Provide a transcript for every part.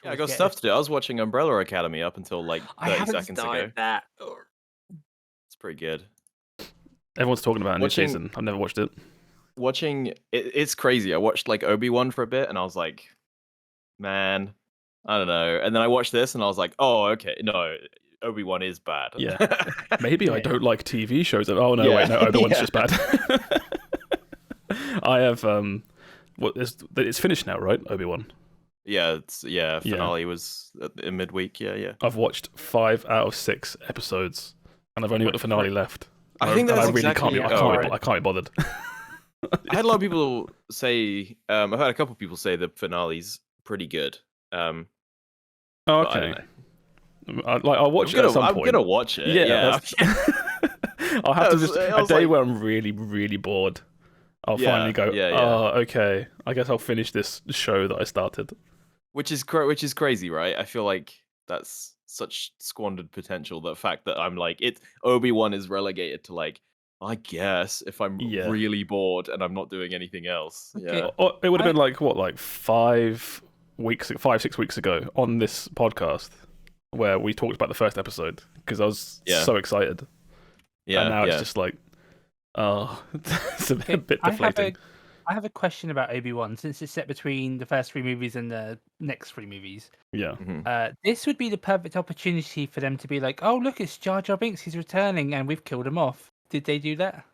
Yeah, I always got get stuff to do. I was watching Umbrella Academy up until like I 30 haven't seconds ago. started that. It's pretty good. Everyone's talking about a new Watching season. I've never watched it. it's crazy. I watched like Obi-Wan for a bit and I was like, man, I don't know. And then I watched this and I was like, oh, okay, no, Obi-Wan is bad. Yeah. Maybe I Yeah. don't like TV shows. Oh no, Yeah. wait, no, Obi-Wan's Yeah. just bad. I have it's finished now, right? Obi-Wan. Finale was in midweek. Yeah. I've watched 5 out of 6 episodes, and I've only got the finale left. I think And that's I really exactly I can't be bothered. I had a lot of people say I've had a couple of people say the finale's pretty good. Oh, but I okay. don't know. I'll watch it at some point. I'm gonna watch it. Yeah. I'll have to just I a was day like- where I'm really, really bored. I'll Yeah, finally go. yeah. Oh, okay. I guess I'll finish this show that I started. which is crazy, right? I feel like that's such squandered potential. The fact that I'm like, Obi-Wan is relegated to like, I guess if I'm Yeah. really bored and I'm not doing anything else. Okay. Yeah. Or it would have been like what, like 5 6 weeks ago on this podcast where we talked about the first episode because I was so excited. Yeah. And now yeah. it's just like, oh, it's a bit deflating. I have a question about Obi-Wan, since it's set between the first 3 movies and the next 3 movies. Yeah. This would be the perfect opportunity for them to be like, oh, look, it's Jar Jar Binks, he's returning, and we've killed him off. Did they do that?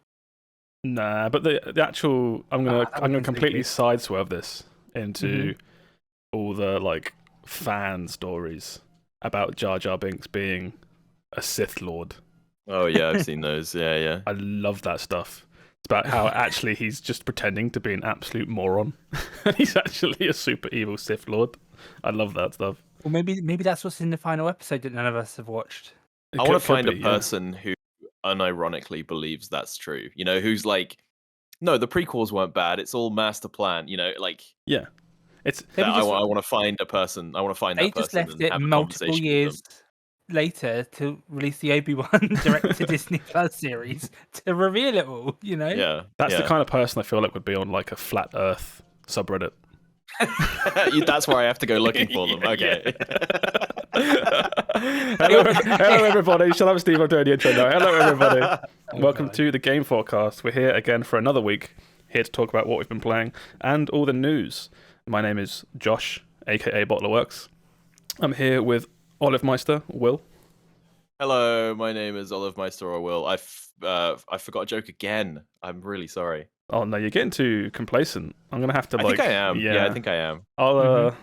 Nah, but the actual I'm gonna completely sideswerve this into all the like fan stories about Jar Jar Binks being a Sith Lord. Oh yeah, I've seen those. Yeah. I love that stuff. It's about how actually he's just pretending to be an absolute moron. He's actually a super evil Sith Lord. I love that stuff. Well, maybe that's what's in the final episode that none of us have watched. I want to find a person who unironically believes that's true. You know, who's like, no, the prequels weren't bad. It's all master plan. You know, like yeah. It's I want to find a person. I want to find that person. They just left and it have a multiple conversation with years later to release the Obi-Wan direct to Disney Plus series to reveal it all, you know? Yeah. That's the kind of person I feel like would be on like a flat Earth subreddit. That's where I have to go looking for them. Okay. Hello, everybody. Shut up, Steve. I'm doing the intro now. Hello, everybody. Welcome to the Game FourCast. We're here again for another week, here to talk about what we've been playing and all the news. My name is Josh, aka BottlerWorks. I'm here with Olive Meister, Will. Hello, my name is Olive Meister or Will. I forgot a joke again. I'm really sorry. Oh no, you're getting too complacent. I'm gonna have to I think I am. Yeah, I think I am. I'll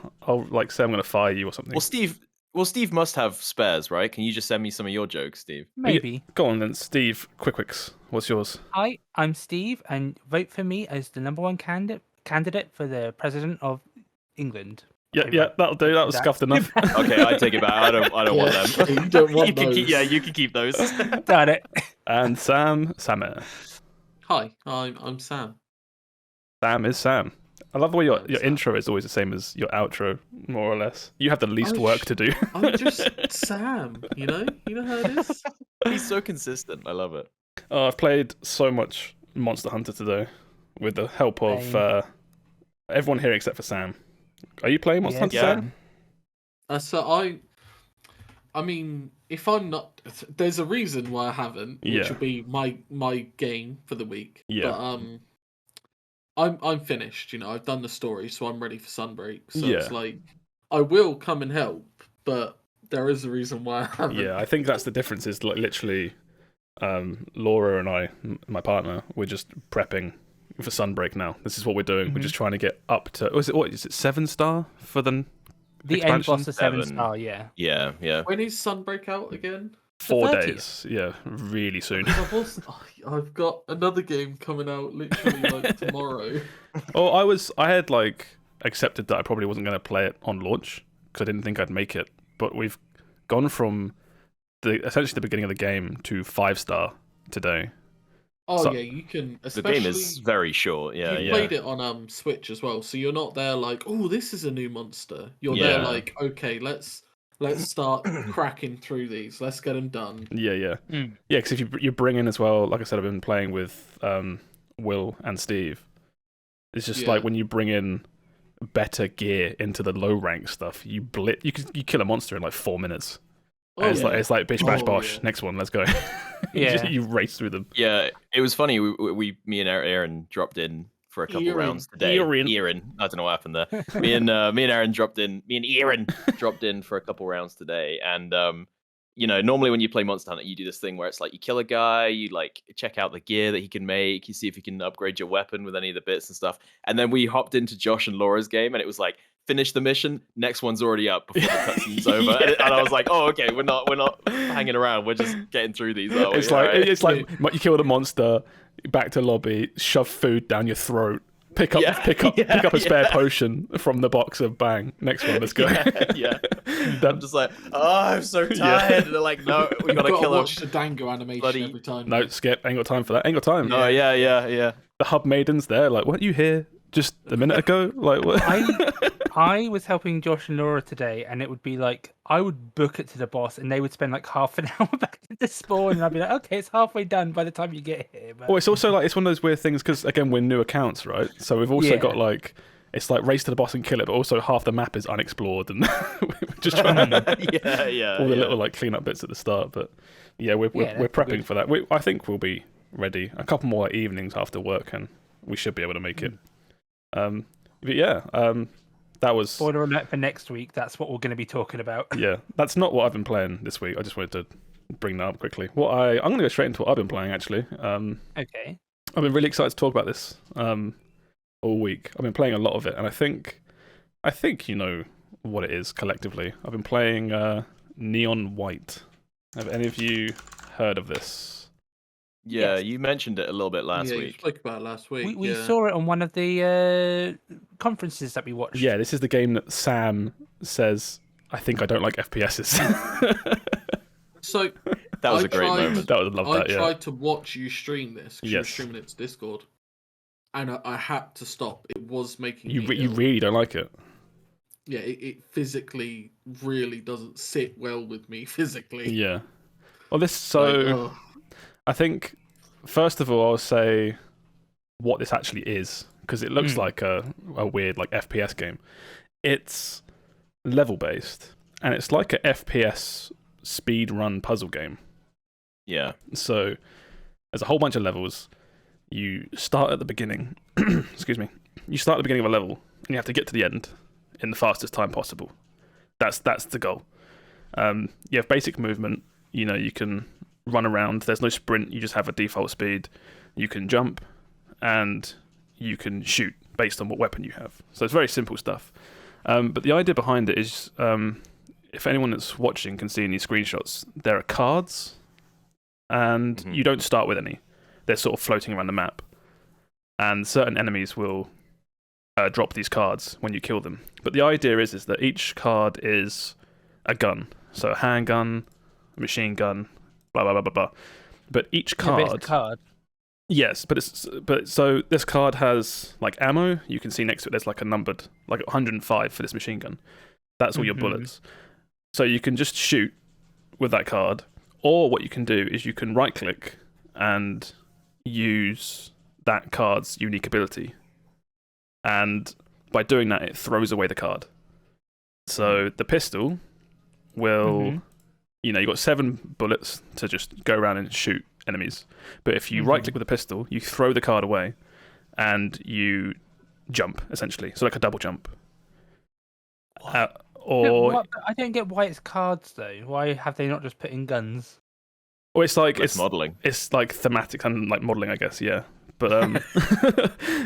like say I'm gonna fire you or something. Well, Steve must have spares, right? Can you just send me some of your jokes, Steve? Maybe. Go on then, Steve Quikwix. What's yours? Hi, I'm Steve, and vote for me as the number 1 candidate for the president of England. Yeah, that'll do. That was scuffed enough. Okay, I take it back. I don't want them. You don't want those. You can keep those. Got it. And Sammeh. Hi, I'm Sam. Sam is Sam. I love the way your intro is always the same as your outro, more or less. You have the least work to do. I'm just Sam, you know how it is? He's so consistent. I love it. Oh, I've played so much Monster Hunter today with the help of everyone here except for Sam. Are you playing Monster Hunter, Sam? So I mean, if I'm not, there's a reason why I haven't, which will be my game for the week. Yeah. But I'm finished. You know, I've done the story, so I'm ready for Sunbreak. So it's like I will come and help, but there is a reason why I haven't. Yeah, I think that's the difference. Is like literally, Laura and I, my partner, we're just prepping for Sunbreak now. This is what we're doing. We're just trying to get up to. Is it 7-star for the end boss of 7. 7-star? Yeah. Yeah. When is Sunbreak out again? 4 days. Yeah, really soon. I've got another game coming out literally like tomorrow. Oh, I had like accepted that I probably wasn't going to play it on launch because I didn't think I'd make it. But we've gone from essentially the beginning of the game to 5-star today. Oh So- yeah, you can. The Especially, game is very short. Yeah, you played it on Switch as well, so you're not there like, oh, this is a new monster. You're Yeah. there like, okay, let's start cracking through these. Let's get them done. Yeah. Because if you bring in as well, like I said, I've been playing with Will and Steve. It's just like when you bring in better gear into the low rank stuff, you kill a monster in like 4 minutes. Oh, It's like bish bash bosh. Yeah. Next one, let's go. Yeah. you race through them. Yeah, it was funny. Me and Aaron dropped in for a couple rounds today. Aaron, I don't know what happened there. me and Aaron dropped in. Me and Aaron dropped in for a couple rounds today, and normally when you play Monster Hunter, you do this thing where it's like you kill a guy, you like check out the gear that he can make, you see if you can upgrade your weapon with any of the bits and stuff, and then we hopped into Josh and Laura's game, and it was like, finish the mission, next one's already up before the cutscene's over. And I was like, oh, okay, we're not hanging around, we're just getting through these. It's like you kill the monster, back to lobby, shove food down your throat, pick up a spare potion from the box of bang. Next one, let's go. I'm just like, oh, I'm so tired. And they're like, no, we gotta kill him. Watch the Dango animation every time. No, skip. Ain't got time for that. Ain't got time. Oh yeah. The hub maidens there, like, weren't you here just a minute ago? Like, what? I was helping Josh and Laura today, and it would be like I would book it to the boss, and they would spend like half an hour back to the spawn, and I'd be like, okay, it's halfway done by the time you get here. But... Well, it's also like it's one of those weird things because again we're new accounts, right? So we've also got like it's like race to the boss and kill it, but also half the map is unexplored, and we're just trying to all the little like clean up bits at the start. But yeah, we're prepping for that. I think we'll be ready a couple more evenings after work, and we should be able to make it. But yeah, that was spoiler alert for next week. That's what we're going to be talking about. Yeah, that's not what I've been playing this week. I just wanted to bring that up quickly. I'm going to go straight into what I've been playing actually. Okay. I've been really excited to talk about this all week. I've been playing a lot of it, and I think you know what it is collectively. I've been playing Neon White. Have any of you heard of this? Yeah, Yes. you mentioned it a little bit last You week. spoke about it last week. We saw it on one of the conferences that we watched. Yeah, this is the game that Sam says, I think I don't like FPSs. So That was a great moment. That was love I that, yeah. tried to watch you stream this because you were Yes. streaming it to Discord, and I had to stop. It was making You me you ill. really don't like it. Yeah, it physically really doesn't sit well with me physically. Yeah. Well, I think, first of all, I'll say what this actually is, because it looks like a weird like FPS game. It's level-based, and it's like a FPS speed-run puzzle game. Yeah. So there's a whole bunch of levels. You start at the beginning. Excuse me. You start at the beginning of a level, and you have to get to the end in the fastest time possible. That's the goal. You have basic movement. You know, you can run around. There's no sprint. You just have a default speed. You can jump, and you can shoot based on what weapon you have. So it's very simple stuff. But the idea behind it is, if anyone that's watching can see any screenshots, there are cards, and you don't start with any. They're sort of floating around the map, and certain enemies will drop these cards when you kill them. But the idea is that each card is a gun, so a handgun, a machine gun, blah blah blah blah blah. But each card, yes, but so this card has like ammo. You can see next to it there's like a numbered, like 105 for this machine gun. That's all your bullets. So you can just shoot with that card, or what you can do is you can right click and use that card's unique ability, and by doing that it throws away the card. So the pistol will, you know, you've got 7 bullets to just go around and shoot enemies, but if you right click with the pistol, you throw the card away and you jump, essentially, so like a double jump. Or I don't get why it's cards though. Why have they not just put in guns? Or it's like It's modeling. It's like thematic and like modeling, I guess. Yeah, but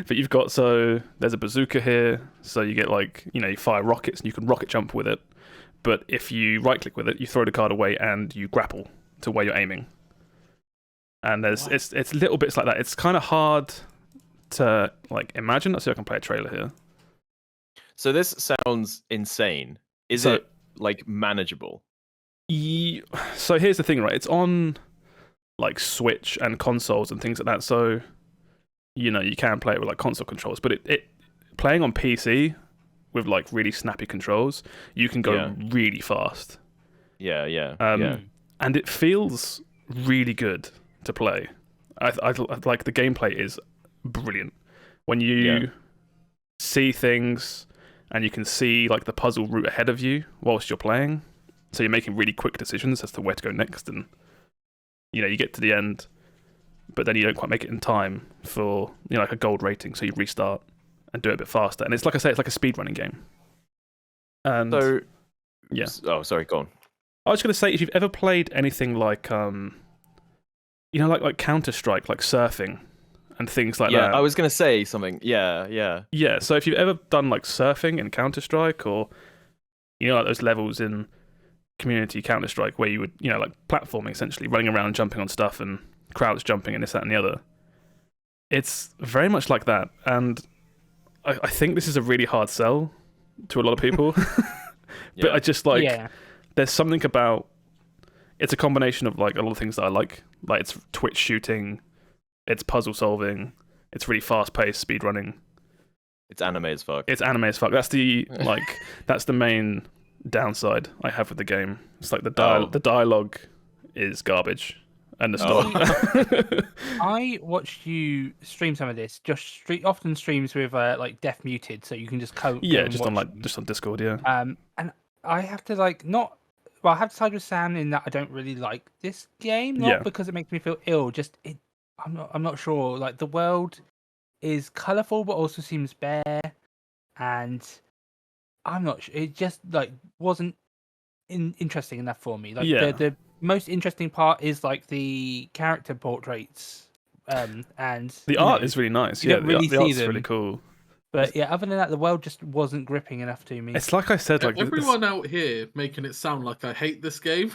but you've got, so there's a bazooka here, so you get like, you know, you fire rockets and you can rocket jump with it. But if you right click with it, you throw the card away and you grapple to where you're aiming. And there's it's little bits like that. It's kind of hard to like imagine. Let's see if I can play a trailer here. So this sounds insane. Is So- it like manageable? So here's the thing, right? It's on like Switch and consoles and things like that. So, you know, you can play it with like console controls, but it playing on PC with like really snappy controls, you can go really fast. Yeah. And it feels really good to play. I like the gameplay is brilliant. When you see things, and you can see like the puzzle route ahead of you whilst you're playing. So you're making really quick decisions as to where to go next, and you get to the end, but then you don't quite make it in time for like a gold rating, so you restart and do it a bit faster. And it's like I say, it's like a speedrunning game. And so, yeah. Oh, sorry, go on. I was going to say, if you've ever played anything like like Counter-Strike, like surfing and things like that. Yeah, I was going to say something. Yeah. Yeah, so if you've ever done like surfing in Counter-Strike, or like those levels in Community Counter-Strike where you would like platforming, essentially running around, jumping on stuff, and crouch jumping and this, that, and the other. It's very much like that, and I think this is a really hard sell to a lot of people. But I just there's something about it's a combination of like a lot of things that I like it's twitch shooting, it's puzzle solving, it's really fast paced speed running. It's anime as fuck. That's the that's the main downside I have with the game. It's like the dialogue is garbage. And the story. I watched you stream some of this. Josh often streams with like Deaf Muted, so you can just code. Yeah, just on Discord. Yeah. And I have to I have to side with Sam in that I don't really like this game, not because it makes me feel ill. I'm not sure. Like the world is colourful, but also seems bare, and I'm not sure. It just wasn't interesting enough for me. The most interesting part is like the character portraits, and the art is really nice. Yeah, the art's really cool. But yeah, other than that, the world just wasn't gripping enough to me. It's like I said, like everyone out here making it sound like I hate this game.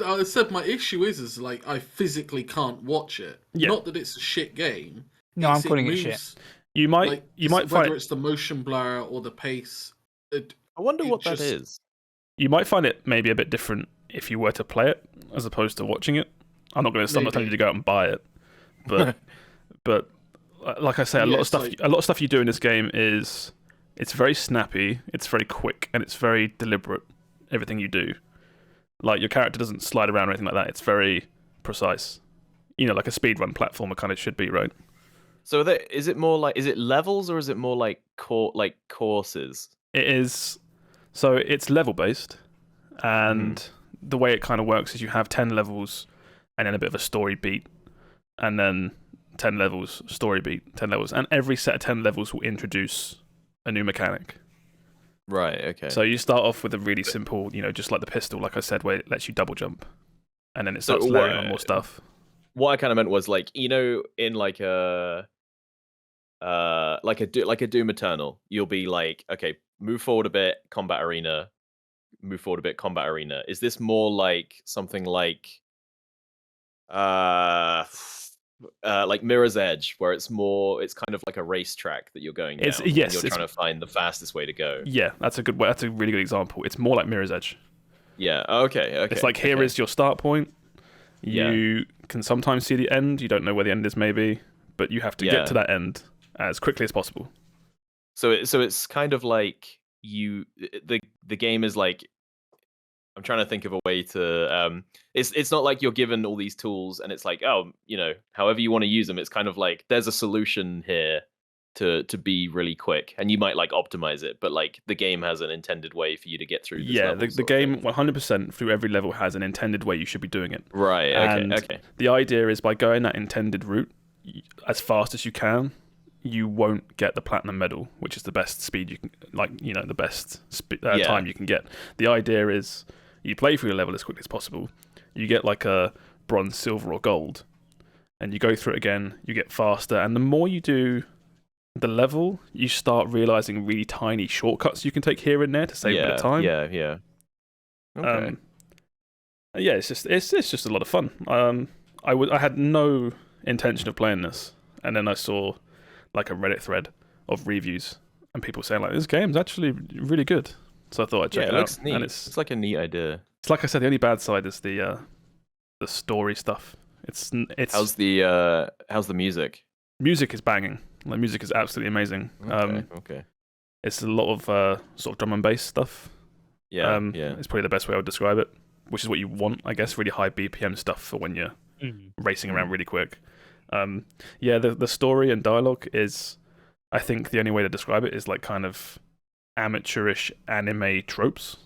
I said my issue is like I physically can't watch it. Yeah. Not that it's a shit game. No, I'm calling it shit. You might find whether it's the motion blur or the pace. I wonder what that is. You might find it maybe a bit different if you were to play it as opposed to watching it. I'm not telling you to go out and buy it, but like I say, a lot of stuff you do in this game it's very snappy, it's very quick, and it's very deliberate. Everything you do, like your character doesn't slide around or anything like that. It's very precise. Like a speedrun platformer kind of should be, right? So is it levels or is it more like courses? It is. So it's level based, and the way it kind of works is you have 10 levels, and then a bit of a story beat, and then 10 levels, story beat, 10 levels, and every set of 10 levels will introduce a new mechanic. Right, okay. So you start off with a really simple, just like the pistol, like I said, where it lets you double jump, and then it starts layering on more stuff. What I kind of meant was like, in like a Doom Eternal, you'll be like, okay, move forward a bit, combat arena, move forward a bit, combat arena. Is this more like something like Mirror's Edge, where it's kind of like a racetrack that you're going down, and you're trying to find the fastest way to go? Yeah, that's a really good example. It's more like Mirror's Edge. Yeah, okay. It's like here is your start point. You can sometimes see the end. You don't know where the end is, maybe, but you have to get to that end as quickly as possible. So it's kind of like the game is like, I'm trying to think of a way to it's not like you're given all these tools and it's like, however you want to use them. It's kind of like there's a solution here to be really quick, and you might like optimize it, but like the game has an intended way for you to get through this level, the game 100% through every level has an intended way you should be doing it. Right, okay. The idea is by going that intended route as fast as you can, you won't get the platinum medal, which is the best speed you can, the best time you can get. The idea is you play through your level as quickly as possible. You get like a bronze, silver, or gold, and you go through it again. You get faster, and the more you do the level, you start realizing really tiny shortcuts you can take here and there to save a bit of time. Yeah. Okay. It's just a lot of fun. I had no intention of playing this, and then I saw like a Reddit thread of reviews and people saying like this game's actually really good. So I thought I'd check it out. Looks neat. And it's like a neat idea. It's like I said, the only bad side is the story stuff. It's how's the music? Music is banging. Like music is absolutely amazing. Okay. It's a lot of sort of drum and bass stuff. Yeah. It's probably the best way I would describe it, which is what you want, I guess. Really high BPM stuff for when you're racing around really quick. The story and dialogue is I think the only way to describe it is like kind of amateurish anime tropes.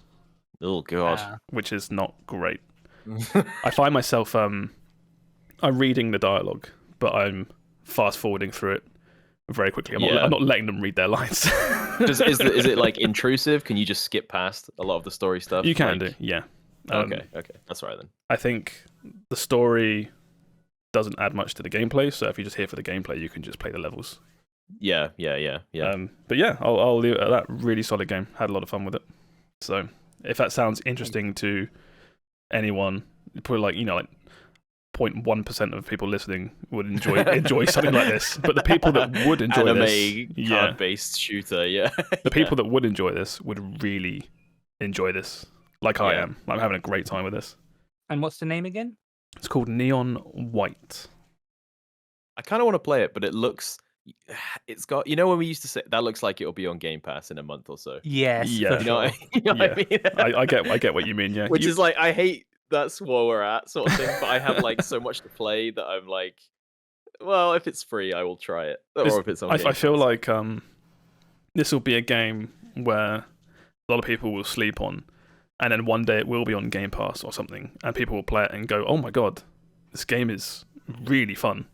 Oh god, which is not great. I find myself I'm reading the dialogue, but I'm fast forwarding through it very quickly. I'm not letting them read their lines. is it like intrusive? Can you just skip past a lot of the story stuff? You can do, yeah. Okay, that's all right then. I think the story doesn't add much to the gameplay, so if you're just here for the gameplay, you can just play the levels. Yeah. But yeah, I'll leave it at that. Really solid game. Had a lot of fun with it. So if that sounds interesting to anyone, probably like 0.1% of people listening would enjoy something like this. But the people that would enjoy this, card-based shooter, the people that would enjoy this would really enjoy this. Like I am. I'm having a great time with this. And what's the name again? It's called Neon White. I kind of want to play it, but it's got, when we used to say that looks like it'll be on Game Pass in a month or so. Yes, yeah. For sure. What I mean? I get what you mean. Yeah, which is like, I hate that's where we're at sort of thing, but I have like so much to play that I'm like, well, if it's free, I will try it. Or if it's on Game I feel Pass. like this will be a game where a lot of people will sleep on, and then one day it will be on Game Pass or something, and people will play it and go, "Oh my god, this game is really fun."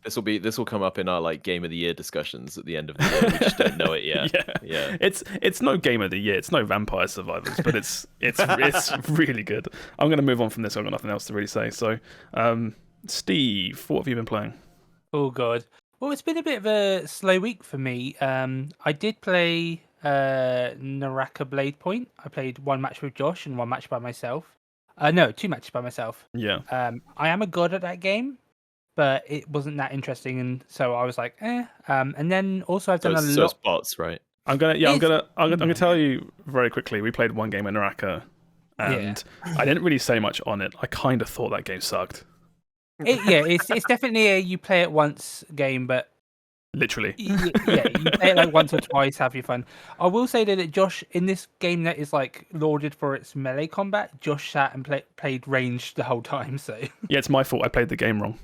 This will come up in our like Game of the Year discussions at the end of the year. We just don't know it yet. Yeah. It's no Game of the Year. It's no Vampire Survivors, but it's really good. I'm going to move on from this. I've got nothing else to really say. So, Steve, what have you been playing? Oh god. Well, it's been a bit of a slow week for me. I did play Naraka Blade Point. I played one match with Josh and one match by myself. No, 2 matches by myself. Yeah. I am a god at that game, but it wasn't that interesting, and so I was like, eh. And then also I've done a lot. So it's bots, right? I'm gonna tell you very quickly. We played one game at Naraka, and I didn't really say much on it. I kind of thought that game sucked. It's definitely a you play it once game, but literally, you play it like once or twice, have your fun. I will say that Josh, in this game that is like lauded for its melee combat, Josh sat and played ranged the whole time. So yeah, it's my fault. I played the game wrong.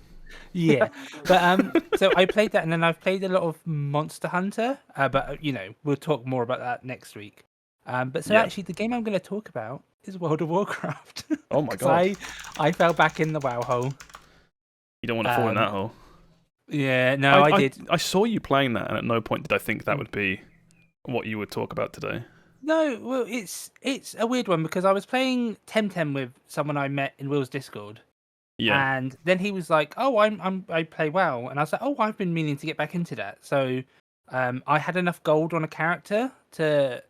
Yeah, but so I played that, and then I've played a lot of Monster Hunter. But we'll talk more about that next week. But actually, the game I'm going to talk about is World of Warcraft. Oh my god! I fell back in the WoW hole. You don't want to fall in that hole. Yeah, no, I did. I saw you playing that, and at no point did I think that would be what you would talk about today. No, well, it's a weird one because I was playing Temtem with someone I met in Will's Discord. Yeah. And then he was like, "Oh, I play WoW," and I was like, "Oh, I've been meaning to get back into that." So, I had enough gold on a character to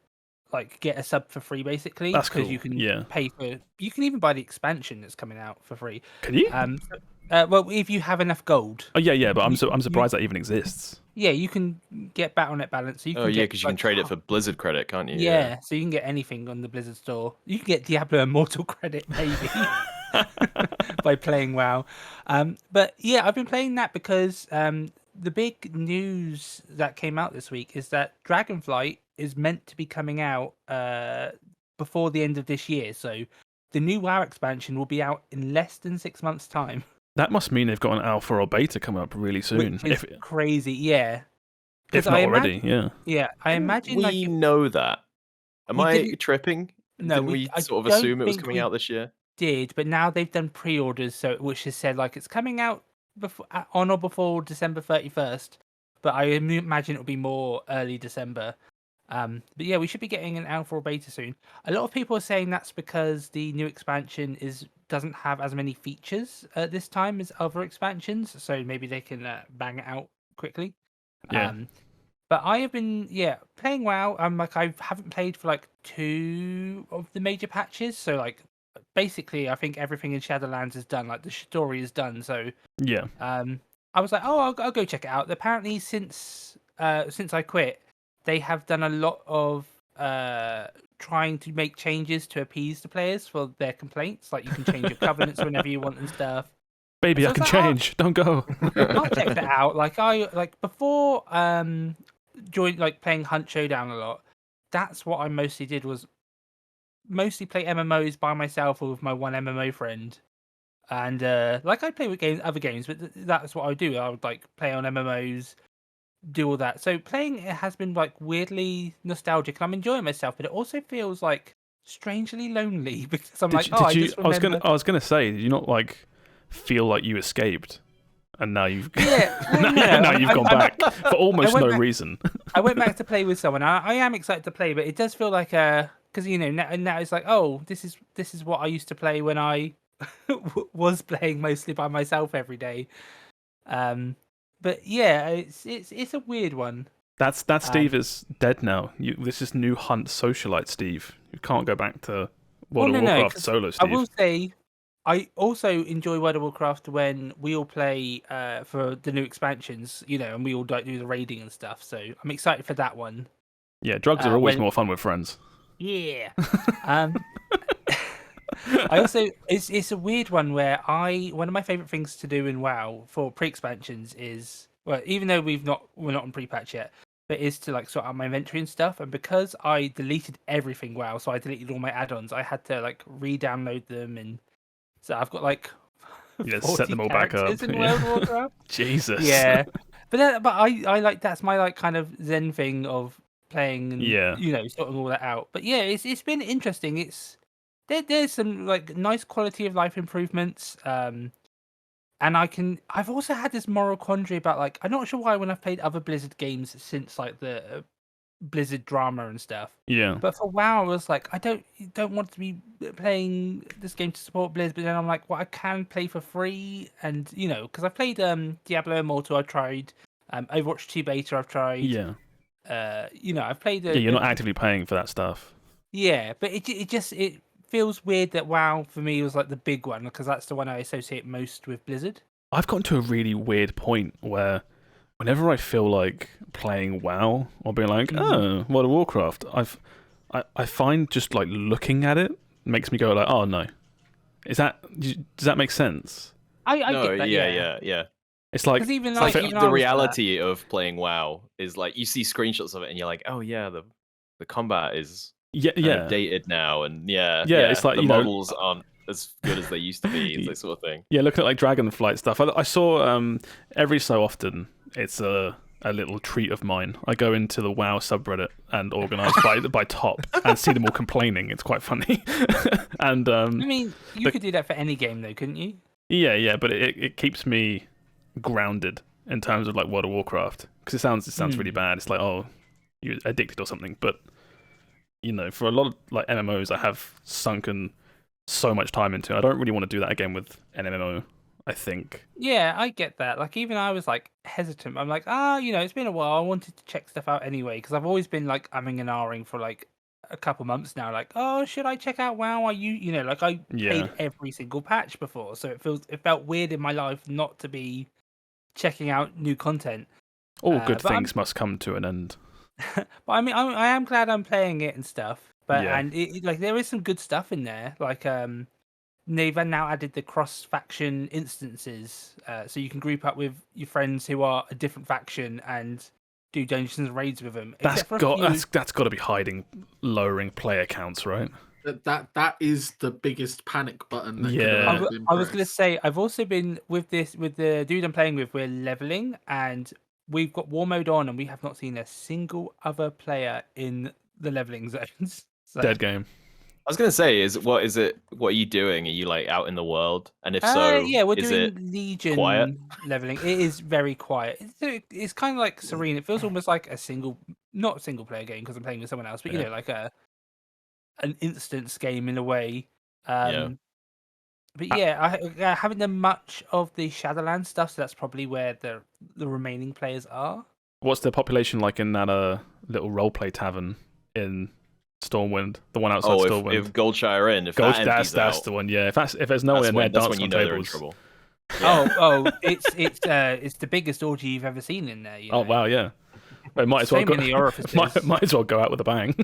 like get a sub for free, basically. That's cool. You can pay for. You can even buy the expansion that's coming out for free. Can you? Well, if you have enough gold. Oh yeah, but I'm surprised that even exists. Yeah, you can get Battle.net balance. So you can because you can trade it for Blizzard credit, can't you? Yeah, so you can get anything on the Blizzard store. You can get Diablo Immortal credit, maybe. By playing WoW. But yeah, I've been playing that because the big news that came out this week is that Dragonflight is meant to be coming out before the end of this year. So the new WoW expansion will be out in less than 6 months' time. That must mean they've got an alpha or beta coming up really soon. Which is crazy, yeah. If not already, yeah. Yeah, I imagine we know that. Am I tripping? No, Didn't we sort of assume it was coming out this year? Did, but now they've done pre-orders, so which has said like it's coming out on or before December 31st, but I imagine it'll be more early December. But yeah, we should be getting an alpha or beta soon. A lot of people are saying that's because the new expansion doesn't have as many features this time as other expansions, so maybe they can bang it out quickly. Yeah. But I have been playing WoW. I haven't played for like 2 of the major patches, so like. Basically, I think everything in Shadowlands is done. Like the story is done. So yeah, I was like, oh, I'll go check it out. Apparently, since I quit, they have done a lot of trying to make changes to appease the players for their complaints. Like you can change your covenants whenever you want and stuff. Baby, I can change. Don't go. I'll check that out. Before playing Hunt Showdown a lot. That's what I mostly did was. Mostly play MMOs by myself or with my one MMO friend, and I play with other games, but that's what I would do. I would like play on MMOs, do all that. So playing it has been like weirdly nostalgic, and I'm enjoying myself, but it also feels like strangely lonely because I'm I was gonna say, did you not like feel like you escaped? And now you've now you've gone back for almost no reason. I went back to play with someone. I am excited to play, but it does feel like because now it's like, oh, this is what I used to play when I was playing mostly by myself every day. But yeah, it's a weird one. That Steve is dead now. This is new Hunt socialite Steve. You can't go back to World of Warcraft solo Steve. I will say, I also enjoy World of Warcraft when we all play for the new expansions, and we all do the raiding and stuff. So I'm excited for that one. Yeah, drugs are always more fun with friends. Yeah. I also it's a weird one where one of my favorite things to do in WoW for pre-expansions is, well, even though we're not on pre-patch yet, but is to like sort out my inventory and stuff. And because I deleted everything WoW, so I deleted all my add-ons, I had to like re-download them, and so I've got like set them all back up in World of Warcraft. Jesus. Yeah, but I like, that's my like kind of zen thing of playing and sorting all that out. But yeah, it's been interesting. There's some like nice quality of life improvements. And I've also had this moral quandary about like, I'm not sure why when I've played other Blizzard games since like the Blizzard drama and stuff. Yeah. But for WoW, I was like, I don't want to be playing this game to support Blizz, but then I'm like, well, I can play for free, and because I played Diablo Immortal, I've tried, Overwatch 2 beta, I've tried. Yeah. I've played. You're not actively paying for that stuff. Yeah, but it feels weird that WoW for me was like the big one, because that's the one I associate most with Blizzard. I've gotten to a really weird point where whenever I feel like playing WoW or being like, oh, World of Warcraft, I find just like looking at it makes me go like, oh no. Does that make sense? I get that. Yeah. It's It's like the reality of playing WoW is like you see screenshots of it and you're like, oh yeah, the combat is dated now, and it's like the models aren't as good as they used to be, that sort of thing. Yeah, looking at like Dragonflight stuff. I saw every so often it's a little treat of mine. I go into the WoW subreddit and organise by top and see them all complaining. It's quite funny. And I mean, you could do that for any game though, couldn't you? Yeah, but it keeps me grounded in terms of like World of Warcraft, because it sounds really bad. It's like, oh, you're addicted or something. But for a lot of like MMOs, I have sunken so much time into. I don't really want to do that again with an MMO, I think. Yeah, I get that. Like, even I was like hesitant. I'm like, it's been a while. I wanted to check stuff out anyway, because I've always been like umming and ahhing for like a couple months now. Like, oh, should I check out WoW? I paid every single patch before, so it felt weird in my life not to be checking out new content. All good things must come to an end. But I mean, I am glad I'm playing it and stuff. But and like there is some good stuff in there. Like they've now added the cross faction instances, so you can group up with your friends who are a different faction and do dungeons and raids with them. That's got to be lowering player counts, right? That is the biggest panic button. I was going to say, I've also been with the dude I'm playing with. We're leveling and we've got war mode on, and we have not seen a single other player in the leveling zones. So. Dead game. I was gonna say, what are you doing? Are you like out in the world? And if so, we're doing Legion quiet? Leveling. It is very quiet. It's kind of like serene. It feels almost like not a single player game because I'm playing with someone else, but like an instance game in a way. But I haven't done much of the Shadowlands stuff, so that's probably where the remaining players are. What's the population like in that little roleplay tavern in Stormwind, the one outside Stormwind? If Goldshire Inn, that's the one. Yeah, if there's no one in there dancing on tables. Trouble. Yeah. It's the biggest orgy you've ever seen in there. Oh wow, yeah. It might as well go. Might as well go out with a bang.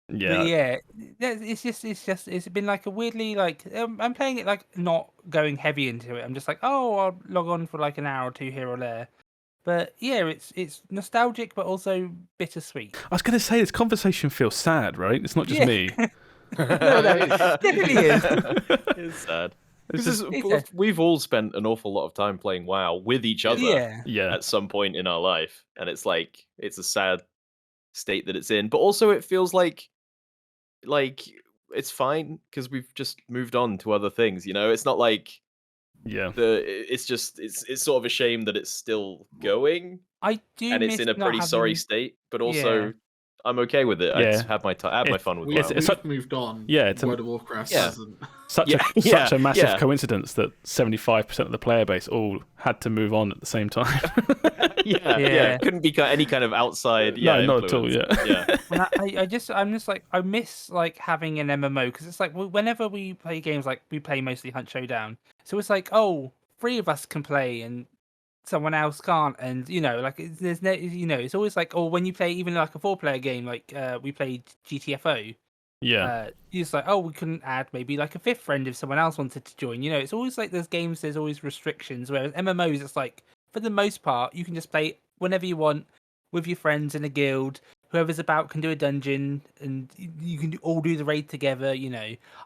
Yeah. It's been like a weirdly like I'm playing it like not going heavy into it. I'm just like, I'll log on for like an hour or two here or there. But yeah, it's nostalgic, but also bittersweet. I was going to say, this conversation feels sad, right? It's not just me. No, it definitely is. It's sad. We've all spent an awful lot of time playing WoW with each other at some point in our life, and it's like it's a sad state that it's in, but also it feels like it's fine because we've just moved on to other things. It's not like it's sort of a shame that it's still going. I do, and it's in a pretty sorry state, but also I'm okay with it. I just have my fun with WoW. We've moved on. Yeah, it's World of Warcraft hasn't. Such a massive coincidence that 75% of the player base all had to move on at the same time. Couldn't be any kind of outside. No, not at all. Yeah. I'm just like I miss like having an MMO because it's like whenever we play games, like we play mostly Hunt Showdown, so it's like 3 of us can play and someone else can't, and there's no, it's always like, when you play even like a 4-player game, like we played GTFO. It's like, we couldn't add maybe like a 5th friend if someone else wanted to join. It's always like there's games, there's always restrictions. Whereas MMOs, it's like for the most part you can just play whenever you want with your friends in a guild. Whoever's about can do a dungeon, and you can all do the raid together.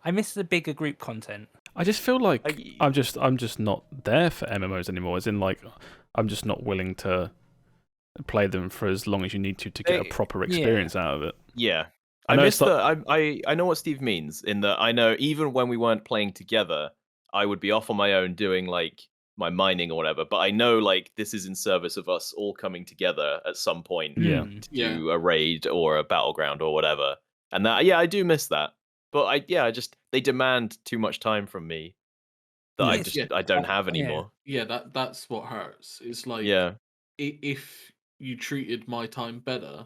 I miss the bigger group content. I just feel like I'm just not there for MMOs anymore. As in, like, I'm just not willing to play them for as long as you need to get a proper experience out of it. Yeah, I know what Steve means in that I know even when we weren't playing together, I would be off on my own doing like my mining or whatever. But I know like this is in service of us all coming together at some point to do a raid or a battleground or whatever. And that I do miss that. But they demand too much time from me that I don't have anymore. That's what hurts. It's like if you treated my time better,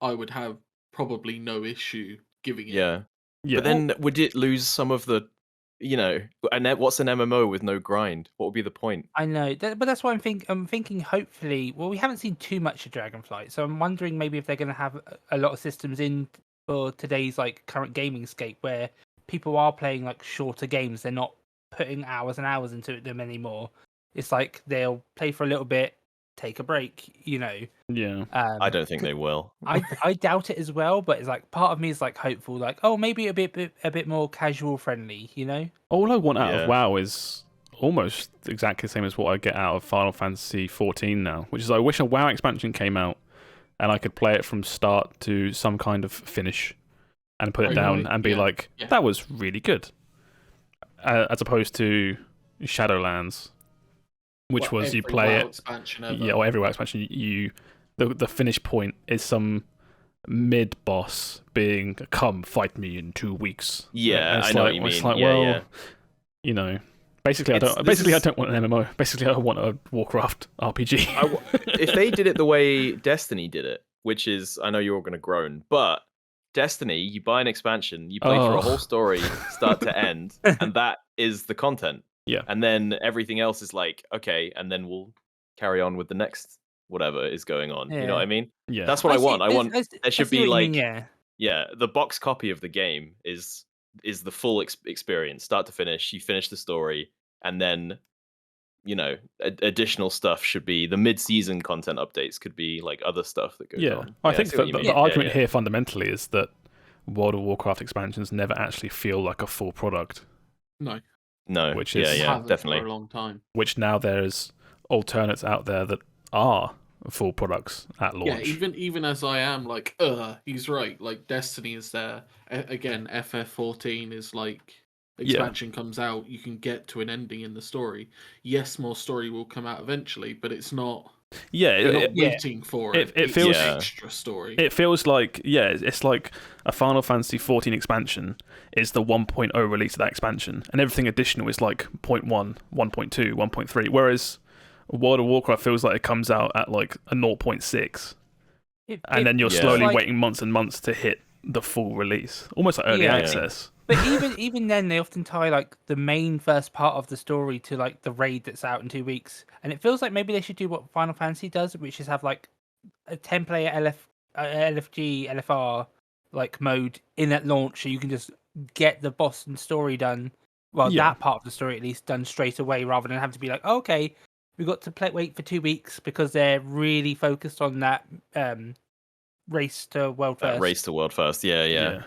I would have probably no issue giving it. Yeah. But then would it lose some of the, and what's an MMO with no grind? What would be the point? I know, but that's why I'm thinking. Hopefully, we haven't seen too much of Dragonflight, so I'm wondering maybe if they're going to have a lot of systems in for today's like current gaming scape where people are playing like shorter games. They're not putting hours and hours into them anymore. It's like they'll play for a little bit, take a break. I don't think they will. I doubt it as well, but it's like part of me is like hopeful, like maybe a bit more casual friendly. All I want out of WoW is almost exactly the same as what I get out of Final Fantasy 14 now, which is I wish a WoW expansion came out and I could play it from start to some kind of finish and put it down and be like, that was really good. As opposed to Shadowlands, which was you play it, or every WoW expansion, the finish point is some mid boss being, come fight me in 2 weeks. Yeah, I know what you mean. It's like, basically, I don't want an MMO. Basically, I want a Warcraft RPG. If they did it the way Destiny did it, which is, I know you're all going to groan, but Destiny, you buy an expansion, you play through a whole story, start to end, and that is the content. Yeah. And then everything else is like, okay, and then we'll carry on with the next whatever is going on. You know what I mean? Yeah. That's what I want. There should be like, the box copy of the game is the full experience, start to finish. You finish the story, and then additional stuff should be the mid-season content updates. Could be like other stuff that goes on. I think the argument here fundamentally is that World of Warcraft expansions never actually feel like a full product. No, which is definitely for a long time. Which now there's alternates out there that are full products at launch. Yeah, even as I am like, he's right. Like Destiny is there again. FF14 is like expansion comes out, you can get to an ending in the story. Yes, more story will come out eventually, but it's not. You're not waiting for it. It feels extra story. It feels like it's like a Final Fantasy 14 expansion is the 1.0 release of that expansion, and everything additional is like 0.1, 1.2, 1.3. Whereas World of Warcraft feels like it comes out at like a 0.6, and then you're slowly waiting months and months to hit the full release, almost like early access. But even then, they often tie like the main first part of the story to like the raid that's out in 2 weeks, and it feels like maybe they should do what Final Fantasy does, which is have like a 10-player LFG LFR like mode in at launch, so you can just get the boss and story done. Well, that part of the story at least done straight away, rather than have to be like, okay, we got to wait for 2 weeks because they're really focused on that race to world first. Race to world first, yeah.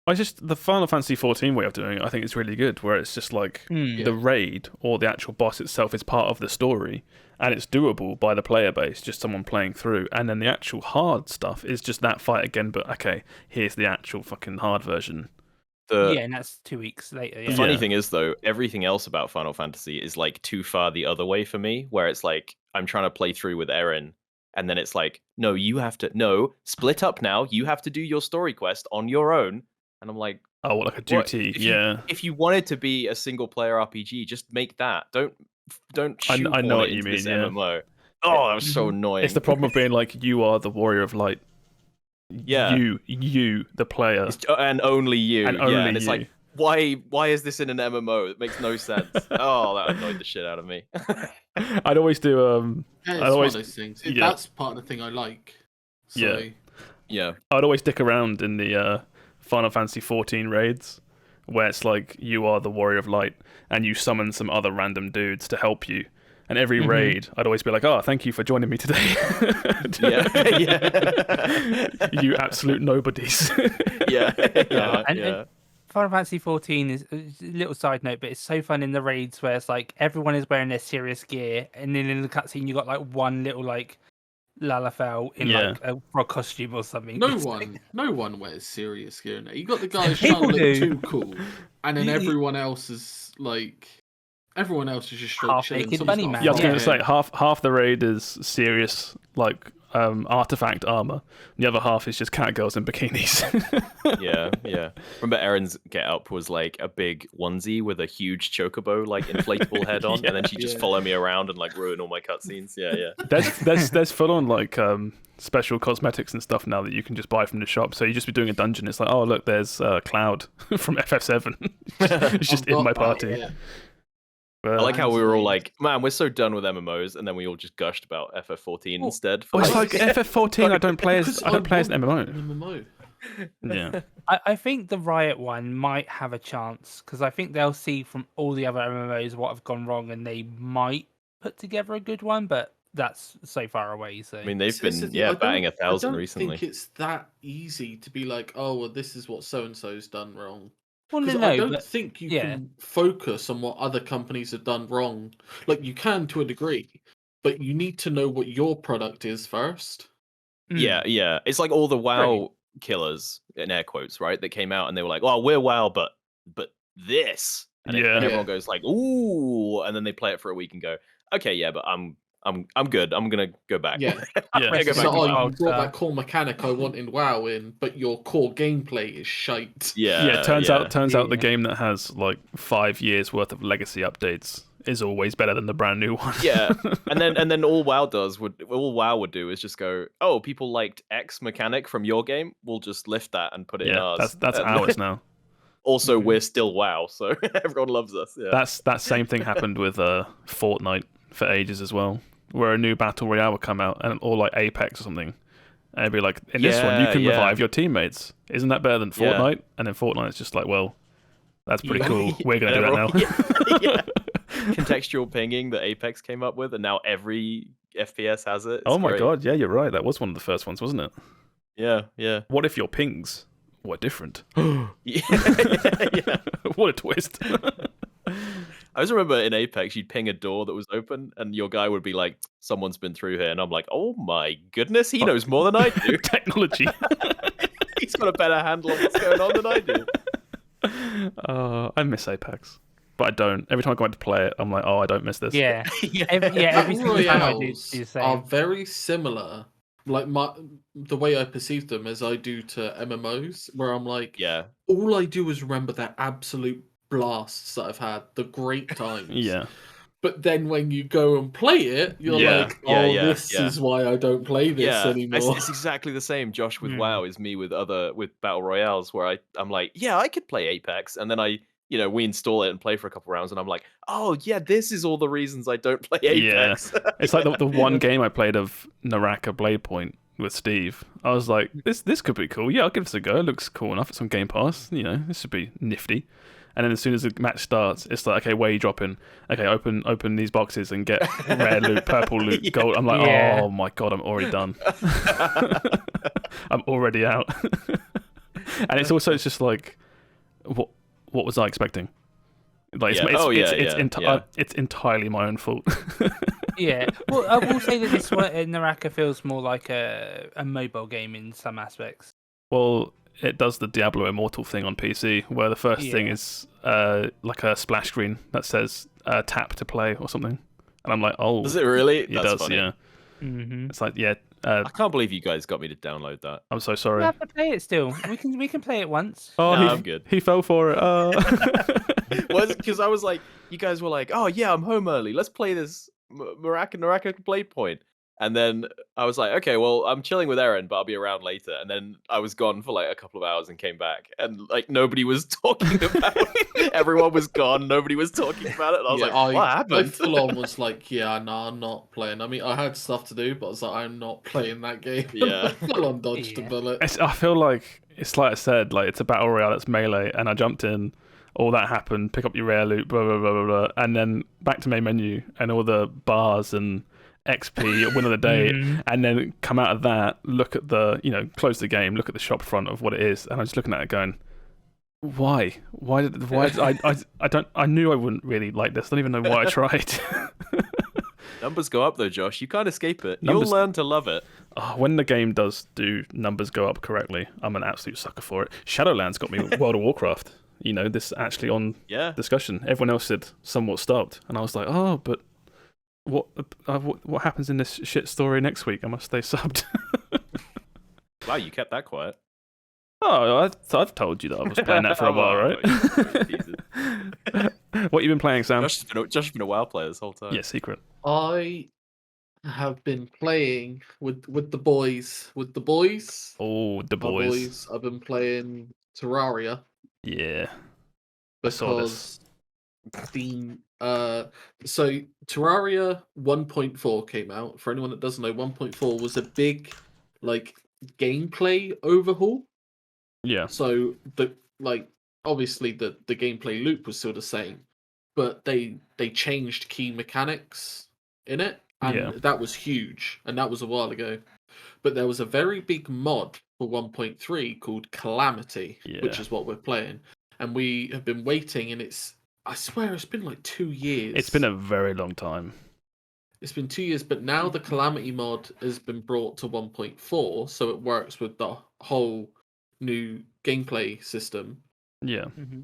I just the Final Fantasy 14 way of doing it, I think it's really good, where it's just like the raid or the actual boss itself is part of the story, and it's doable by the player base, just someone playing through, and then the actual hard stuff is just that fight again, but okay, here's the actual fucking hard version. And that's 2 weeks later. The funny thing is, though, everything else about Final Fantasy is like too far the other way for me, where it's like I'm trying to play through with Erin, and then it's like, no, you have to split up now. You have to do your story quest on your own, and I'm like, oh, like a duty, If you wanted to be a single player RPG, just make that. Don't shoot I know what into you mean, this MMO. Oh, that was so annoying. It's the problem of being like, you are the warrior of light. Yeah, you, the player, and only you. And only and it's you. like, why is this in an MMO? It makes no sense. Oh, that annoyed the shit out of me. I'd always do I'd always, one of those things. That's part of the thing I like. So. Yeah. I'd always stick around in the Final Fantasy 14 raids, where it's like you are the warrior of light, and you summon some other random dudes to help you. And every raid, I'd always be like, "Oh, thank you for joining me today." You absolute nobodies. And Final Fantasy 14 is a little side note, but it's so fun in the raids where it's like everyone is wearing their serious gear, and then in the cutscene you got like one little like Lalafell in like a frog costume or something. No one wears serious gear now. You got the guys trying to look too cool, and then everyone else is just half naked bunny man. Yeah, I was going to say half the raid is serious like artifact armor. The other half is just catgirls in bikinis. yeah. Remember Erin's get up was like a big onesie with a huge chocobo like inflatable head on, and then she'd just follow me around and like ruin all my cutscenes. Yeah. There's full on like special cosmetics and stuff now that you can just buy from the shop. So you just be doing a dungeon. It's like, oh look, there's Cloud from FF7. It's just in my party. Yeah. I like how we were all like, man, we're so done with MMOs, and then we all just gushed about FF14 instead. It's like FF14. I don't play as an MMO. Yeah, I think the Riot one might have a chance because I think they'll see from all the other MMOs what have gone wrong, and they might put together a good one. But that's so far away. So I mean, they've been batting 1,000 recently. I don't think it's that easy to be like, oh, well, this is what so and so's done wrong. Well, I don't think you can focus on what other companies have done wrong. Like, you can to a degree, but you need to know what your product is first. Yeah. It's like all the WoW killers, in air quotes, right? That came out and they were like, "Oh, we're WoW, but this," and everyone goes like, "Ooh," and then they play it for a week and go, "Okay, yeah, but I'm good. I'm gonna go back." Yeah. Go back you brought that core mechanic I want in WoW in, but your core gameplay is shite. Turns out the game that has like 5 years worth of legacy updates is always better than the brand new one. and then all WoW would do is just go, "Oh, people liked X mechanic from your game. We'll just lift that and put it in ours." That's ours now. Also, we're still WoW, so everyone loves us. Yeah. That same thing happened with Fortnite for ages as well, where a new battle royale would come out or like Apex or something, and it'd be like, in this one you can revive your teammates. Isn't that better than Fortnite? And then Fortnite's just like, well, that's pretty cool. We're gonna do that now. Contextual pinging that Apex came up with, and now every FPS has it. It's my god, yeah, you're right. That was one of the first ones, wasn't it? Yeah. What if your pings were different? Yeah. What a twist. I always remember in Apex, you'd ping a door that was open, and your guy would be like, "Someone's been through here," and I'm like, "Oh my goodness, he knows more than I do." Technology. He's got a better handle on what's going on than I do. I miss Apex, but I don't. Every time I go out to play it, I'm like, "Oh, I don't miss this." Every single time I do the same. Are very similar. Like the way I perceive them as I do to MMOs, where I'm like, all I do is remember that absolute blasts that I've had, the great times. But then when you go and play it, you're like, this is why I don't play this anymore. It's exactly the same, Josh, with WoW is me with battle royales, where I'm like, I could play Apex, and then we install it and play for a couple rounds, and I'm like, oh yeah, this is all the reasons I don't play Apex. It's like the one game I played of Naraka Blade Point with Steve. I was like, this could be cool. Yeah, I'll give this a go. It looks cool enough. It's on Game Pass. This should be nifty. And then as soon as the match starts, it's like, okay, where are you dropping? Okay, open these boxes and get rare loot, purple loot, gold. I'm like, oh my god, I'm already done. I'm already out. And it's also it's just like, what was I expecting? Like it's entirely my own fault. Yeah, well, I will say that this one Naraka feels more like a mobile game in some aspects. Well, it does the Diablo Immortal thing on PC, where the first thing is like a splash screen that says tap to play or something, and I'm like, oh, does it really? It does, funny. Yeah. Mm-hmm. It's like, yeah. I can't believe you guys got me to download that. I'm so sorry. We have to play it still. We can play it once. Oh, no, I'm good. He fell for it. Because I was like, you guys were like, oh yeah, I'm home early. Let's play this Naraka Blade Point. And then I was like, okay, well, I'm chilling with Aaron, but I'll be around later. And then I was gone for like a couple of hours and came back, and like nobody was talking about it. Everyone was gone. Nobody was talking about it. And I was like, what happened? I full on was like, yeah, no, I'm not playing. I mean, I had stuff to do, but I was like, I'm not playing that game. Yeah. Full on dodged a bullet. I feel like it's like I said, like it's a battle royale that's melee, and I jumped in. All that happened. Pick up your rare loot, blah blah blah blah blah, and then back to main menu and all the bars and XP, win of the day, and then come out of that, look at the, close the game, look at the shop front of what it is, and I'm just looking at it going, why I knew I wouldn't really like this. I don't even know why I tried. Numbers go up though, Josh. You can't escape it. You'll learn to love it. When the game does do numbers go up correctly, I'm an absolute sucker for it. Shadowlands got me World of Warcraft. This actually on discussion. Everyone else said somewhat stopped, and I was like, oh, but what happens in this shit story next week? I must stay subbed. Wow, you kept that quiet. Oh, I've told you that I was playing that for a while, right? What you been playing, Sam? Josh has been a WoW player this whole time. Yeah, secret. I have been playing with the boys. With the boys. Oh, the boys. I've been playing Terraria. Yeah. Because so Terraria 1.4 came out. For anyone that doesn't know, 1.4 was a big gameplay overhaul. Yeah. So obviously the gameplay loop was still the same, but they changed key mechanics in it, and that was huge, and that was a while ago. But there was a very big mod for 1.3 called Calamity, which is what we're playing. And we have been waiting, and I swear it's been like 2 years. It's been a very long time. It's been 2 years, but now the Calamity mod has been brought to 1.4, so it works with the whole new gameplay system. Yeah. Mm-hmm.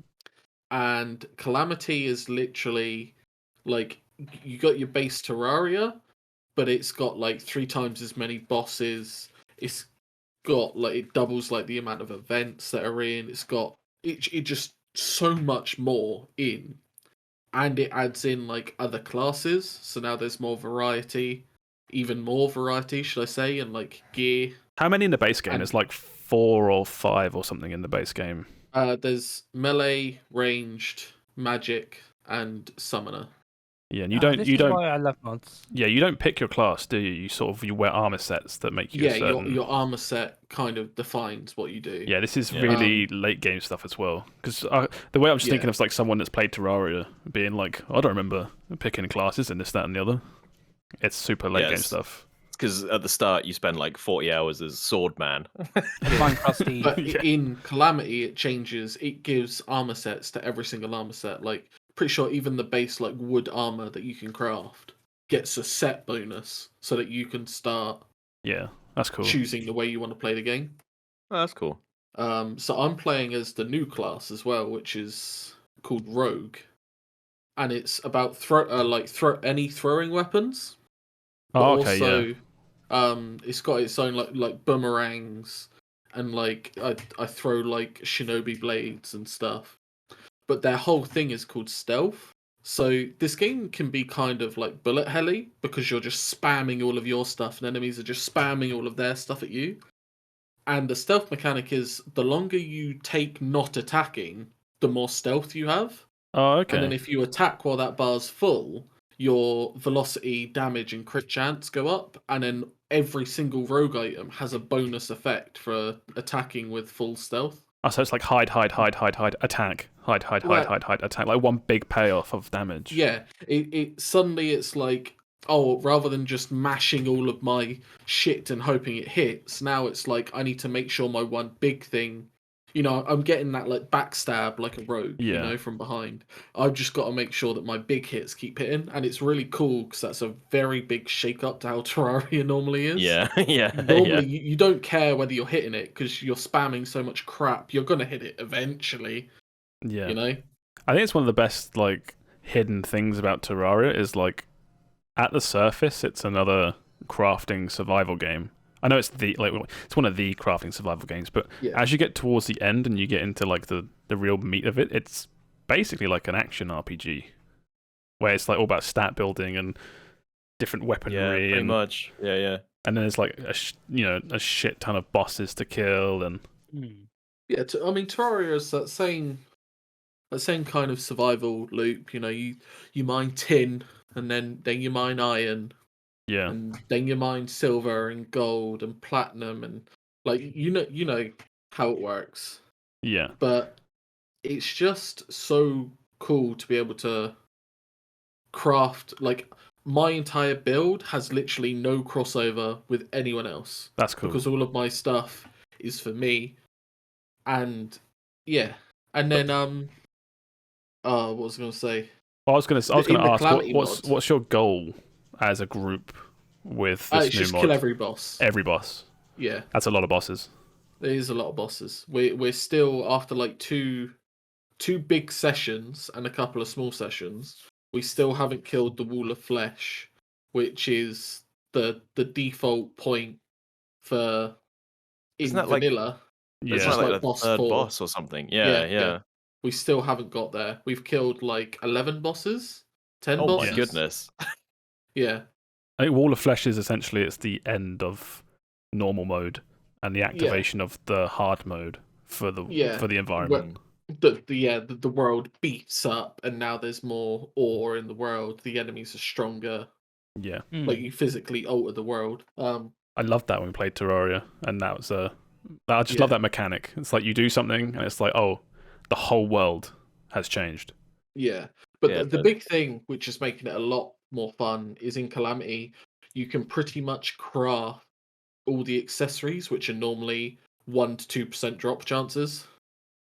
And Calamity is literally like, you got your base Terraria, but it's got like 3 times as many bosses. It's got it doubles the amount of events that are in. It's got it just so much more in, and it adds in other classes. So now there's more variety, even more variety, should I say, and gear. How many in the base game? There's 4 or 5 or something in the base game. There's melee, ranged, magic, and summoner. Yeah, and you don't. Why I love mods. Yeah, you don't pick your class, do you? You wear armor sets that make you. Yeah, your armor set kind of defines what you do. Yeah, this is really late game stuff as well. Because the way I'm just thinking of someone that's played Terraria being like, I don't remember picking classes and this, that, and the other. It's super late game stuff. It's because at the start you spend 40 hours as Swordman. But in Calamity, it changes. It gives armor sets to every single armor set. Pretty sure even the base wood armor that you can craft gets a set bonus, so that you can start that's cool, choosing the way you want to play the game. Oh, that's cool. So I'm playing as the new class as well, which is called Rogue, and it's about any throwing weapons. Oh, okay, it's got its own like boomerangs, and I throw shinobi blades and stuff. But their whole thing is called stealth. So this game can be kind of bullet helly, because you're just spamming all of your stuff and enemies are just spamming all of their stuff at you. And the stealth mechanic is, the longer you take not attacking, the more stealth you have. Oh, okay. And then if you attack while that bar's full, your velocity, damage, and crit chance go up. And then every single rogue item has a bonus effect for attacking with full stealth. Oh, so it's hide, attack. Hide, attack. One big payoff of damage. Yeah. It suddenly it's rather than just mashing all of my shit and hoping it hits, now it's I need to make sure my one big thing I'm getting that like backstab like a rogue, from behind. I've just got to make sure that my big hits keep hitting, and it's really cool because that's a very big shake up to how Terraria normally is. Yeah, yeah. Normally, you don't care whether you're hitting it because you're spamming so much crap. You're gonna hit it eventually. Yeah. I think it's one of the best like hidden things about Terraria is like at the surface, it's another crafting survival game. I know it's one of the crafting survival games, but as you get towards the end and you get into like the real meat of it, it's basically like an action RPG, where it's like all about stat building and different weaponry. Yeah, pretty much. Yeah. And then there's like a shit ton of bosses to kill and. Yeah, I mean Terraria is that same kind of survival loop. You mine tin and then you mine iron. Yeah. And then you mine silver and gold and platinum and like you know how it works. Yeah. But it's just so cool to be able to craft like my entire build has literally no crossover with anyone else. That's cool. Because all of my stuff is for me. And yeah. And then what was I gonna say? I was gonna ask what's your goal as a group with this new just mod? Kill every boss. Every boss. Yeah. That's a lot of bosses. There is a lot of bosses. We're still after like two big sessions and a couple of small sessions. We still haven't killed the Wall of Flesh, which is the default point for vanilla. It's like the third boss or something. Yeah. We still haven't got there. We've killed like 11 bosses, 10 bosses. Oh my goodness. Yeah. I think Wall of Flesh is essentially it's the end of normal mode and the activation of the hard mode for the environment. The world beats up and now there's more ore in the world. The enemies are stronger. Yeah. Like you physically alter the world. I loved that when we played Terraria, and that was I just love that mechanic. It's like you do something and it's like, oh, the whole world has changed. Yeah. But the big thing which is making it a lot more fun is in Calamity you can pretty much craft all the accessories which are normally 1 to 2% drop chances.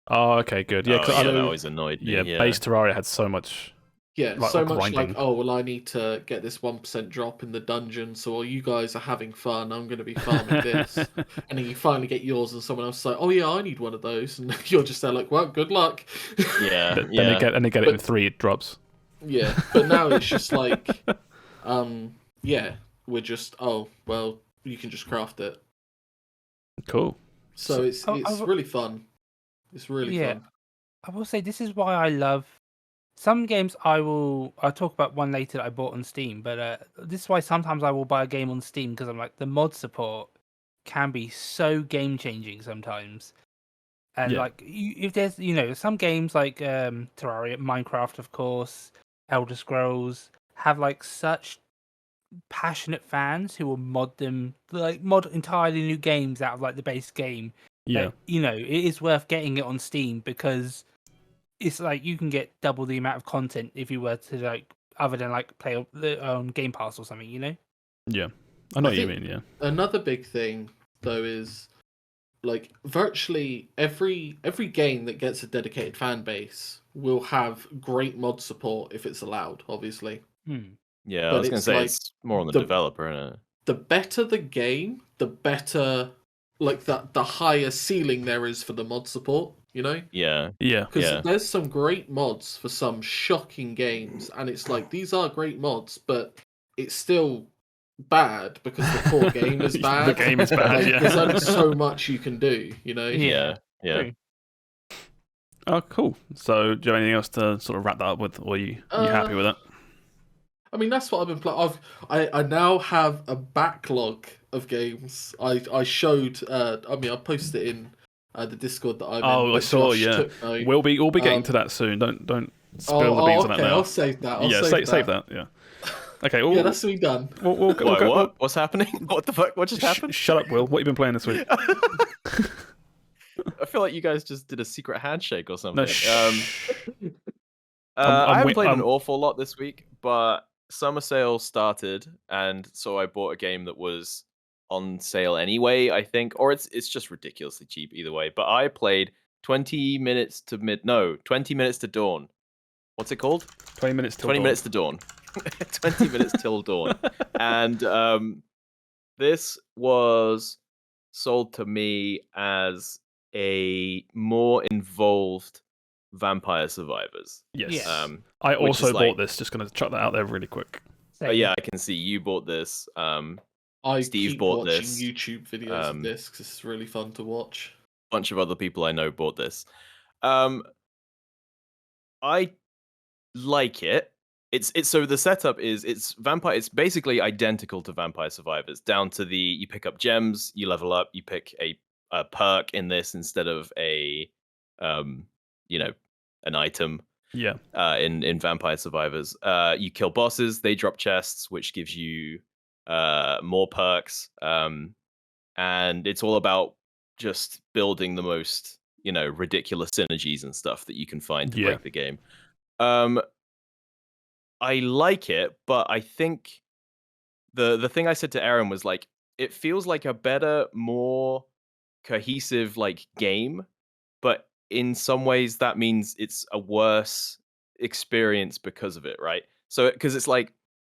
Oh, okay, good. Yeah, that always annoyed me. Yeah, base Terraria had so much. Yeah, so much grinding. Like, I need to get this 1% drop in the dungeon, so while you guys are having fun, I'm going to be farming this. And then you finally get yours, and someone else is like, oh yeah, I need one of those. And you're just there like, well, good luck. Yeah, Then they get it with 3 drops. Yeah, but now it's just like, we're just, you can just craft it. Cool. So it's really fun. It's really fun. I will say this is why I love some games. I'll talk about one later that I bought on Steam, but this is why sometimes I will buy a game on Steam because I'm like the mod support can be so game changing sometimes. And like if there's some games like Terraria, Minecraft, of course, Elder Scrolls have like such passionate fans who will mod entirely new games out of like the base game. Yeah, that, it is worth getting it on Steam because it's like you can get double the amount of content if you were to like other than like play on Game Pass or something. Yeah, I know what you mean. Yeah. Another big thing though is like virtually every game that gets a dedicated fan base will have great mod support if it's allowed, obviously. Yeah, I was going to say it's more on the developer, isn't it? The better the game, the better, like the higher ceiling there is for the mod support. Yeah. Because there's some great mods for some shocking games, and it's like these are great mods, but it's still bad because the core game is bad. The game is bad. Like, there's only so much you can do. Yeah. Oh, cool. So, do you have anything else to sort of wrap that up with, or are you happy with it? I mean, that's what I've been playing. I now have a backlog of games. I showed. I posted it in the Discord that I'm in. Oh, I saw. We'll be getting to that soon. Don't spill the beans on that now. I'll save that. Save that. Yeah. Okay. That's me done. We'll go. What's happening? What the fuck? What just happened? Shut up, Will. What have you been playing this week? I feel like you guys just did a secret handshake or something. No, I haven't played an awful lot this week, but summer sale started, and so I bought a game that was on sale anyway, I think, or it's just ridiculously cheap either way. But I played 20 minutes to dawn. What's it called? 20 minutes till 20 dawn. minutes to dawn. 20 minutes till dawn. And this was sold to me as a more involved Vampire Survivors. Yes. Yeah. I also bought this. Just going to chuck that out there really quick. But yeah, I can see you bought this. Steve keep bought watching this. YouTube videos of this because it's really fun to watch. A bunch of other people I know bought this. I like it. It's so the setup is it's basically identical to Vampire Survivors, down to you pick up gems, you level up, you pick a perk in this instead of an item. Yeah. In Vampire Survivors, you kill bosses, they drop chests, which gives you more perks. And it's all about just building the most, ridiculous synergies and stuff that you can find to break the game. I like it, but I think the thing I said to Aaron was like, it feels like a better, more cohesive game, but in some ways that means it's a worse experience because of it, right? So because it's like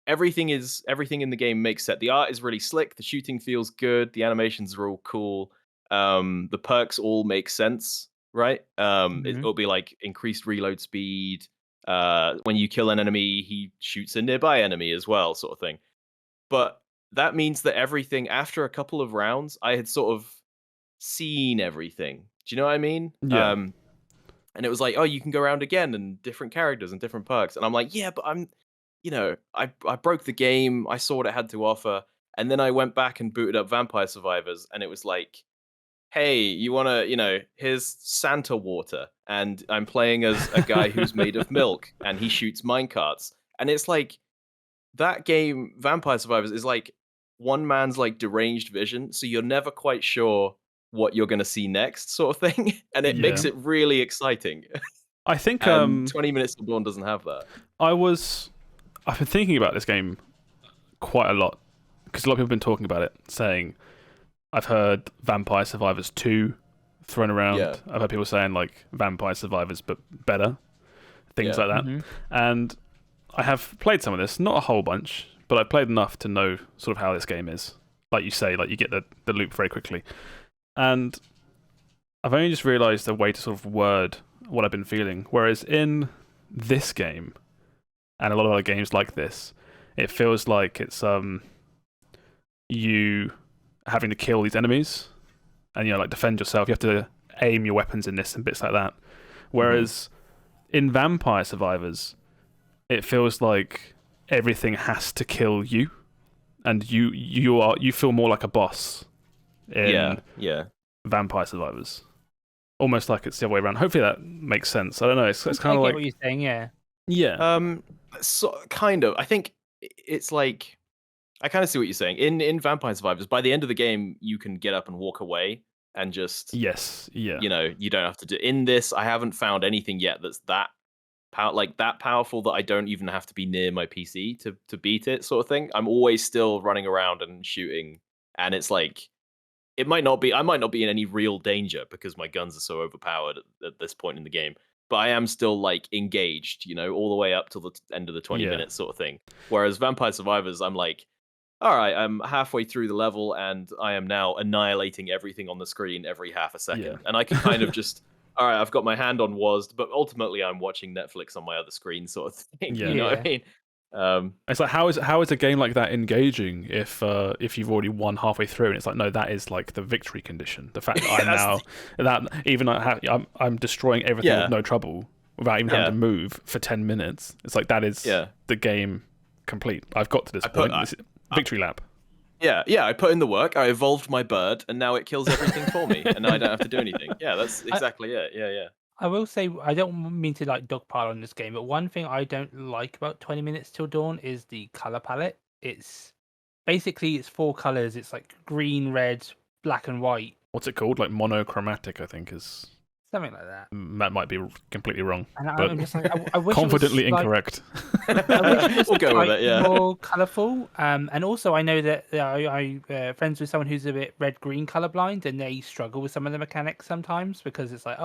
everything in the game makes sense. The art is really slick, the shooting feels good, the animations are all cool, the perks all make sense, right? It'll be like increased reload speed. When you kill an enemy, he shoots a nearby enemy as well, sort of thing. But that means that everything after a couple of rounds, I had sort of seen everything. Do you know what I mean? Yeah. And it was like, oh, you can go around again and different characters and different perks. And I'm like, yeah, but I broke the game. I saw what it had to offer. And then I went back and booted up Vampire Survivors, and it was like, hey, you want to, here's Santa water, and I'm playing as a guy who's made of milk, and he shoots minecarts. And it's like, that game, Vampire Survivors, is like one man's like deranged vision, so you're never quite sure what you're going to see next, sort of thing. And it makes it really exciting. I think 20 Minutes to Dawn doesn't have that. I've been thinking about this game quite a lot, because a lot of people have been talking about it, saying, I've heard Vampire Survivors 2 thrown around. Yeah. I've heard people saying like Vampire Survivors but better, things like that. And I have played some of this, not a whole bunch, but I've played enough to know sort of how this game is. Like you say, like you get the loop very quickly. And I've only just realised a way to sort of word what I've been feeling. Whereas in this game, and a lot of other games like this, it feels like it's you having to kill these enemies and like defend yourself. You have to aim your weapons in this and bits like that. Whereas in Vampire Survivors, it feels like everything has to kill you, and you feel more like a boss in Vampire Survivors. Almost like it's the other way around. Hopefully that makes sense. I don't know. It's kind of like what you're saying. Yeah. So kind of. I think it's like, I kind of see what you're saying. In Vampire Survivors, by the end of the game, you can get up and walk away and just you don't have to do. In this, I haven't found anything yet that's that powerful that I don't even have to be near my PC to beat it, sort of thing. I'm always still running around and shooting, and it's like I might not be in any real danger because my guns are so overpowered at this point in the game. But I am still like engaged, all the way up till the end of the 20 minutes, sort of thing. Whereas Vampire Survivors, I'm like, all right, I'm halfway through the level and I am now annihilating everything on the screen every half a second. Yeah. And I can kind of just, all right, I've got my hand on WASD, but ultimately I'm watching Netflix on my other screen, sort of thing. Yeah. You know what I mean? It's like, how is a game like that engaging if you've already won halfway through? And it's like, no, that is like the victory condition. The fact that I'm destroying everything with no trouble without even having to move for 10 minutes. It's like, that is the game complete. I've got to this point. Victory lap. Yeah, I put in the work. I evolved my bird, and now it kills everything for me, and I don't have to do anything. Yeah, that's exactly it. Yeah. I will say, I don't mean to like dogpile on this game, but one thing I don't like about 20 Minutes Till Dawn is the color palette. It's 4 colors. It's like green, red, black, and white. What's it called? Like monochromatic, I think is. Something like that. That might be completely wrong, and but I'm just like, I wish confidently it was, incorrect. I wish it was We'll go with it, yeah. more colourful. And also, I know that I friends with someone who's a bit red-green colourblind, and they struggle with some of the mechanics sometimes because it's like,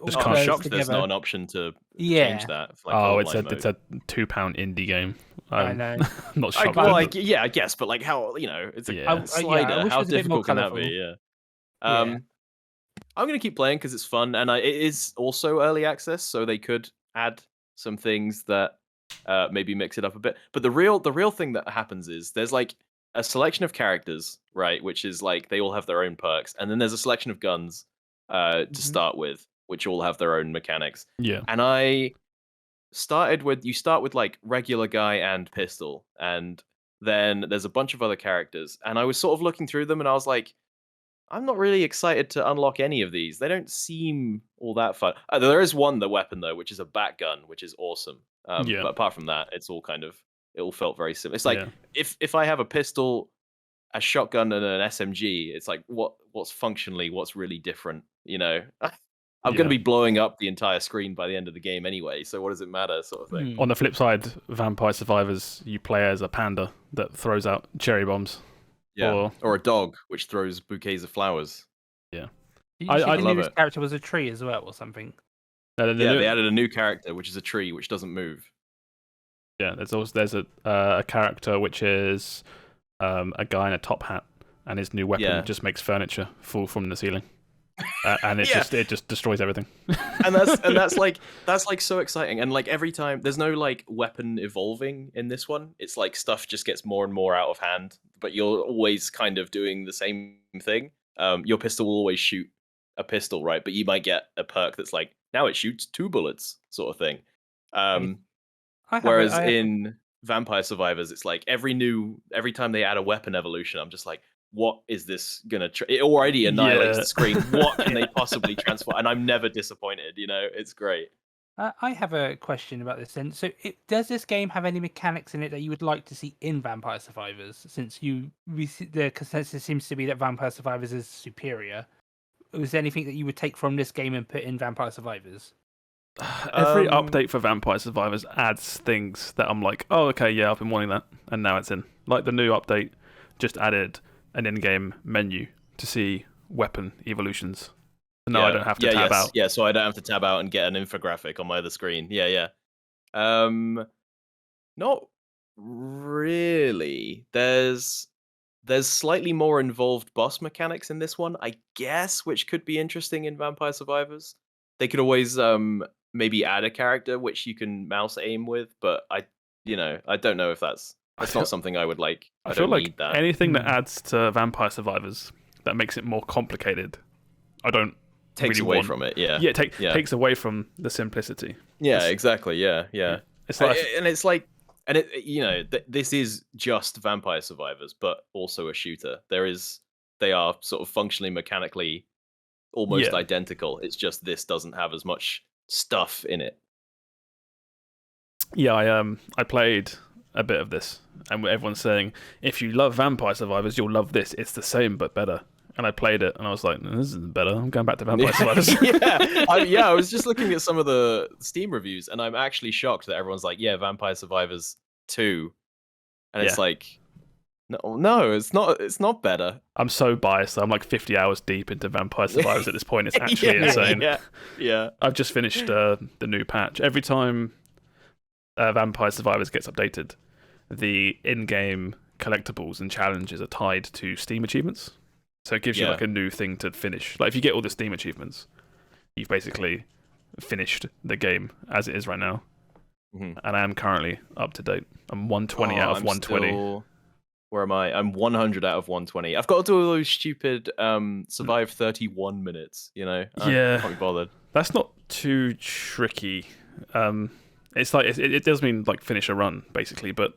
Just kind of shocked there's not an option to change that. For, it's a £2 indie game. I know. I'm not shocked. I guess, but like how it's a slider. How difficult can that be? Yeah. I'm gonna keep playing because it's fun, and it is also early access, so they could add some things that maybe mix it up a bit. But the real thing that happens is there's like a selection of characters, right? Which is like they all have their own perks, and then there's a selection of guns to start with, which all have their own mechanics. Yeah. And I start with like regular guy and pistol, and then there's a bunch of other characters, and I was sort of looking through them, and I was like, I'm not really excited to unlock any of these. They don't seem all that fun. There is the weapon though, which is a bat gun, which is awesome. But apart from that, it all felt very similar. It's like if I have a pistol, a shotgun, and an SMG, it's like what's really different, you know? I'm going to be blowing up the entire screen by the end of the game anyway, so what does it matter, sort of thing. On the flip side, Vampire Survivors, you play as a panda that throws out cherry bombs. Yeah, or a dog which throws bouquets of flowers. Yeah, I love it. Character was a tree as well, or something. They added a new character which is a tree which doesn't move. Yeah, there's a character which is a guy in a top hat, and his new weapon just makes furniture fall from the ceiling. And it just destroys everything. and that's like so exciting. And like every time there's no like weapon evolving in this one. It's like stuff just gets more and more out of hand, but you're always kind of doing the same thing. Your pistol will always shoot a pistol, right? But you might get a perk that's like now it shoots 2 bullets, sort of thing. Whereas in Vampire Survivors, it's like every time they add a weapon evolution, I'm just like, what is this gonna? It already annihilates the screen. What can they possibly transform? And I'm never disappointed. You know, it's great. I have a question about this then. So, does this game have any mechanics in it that you would like to see in Vampire Survivors? Since the consensus seems to be that Vampire Survivors is superior. Was there anything that you would take from this game and put in Vampire Survivors? Every update for Vampire Survivors adds things that I'm like, oh, okay, yeah, I've been wanting that, and now it's in. Like the new update just added an in-game menu to see weapon evolutions. No, I don't have to tab out. Yeah, so I don't have to tab out and get an infographic on my other screen. Yeah. Not really. There's slightly more involved boss mechanics in this one, I guess, which could be interesting in Vampire Survivors. They could always maybe add a character which you can mouse aim with, but I don't know if that's not something I would like. I feel like anything that adds to Vampire Survivors that makes it more complicated, I don't takes really away want. From it. Yeah, takes away from the simplicity. Yeah, exactly. Yeah. It's like, this is just Vampire Survivors, but also a shooter. They are sort of functionally, mechanically, almost identical. It's just this doesn't have as much stuff in it. Yeah, I played a bit of this, and everyone's saying if you love Vampire Survivors, you'll love this. It's the same but better. And I played it, and I was like, "This isn't better. I'm going back to Vampire Survivors." I was just looking at some of the Steam reviews, and I'm actually shocked that everyone's like, "Yeah, Vampire Survivors 2," and it's like, no, it's not. It's not better. I'm so biased. I'm like 50 hours deep into Vampire Survivors at this point. It's actually insane. Yeah. I've just finished the new patch. Every time Vampire Survivors gets updated, the in-game collectibles and challenges are tied to Steam achievements. So it gives you like a new thing to finish. Like if you get all the Steam achievements, you've basically finished the game as it is right now. Mm-hmm. And I am currently up to date. I'm 120 out of 120. Where am I? I'm 100 out of 120. I've got to do all those stupid survive 31 minutes, you know? I can't be bothered. That's not too tricky. It's like it does mean like finish a run, basically, but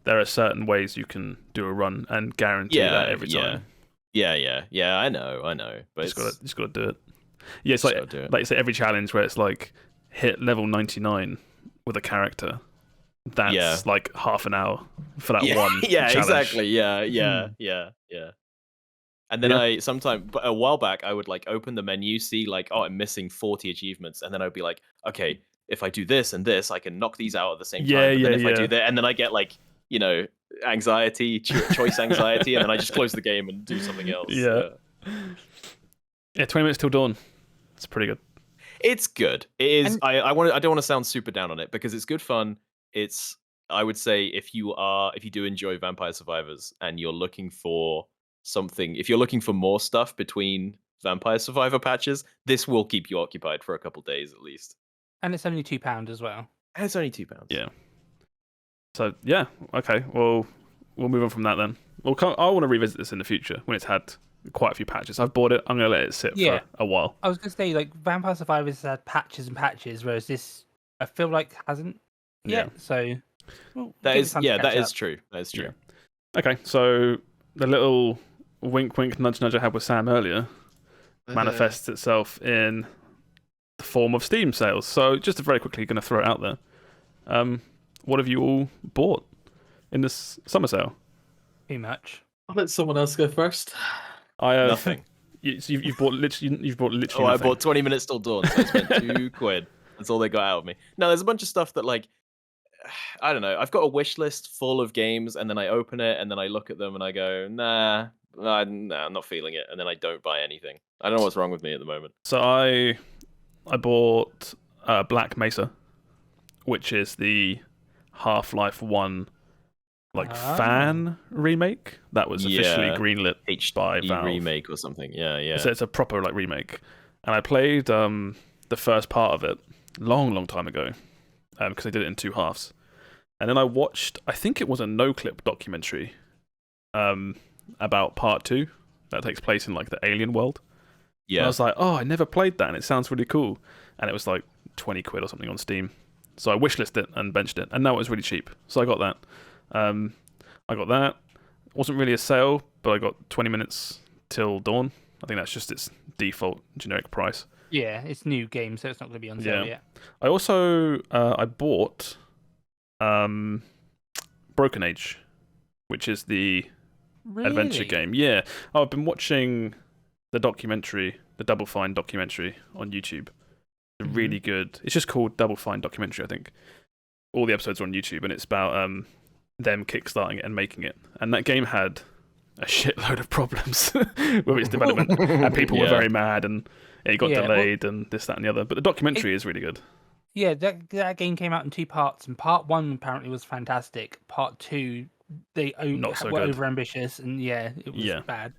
there are certain ways you can do a run and guarantee that every time. Yeah, I know. But just gotta do it. Yeah, it's like you say, every challenge where it's like hit level 99 with a character. That's like half an hour for that one challenge. Exactly. Yeah. And then but a while back, I would like open the menu, see like, oh, I'm missing 40 achievements, and then I'd be like, okay, if I do this and this, I can knock these out at the same time. But then if I do that, and then I get like, anxiety, choice anxiety, and then I just close the game and do something else. Yeah, 20 minutes till dawn. It's pretty good. It's good. It is. I don't want to sound super down on it because it's good fun. I would say if you do enjoy Vampire Survivors and you're looking for something, if you're looking for more stuff between Vampire Survivor patches, this will keep you occupied for a couple days at least. And it's only £2 as well. And it's only £2. Yeah. So yeah, okay. Well, we'll move on from that then. I want to revisit this in the future when it's had quite a few patches. I've bought it. I'm gonna let it sit for a while. I was gonna say like Vampire Survivors has had patches and patches, whereas this I feel like hasn't yet. So that is true. That is true. Yeah. Okay, so the little wink, wink, nudge, nudge I had with Sam earlier manifests itself in the form of Steam sales. So just very quickly, going to throw it out there. What have you all bought in this summer sale? Too much. I'll let someone else go first. Nothing. You've bought literally. Oh, nothing. I bought 20 minutes till dawn, so I spent £2. That's all they got out of me. No, there's a bunch of stuff that like, I don't know. I've got a wish list full of games, and then I open it, and then I look at them, and I go, nah, I'm not feeling it, and then I don't buy anything. I don't know what's wrong with me at the moment. So I bought Black Mesa, which is the Half-Life 1 fan remake that was officially greenlit by Valve. Remake or something. Yeah. So it's a proper like remake, and I played the first part of it long time ago because they did it in 2 halves, and then I watched, I think it was a no-clip documentary about part 2 that takes place in like the alien world. Yeah, and I was like, oh, I never played that, and it sounds really cool, and it was like £20 or something on Steam. So I wishlisted it and benched it, and now it was really cheap. So I got that. It wasn't really a sale, but I got 20 minutes till dawn. I think that's just its default generic price. Yeah, it's new game, so it's not going to be on sale yet. I also I bought Broken Age, which is the adventure game. Yeah, I've been watching the documentary, the Double Fine documentary on YouTube. It's really good. It's just called Double Fine documentary, I think. All the episodes are on YouTube, and it's about them kickstarting it and making it. And that game had a shitload of problems with its development, and people were very mad, and it got delayed, and this, that, and the other. But the documentary is really good. Yeah, that game came out in 2 parts, and part 1 apparently was fantastic. Part 2, they were over ambitious, and it was bad.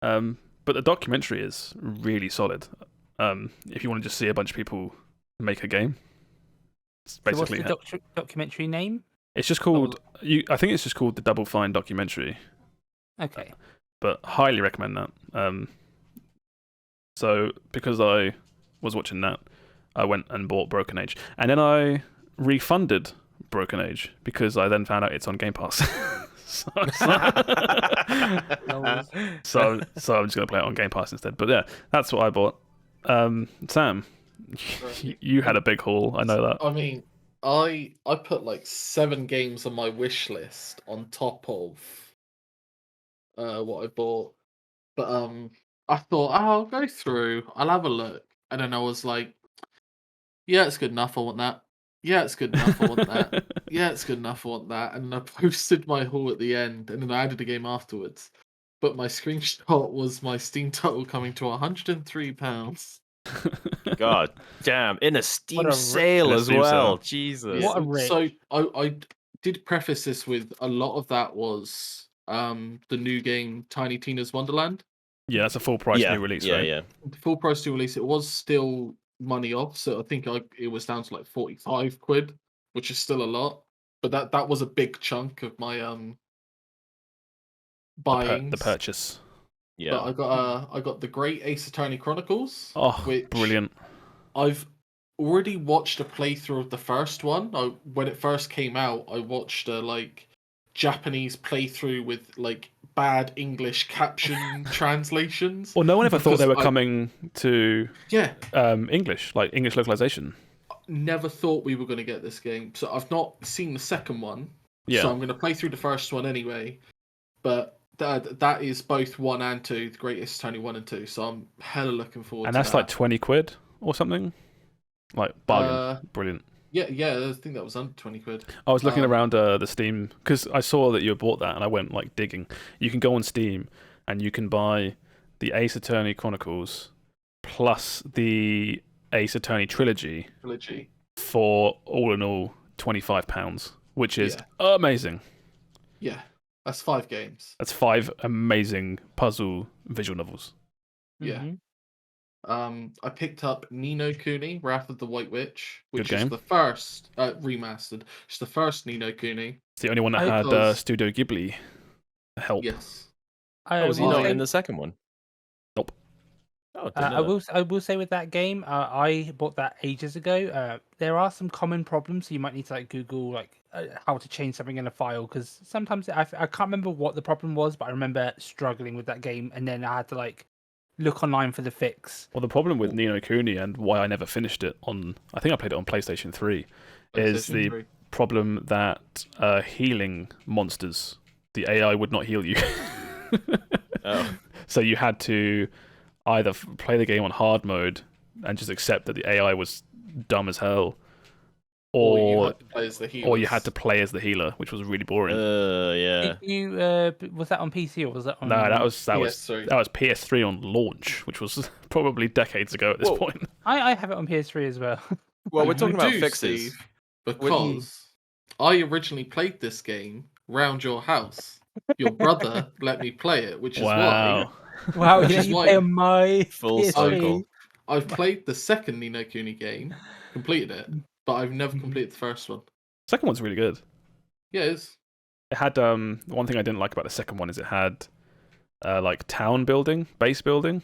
But the documentary is really solid. If you want to just see a bunch of people make a game, it's basically. So what's the documentary name? It's just called. I think it's just called the Double Fine documentary. Okay. But highly recommend that. So because I was watching that, I went and bought Broken Age, and then I refunded Broken Age because I then found out it's on Game Pass. so I'm just gonna play it on Game Pass instead. But yeah, that's what I bought. Sam, you had a big haul. I know that. I mean, I put like 7 games on my wish list on top of what I bought, but I thought, I'll go through, I'll have a look, and then I was like, yeah, it's good enough. I want that. Yeah, it's good enough. I want that. Yeah, it's good enough. I want that. And I posted my haul at the end, and then I added a game afterwards. But my screenshot was my Steam total coming to £103. God damn! In a Steam sale as well. Jesus. What a rich. So I did preface this with a lot of that was the new game Tiny Tina's Wonderland. Yeah, that's a full price new release. Yeah, right? yeah. Full price new release. It was still money off, so I think it was down to like £45, which is still a lot. But that was a big chunk of my buying. The purchase. Yeah. But I got the Great Ace Attorney Chronicles. Oh, which brilliant! I've already watched a playthrough of the first one. When it first came out, I watched a like Japanese playthrough with like bad English caption translations. Well, no one ever thought they were coming to English, like English localization. Never thought we were going to get this game. So I've not seen the second one. Yeah. So I'm going to play through the first one anyway. But That is both 1 and 2, the greatest Tony 1 and 2. So I'm hella looking forward. And to that's that. like 20 quid or something. Like bargain, brilliant. Yeah, I think that was under 20 quid. I was looking around the Steam because I saw that you had bought that, and I went like digging. You can go on Steam and you can buy the Ace Attorney Chronicles plus the Ace Attorney trilogy for all in all £25, which is amazing. Yeah, that's 5 games. That's 5 amazing puzzle visual novels. Yeah. Mm-hmm. I picked up Ni no Kuni, Wrath of the White Witch, which is the first remastered. It's the first Ni no Kuni. It's the only one that had Studio Ghibli help. Yes. Was he not in the second one? Nope. Oh, I will say with that game, I bought that ages ago. There are some common problems, so you might need to like Google how to change something in a file, because sometimes I can't remember what the problem was, but I remember struggling with that game, and then I had to like look online for the fix. Well, the problem with Ni no Kuni and why I never finished it I think I played it on PlayStation 3, is the problem that healing monsters, the AI would not heal you. So you had to either play the game on hard mode and just accept that the AI was dumb as hell, or you had to play as the healer, which was really boring. Yeah. Was that on PC or was that on? No, that was PS3 on launch, which was probably decades ago at this point. I have it on PS3 as well. Well, we're talking about fixes, Steve, because I originally played this game round your house. Your brother let me play it, which is why. Wow, you play on my full cycle. I've played the second Ni no Kuni game, completed it, but I've never completed the first one. Second one's really good. Yeah, it is. It had one thing I didn't like about the second one is it had like town building, base building,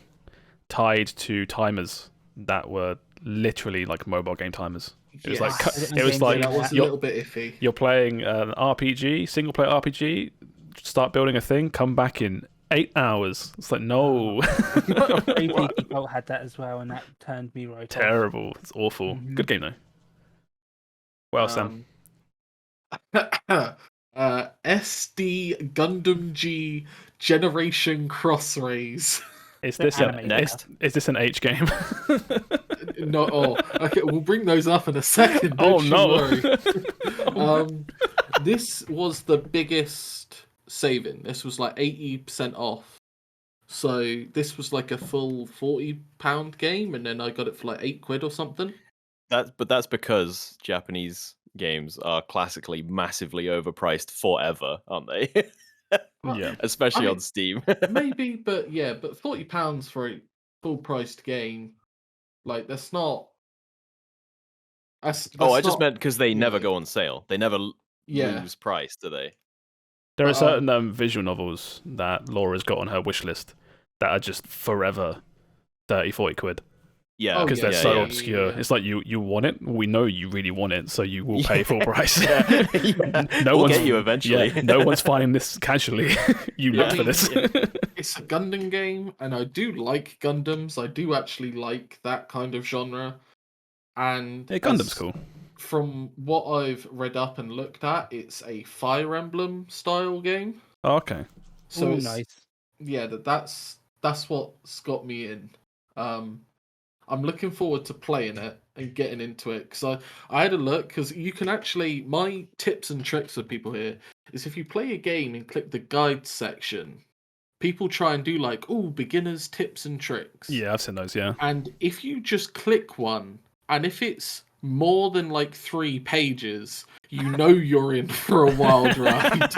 tied to timers that were literally like mobile game timers. It was like that was a little bit iffy. You're playing an RPG, single player RPG. Start building a thing, come back in 8 hours. It's like, no. people had that as well, and that turned me right Terrible. It's awful. Mm-hmm. Good game, though. Well, Sam. SD Gundam G Generation Cross Rays. Is this an H game? No. Oh, okay. We'll bring those up in a second. Oh no! This was the biggest saving. This was like 80% off. So this was like a full £40 game, and then I got it for like £8 or something. But that's because Japanese games are classically massively overpriced forever, aren't they? Yeah, especially on Steam. Maybe, but £40 for a full-priced game, like that's not. I just meant because they never go on sale. They never lose price, do they? There are certain visual novels that Laura's got on her wish list that are just forever 30-40 quid. Yeah, because they're so obscure. Yeah. It's like you want it. We know you really want it, so you will pay full price. We'll get you eventually. No one's finding this casually. You look for this. It's a Gundam game, and I do like Gundams. I do actually like that kind of genre. And Gundam's cool. From what I've read up and looked at, it's a Fire Emblem style game. Oh, okay. So it's nice. Yeah, that's what's got me in. I'm looking forward to playing it and getting into it, because I had a look, because you can actually, my tips and tricks for people here is if you play a game and click the guides section, people try and do like, beginners tips and tricks. Yeah, I've seen those, yeah. And if you just click one, and if it's more than like 3 pages, you know you're in for a wild ride.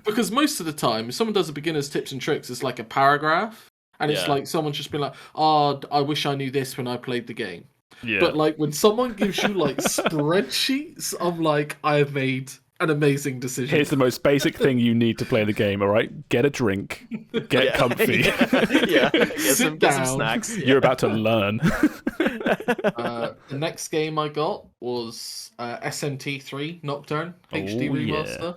Because most of the time, if someone does a beginner's tips and tricks, it's like a paragraph. And it's like someone's just been like, I wish I knew this when I played the game. Yeah. But like when someone gives you like spreadsheets, I'm like, I have made an amazing decision. Here's the most basic thing you need to play the game, all right? Get a drink, get comfy. Get some snacks. You're about to learn. The next game I got was SMT3 Nocturne HD Remaster. Yeah.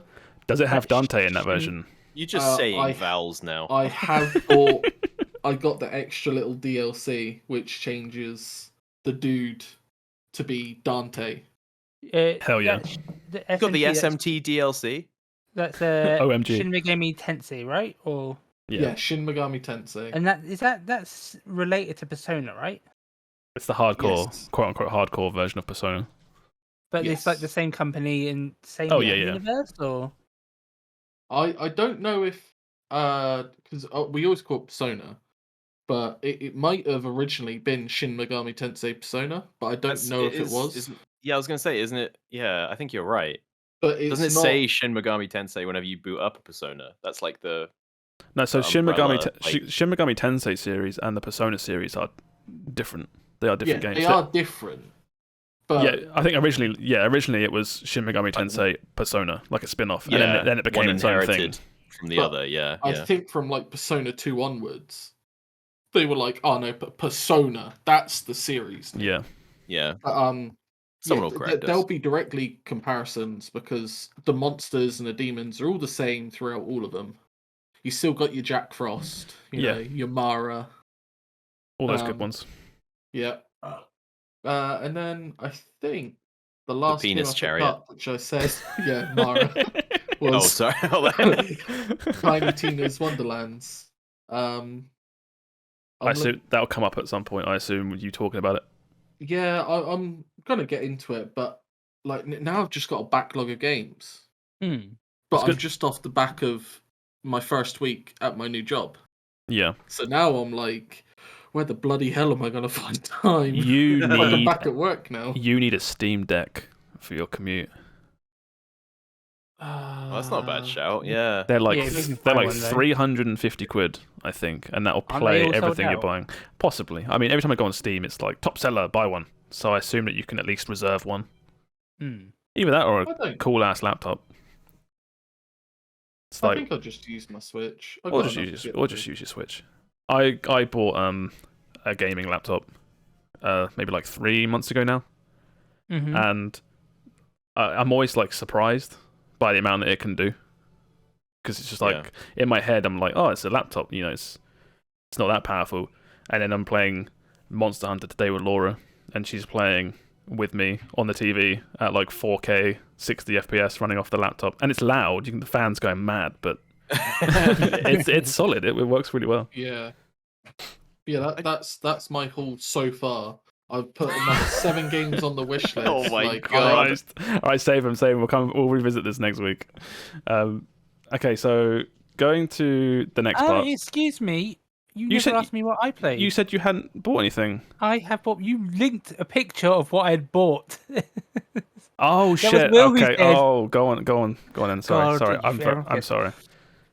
Does it have Dante in that version? You're just saying vowels now. I have bought... I got the extra little DLC, which changes the dude to be Dante. Hell yeah. You got the SMT DLC? That's OMG. Shin Megami Tensei, right? Or yeah, Shin Megami Tensei. and that's related to Persona, right? It's the hardcore, Yes. quote unquote, hardcore version of Persona. But it's like the same company and same universe, or I don't know if because we always call it Persona, but it might have originally been Shin Megami Tensei Persona, but I don't know if it was. Yeah, I was gonna say, isn't it? Yeah, I think you're right. But it's Doesn't it not... say Shin Megami Tensei whenever you boot up a Persona? That's like the So Shin umbrella, Megami Tensei series and the Persona series are different. They are different games. They are different. But yeah, I think originally it was Shin Megami Tensei Persona, like a spin-off, and then it became its own thing from the other. Yeah, I think from like Persona 2 onwards, they were like, oh no, but Persona, that's the series. Yeah. But, someone will correct us. There'll be directly comparisons because the monsters and the demons are all the same throughout all of them. You still got your Jack Frost, you know, your Mara, all those good ones. Yeah. And then I think the last penis chariot, up, which I said, Mara, was Tiny Tina's Wonderlands. I assume that'll come up at some point. I assume with you talking about it. Yeah, I'm gonna get into it, but like now I've just got a backlog of games. But I'm just off the back of my first week at my new job. Yeah. So now I'm like, where the bloody hell am I going to find time? I'm back at work now. You need a Steam Deck for your commute. That's not a bad shout. Yeah, they're like 350 quid, I think, and that'll play everything you're buying. Possibly. I mean, every time I go on Steam, it's like top seller, buy one. So I assume that you can at least reserve one. Either that or a cool ass laptop. I think I'll just use my Switch. Or just use your Switch. I bought a gaming laptop maybe like 3 months ago now, and I'm always like surprised by the amount that it can do, because it's just like in my head I'm like, oh, it's a laptop, you know, it's not that powerful. And then I'm playing Monster Hunter today with Laura, and she's playing with me on the TV at like 4K 60 FPS running off the laptop, and it's loud. The fan's going mad, but it's solid. It works really well. Yeah. That's my haul so far. I've put another 7 games on the wish list. Oh my god! All right, save them. We'll revisit this next week. Okay, so going to the next part. Excuse me. You never asked me what I played. You said you hadn't bought anything. I have bought. You linked a picture of what I had bought. Oh shit! Okay. Oh, go on. Then. Sorry. I'm sorry.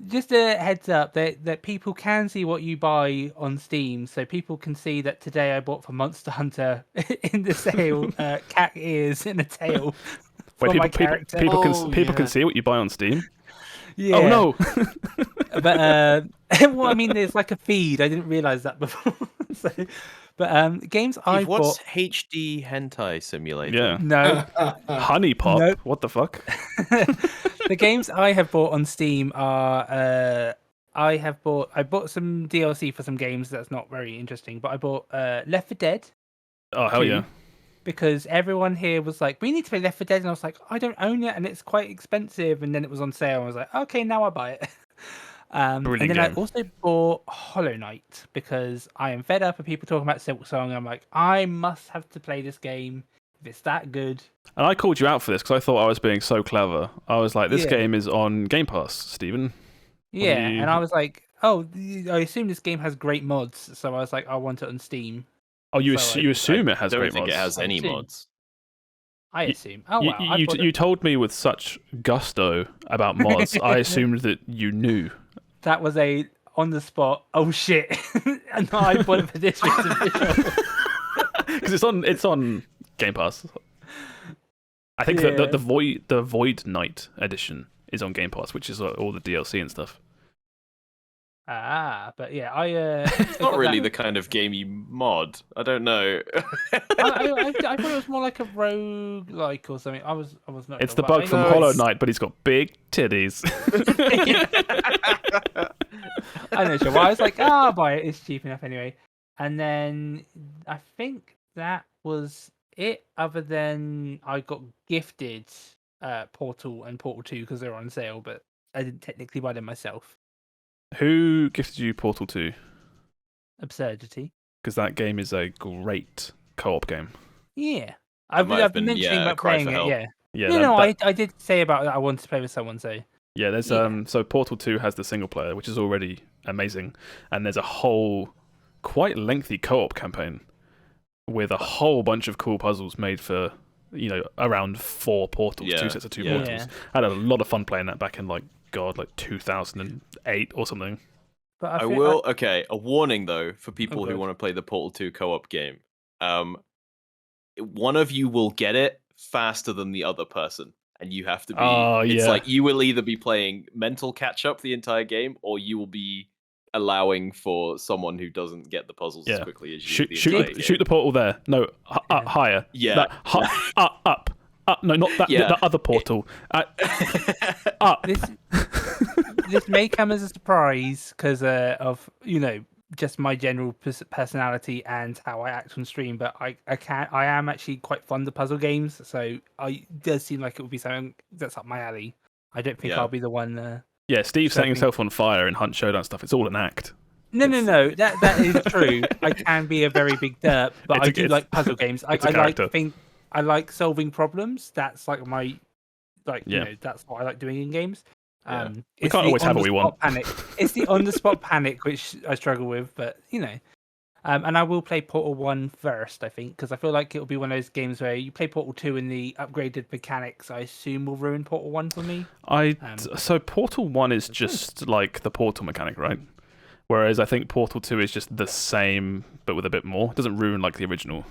Just a heads up that people can see what you buy on Steam, so people can see that today I bought for Monster Hunter in the sale cat ears and a tail. Wait, people can see what you buy on Steam. Yeah. Oh no. But well, I mean, there's like a feed. I didn't realize that before. Games I bought. What's HD hentai simulator? Yeah. No. Honey Pop. Nope. What the fuck? The games I have bought on Steam are I bought some DLC for some games that's not very interesting, but I bought Left 4 Dead. Oh hell 2, yeah. Because everyone here was like, we need to play Left 4 Dead, and I was like, I don't own it and it's quite expensive, and then it was on sale and I was like, okay, now I buy it. And then game. I also bought Hollow Knight because I am fed up of people talking about Silksong. I'm like, I must have to play this game if it's that good. And I called you out for this because I thought I was being so clever. I was like, this game is on Game Pass, Stephen. Yeah, and I was like, oh, I assume this game has great mods, so I was like, I want it on Steam. Oh, you assume it has great mods? I don't think it has any mods. I assume. Oh wow! You told me with such gusto about mods. I assumed that you knew. That was a on the spot. Oh shit! And I bought it for this week's official. Because it's on Game Pass. I think the Void Knight edition is on Game Pass, which is all the DLC and stuff. But yeah, it's not really the kind of game you mod. I don't know. I thought it was more like a roguelike or something. I was not. It's the bug from Hollow Knight, but he's got big titties. I know. Well, I was like, I'll buy it. It's cheap enough anyway. And then I think that was it. Other than I got gifted Portal and Portal 2 because they're on sale, but I didn't technically buy them myself. Who gifted you Portal 2? Absurdity. Because that game is a great co-op game. Yeah. I've been mentioning about playing it, yeah. Yeah, I did say about that I wanted to play with someone, so... Yeah, there's so Portal 2 has the single player, which is already amazing, and there's a whole quite lengthy co-op campaign with a whole bunch of cool puzzles made for, around 4 portals, 2 sets of 2 portals. Yeah. I had a lot of fun playing that back in 2008 or something. But a warning though for people who want to play the Portal 2 co-op game. One of you will get it faster than the other person. And you have to be. It's like you will either be playing mental catch up the entire game, or you will be allowing for someone who doesn't get the puzzles as quickly as you. Shoot the portal there. No, higher. Yeah. Up. No, not that. The other portal. Up. This may come as a surprise because of just my general personality and how I act on stream, but I am actually quite fond of puzzle games, so it does seem like it would be something that's up my alley. I don't think I'll be the one. Steve setting himself on fire in Hunt Showdown stuff. It's all an act. No. That is true. I can be a very big derp, but I do like puzzle games. I like solving problems. That's like my that's what I like doing in games. We can't always have what we want. Panic. It's the on-the-spot panic which I struggle with, but and I will play Portal 1 first, I think, because I feel like it'll be one of those games where you play Portal 2 and the upgraded mechanics, I assume, will ruin Portal 1 for me. So Portal 1 is just like the Portal mechanic, right? Whereas I think Portal 2 is just the same, but with a bit more. It doesn't ruin like the original.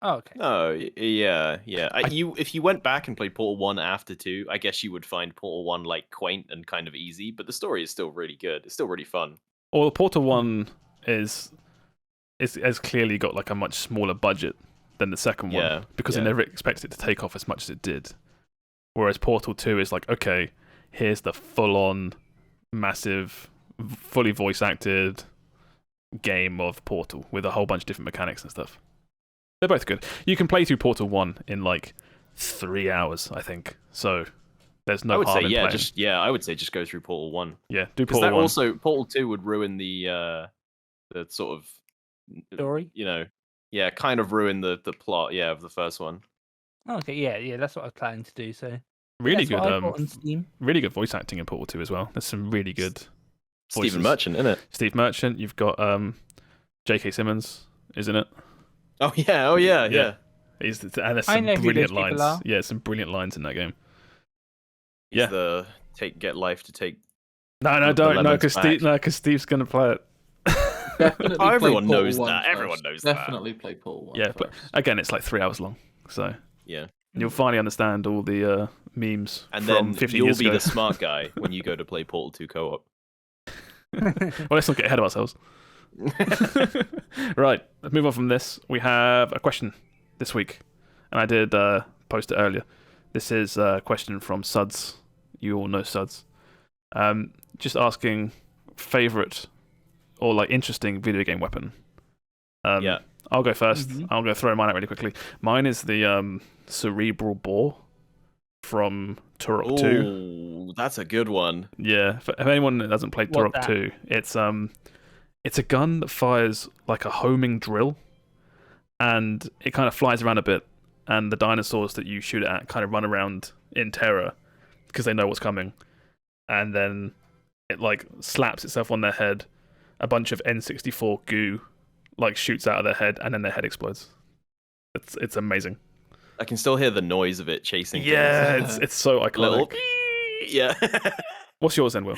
Oh, okay. Oh, yeah. If you went back and played Portal 1 after 2, I guess you would find Portal 1 quaint and kind of easy, but the story is still really good. It's still really fun. Well, Portal 1 has clearly got a much smaller budget than the second one because they never expected it to take off as much as it did. Whereas Portal 2 is okay, here's the full-on, massive, fully voice-acted game of Portal with a whole bunch of different mechanics and stuff. They're both good. You can play through Portal 1 in 3 hours, I think. So there's no harm in playing. I would say just go through Portal 1. Yeah, do Portal 1. Also, Portal 2 would ruin the sort of story. Kind of ruin the plot. Of the first one. Okay, yeah, that's what I was planning to do. So really good voice acting in Portal 2 as well. There's some really good voices. Stephen Merchant, isn't it? Steve Merchant. You've got J.K. Simmons, isn't it? Oh yeah. And there's some brilliant lines. Yeah, some brilliant lines in that game. He's the get life to take. No, don't. No, because Steve's gonna play it. Everyone knows that. Everyone knows that. Definitely play Portal 1. Yeah, but again, it's 3 hours long, so you'll finally understand all the memes. And from then 50 you'll years be ago. the smart guy when you go to play Portal 2 co-op. Well, let's not get ahead of ourselves. Right, let's move on from this. We have a question this week, and I did post it earlier. This is a question from Suds. You all know Suds. Just asking favorite or interesting video game weapon. I'll go first. I'm going to throw mine out really quickly. Mine is the cerebral boar from Turok 2. Ooh, that's a good one. Yeah, if anyone that hasn't played Turok 2, it's a gun that fires like a homing drill, and it kind of flies around a bit, and the dinosaurs that you shoot it at kind of run around in terror because they know what's coming, and then it slaps itself on their head. A bunch of N64 goo shoots out of their head, and then their head explodes. It's amazing. I can still hear the noise of it chasing. Yeah, it's so iconic. Yeah. What's yours then, Will?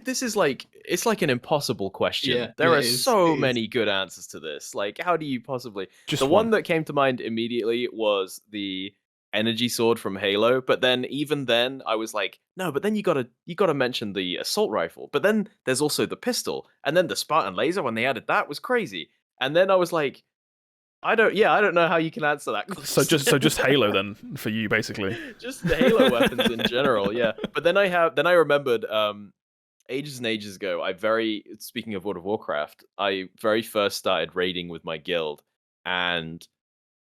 This is it's an impossible question. Yeah, there are so many good answers to this. How do you possibly? The one that came to mind immediately was the energy sword from Halo, but then even then I was no, but then you gotta mention the assault rifle. But then there's also the pistol, and then the Spartan laser when they added that was crazy. And then I was I don't know how you can answer that question. So just Halo then for you basically. Just the Halo weapons in general, yeah. But then I remembered ages and ages ago, speaking of World of Warcraft, I very first started raiding with my guild, and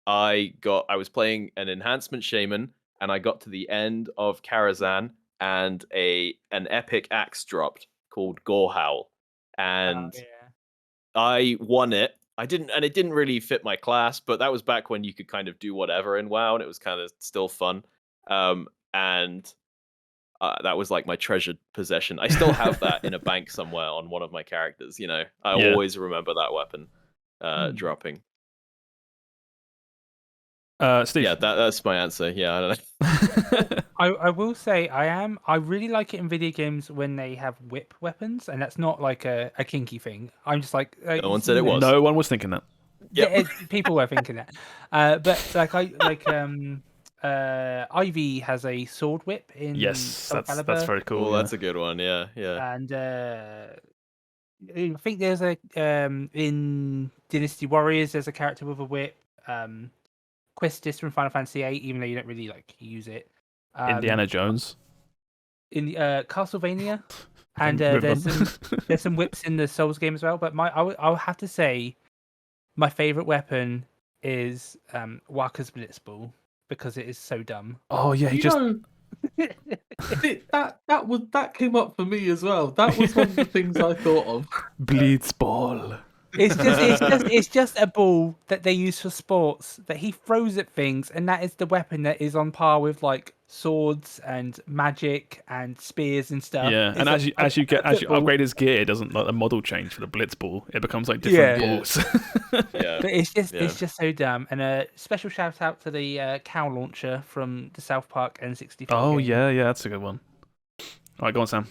I was playing an enhancement shaman, and I got to the end of Karazhan, and an epic axe dropped called Gorehowl, and I won it. It didn't really fit my class, but that was back when you could kind of do whatever in WoW, and it was kind of still fun. And that was like my treasured possession. I still have that in a bank somewhere on one of my characters. You know, I always remember that weapon dropping. Steve. Yeah, that's my answer. Yeah, I don't know. I will say I really like it in video games when they have whip weapons, and that's not like a kinky thing. I'm just like no one said it was. No one was thinking that. Yeah, people were thinking that. But Ivy has a sword whip in that's very cool. That's a good one. Yeah. And I think there's a in Dynasty Warriors there's a character with a whip. Quistis from Final Fantasy VIII, even though you don't really like use it. Indiana Jones. In Castlevania, and there's some whips in the Souls game as well. But I'll have to say, my favorite weapon is Wakka's Blitzball because it is so dumb. Oh yeah, that came up for me as well. That was one of the things I thought of. Blitzball. It's just a ball that they use for sports that he throws at things, and that is the weapon that is on par with like swords and magic and spears and stuff. Yeah, and as you upgrade his gear, it doesn't like the model change for the Blitzball. It becomes like different balls. Yeah, but it's just so dumb. And a special shout out to the cow launcher from the South Park N64. Oh game. yeah, that's a good one. All right, go on, Sam.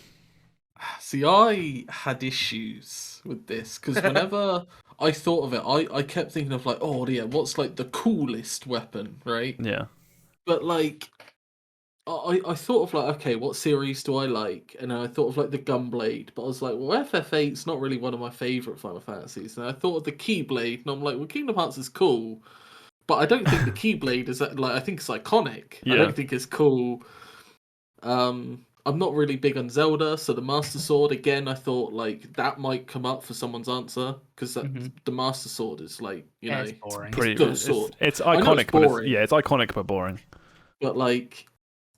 See, I had issues with this because whenever I thought of it, I kept thinking of like, oh yeah, what's like the coolest weapon, right? Yeah. But like, I thought of like, okay, what series do I like? And then I thought of like the Gunblade, but I was like, well, FF8's not really one of my favorite Final Fantasies. And I thought of the Keyblade, and I'm like, well, Kingdom Hearts is cool, but I don't think the Keyblade is like, I think it's iconic. Yeah. I don't think it's cool. I'm not really big on Zelda, so the Master Sword, again, I thought like that might come up for someone's answer because the Master Sword is like, you know, it's boring. It's a good sword. It's iconic, but it's iconic but boring. But like,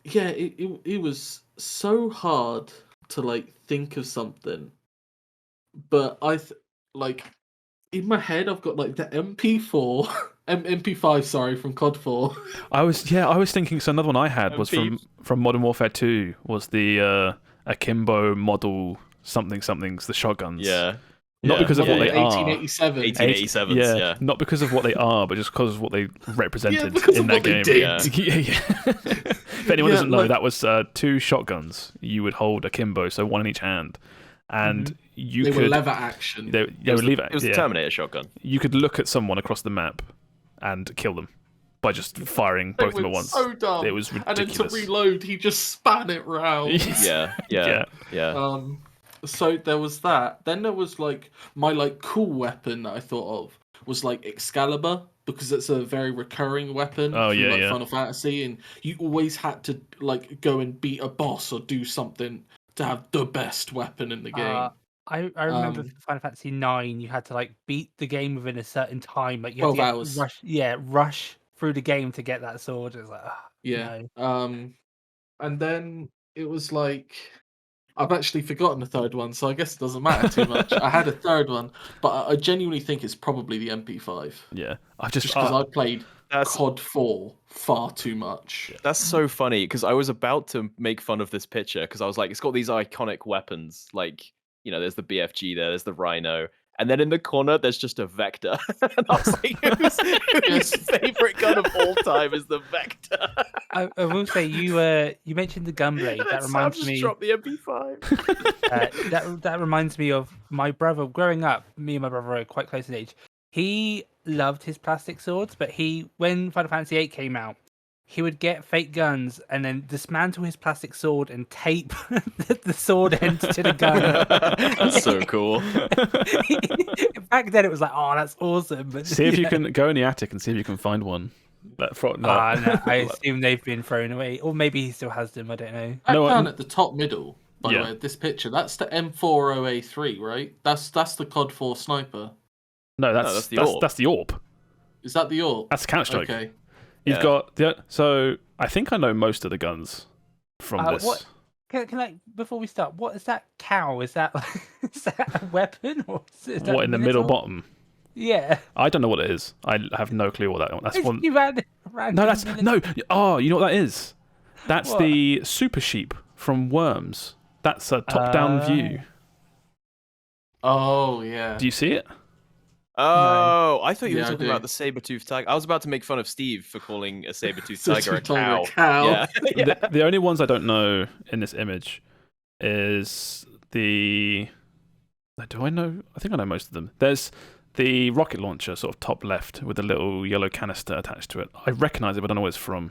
yeah, it was so hard to like think of something. But like in my head, I've got like the MP4, MP5, sorry, from COD 4. I was thinking. So another one I had was from Modern Warfare 2 was the Akimbo model somethings, the shotguns. Yeah. Not because of what they 1887. 1887s, yeah. Not because of what they are, but just because of what they represented in that game. Yeah. If anyone doesn't know, that was 2 shotguns. You would hold akimbo, so one in each hand, and they were lever action. They were lever. It was the Terminator shotgun. You could look at someone across the map and kill them by just firing both of them at once. So dumb. It was ridiculous. And then to reload, he just span it round. Yeah. So there was that. Then there was like my like cool weapon that I thought of was like Excalibur, because it's a very recurring weapon Final Fantasy, and you always had to like go and beat a boss or do something to have the best weapon in the game. I remember Final Fantasy 9, you had to like beat the game within a certain time, like you had 12 to hours. Rush through the game to get that sword. It was like, no. And then it was like, I've actually forgotten the third one, so I guess it doesn't matter too much. I had a third one, but I genuinely think it's probably the MP5. Yeah, just because I played COD 4 far too much. That's so funny, because I was about to make fun of this picture, because I was like, it's got these iconic weapons, like, you know, there's the BFG there's the Rhino, and then in the corner there's just a Vector. And I was like, whose favorite gun of all time is the Vector? I will say you mentioned the Gunblade. That reminds me. Drop the MP5. That reminds me of my brother. Growing up, me and my brother are quite close in age. He loved his plastic swords, but when Final Fantasy VIII came out, he would get fake guns and then dismantle his plastic sword and tape the sword end to the gun. That's so cool. Back then, it was like, oh, that's awesome. But see if you can go in the attic and see if you can find one. No, I assume they've been thrown away, or maybe he still has them. I don't know. Down at the top middle, by the way, this picture, that's the M40A3, right? That's the COD 4 sniper. No, that's the AWP. Is that the AWP? That's Counter-Strike. Okay. You've got so I think I know most of the guns from this. What can I before we start? What is that cow? Is that is that a weapon or is that what in the middle bottom? Yeah. I don't know what it is. I have no clue what that's one. You ran No, that's no. Oh, you know what that is? That's the super sheep from Worms. That's a top-down view. Oh yeah. Do you see it? Oh, I thought you were talking about the saber-toothed tiger. I was about to make fun of Steve for calling a saber-toothed tiger a cow. Yeah. The only ones I don't know in this image is the. Do I know? I think I know most of them. There's the rocket launcher, sort of top left, with a little yellow canister attached to it. I recognise it, but I don't know where it's from.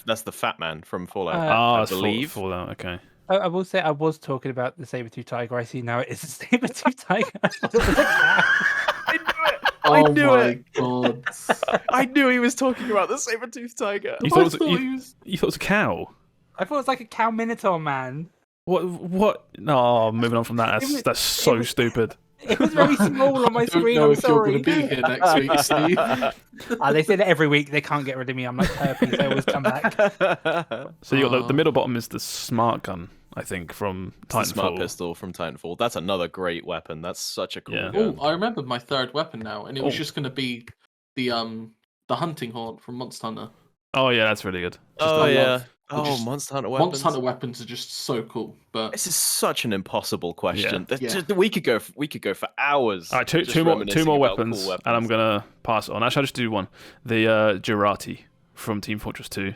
That's the fat man from Fallout. I believe Fallout. Okay. I will say I was talking about the saber-toothed tiger. I see now it is a saber-toothed tiger. I knew it. I knew it. God. I knew he was talking about the saber-toothed tiger. You thought it was a cow? I thought it was like a cow minotaur, man. What? No, moving on from that. That's so stupid. It was very small on my screen. I'm sorry. You're going to be here next week, Steve. They say that every week. They can't get rid of me. I'm like herpes. I always come back. So you got the middle bottom is the smart gun, I think, from Titanfall. The smart pistol from Titanfall. That's another great weapon. That's such a cool gun. Oh, I remember my third weapon now, and it was just going to be the hunting horn from Monster Hunter. Oh yeah, that's really good. Monster Hunter weapons. Monster Hunter weapons are just so cool. But this is such an impossible question. We could go for hours. All right, two more weapons, cool weapons, and I'm gonna pass it on. Actually, I'll just do one. The Jurati from Team Fortress 2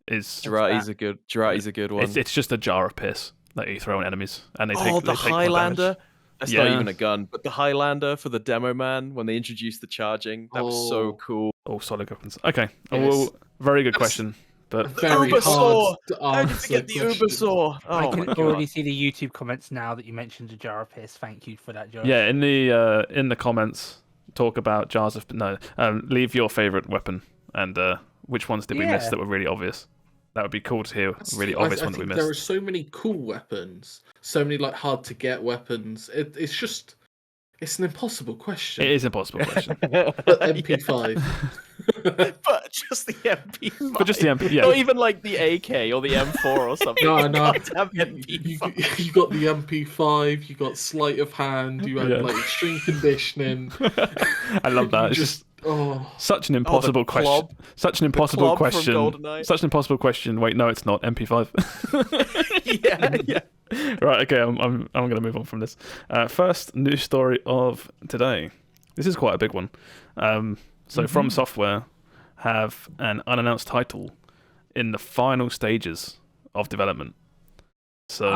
is. Jurati's a good one. It's just a jar of piss that you throw on enemies, and they take. The Highlander. That's Yeah. not even a gun, but the Highlander for the demo man when they introduced the charging, that was so cool. Oh, solid weapons. Okay, well, very good question. But very Ubersaw! hard to How did you get the Ubersaw? I can already see the YouTube comments now that you mentioned a jar of piss. Thank you for that, Josh. Yeah, in the comments, talk about jars of leave your favorite weapon and which ones did we miss that were really obvious. That would be cool to hear. Really obvious one that we missed. There are so many cool weapons, so many like hard to get weapons. It's an impossible question. It is an impossible question. But MP5. But just the MP5. But just the MP, yeah. Not even like the AK or the M4 or something. No. You got the MP5. You got sleight of hand. You had like extreme conditioning. I love that. It's just such an impossible question. Such an impossible question. Such an impossible question. Wait, no, it's not. MP5. yeah. Right. Okay. I'm going to move on from this. First news story of today. This is quite a big one. So From Software have an unannounced title in the final stages of development. So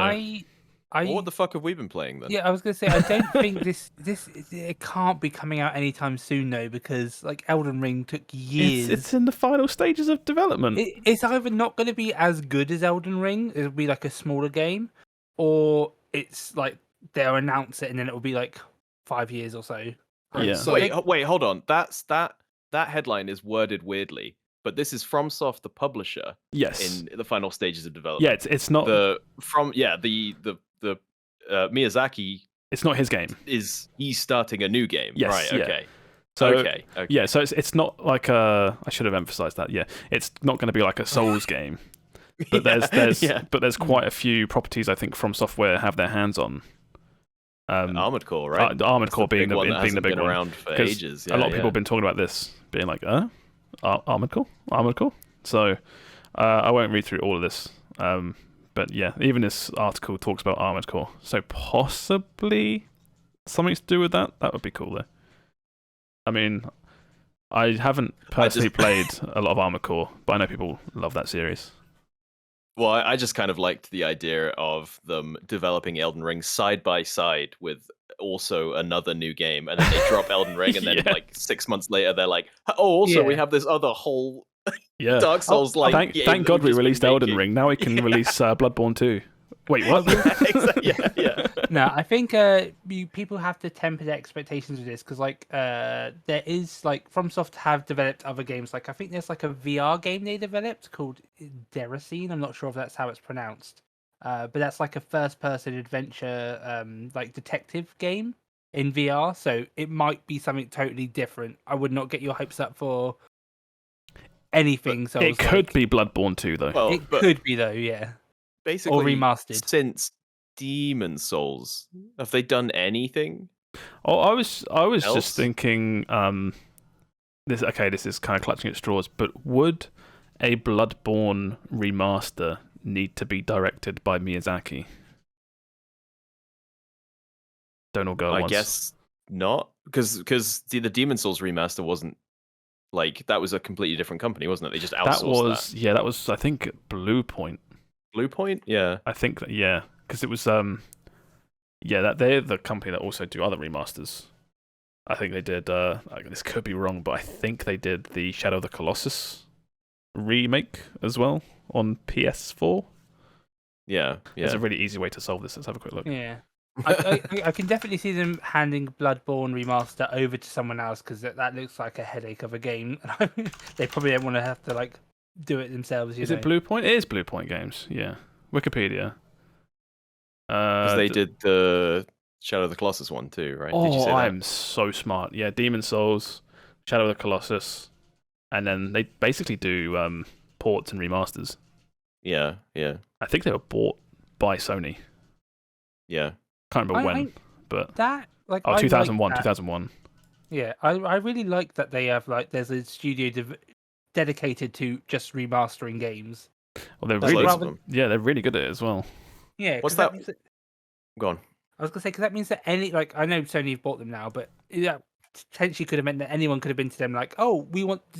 what the fuck have we been playing then? Yeah, I was gonna say I don't think it can't be coming out anytime soon though, because like Elden Ring took years. It's in the final stages of development. It's either not going to be as good as Elden Ring. It'll be like a smaller game, or it's like they'll announce it and then it'll be like 5 years or so. Yeah. So wait, hold on. That headline is worded weirdly, but this is FromSoft, the publisher. Yes. In the final stages of development. Yeah, it's not the Miyazaki. It's not his game. He's starting a new game. Yes, right. Yeah. Okay. So okay. Yeah. So it's not like I should have emphasized that. Yeah. It's not going to be like a Souls game. But there's quite a few properties I think From Software have their hands on. Armored Core, right? Armored Core being the big one. Around for ages. A lot of people have been talking about this, being like, Armored Core. So I won't read through all of this. But yeah, even this article talks about Armored Core. So possibly something to do with that. That would be cool, though. I mean, I haven't personally played a lot of Armored Core, but I know people love that series. Well, I just kind of liked the idea of them developing Elden Ring side by side with also another new game, and then they drop Elden Ring, and then like 6 months later they're like, we have this other whole Dark Souls like. Thank God we released Elden Ring. Now we can release Bloodborne 2. Wait, what? Yeah. No, I think people have to temper their expectations with this because, like, there is like FromSoft have developed other games. Like, I think there's like a VR game they developed called Deracine. I'm not sure if that's how it's pronounced, but that's like a first-person adventure, like detective game in VR. So it might be something totally different. I would not get your hopes up for anything. So it could be Bloodborne 2, though. Well, it could be though, yeah. Basically, or remastered. Since Demon Souls, have they done anything? Oh, I was just thinking. This is kind of clutching at straws, but would a Bloodborne remaster need to be directed by Miyazaki? Don't all go at once. I guess not, because the Demon Souls remaster wasn't like that was a completely different company, wasn't it? They just outsourced that. That was I think Blue Point. Blue Point, yeah. I think that because it was that they're the company that also do other remasters. I think they did. This could be wrong, but I think they did the Shadow of the Colossus remake as well on PS4. Yeah. It's a really easy way to solve this. Let's have a quick look. Yeah. I can definitely see them handing Bloodborne remaster over to someone else because that looks like a headache of a game. They probably don't want to have to like do it themselves. Is it Blue Point? It is Blue Point Games. Yeah, Wikipedia. Because they did the Shadow of the Colossus one too, right? Oh, did you say that? I'm so smart. Yeah, Demon Souls, Shadow of the Colossus, and then they basically do ports and remasters. Yeah. I think they were bought by Sony. Yeah. Can't remember when, but that 2001, like that. 2001. Yeah, I really like that they have there's a studio dedicated to just remastering games. Well, they're they're really good at it as well. Yeah, what's that? Go on. I was gonna say because that means that I know Sony have bought them now, but that potentially could have meant that anyone could have been to them like, oh,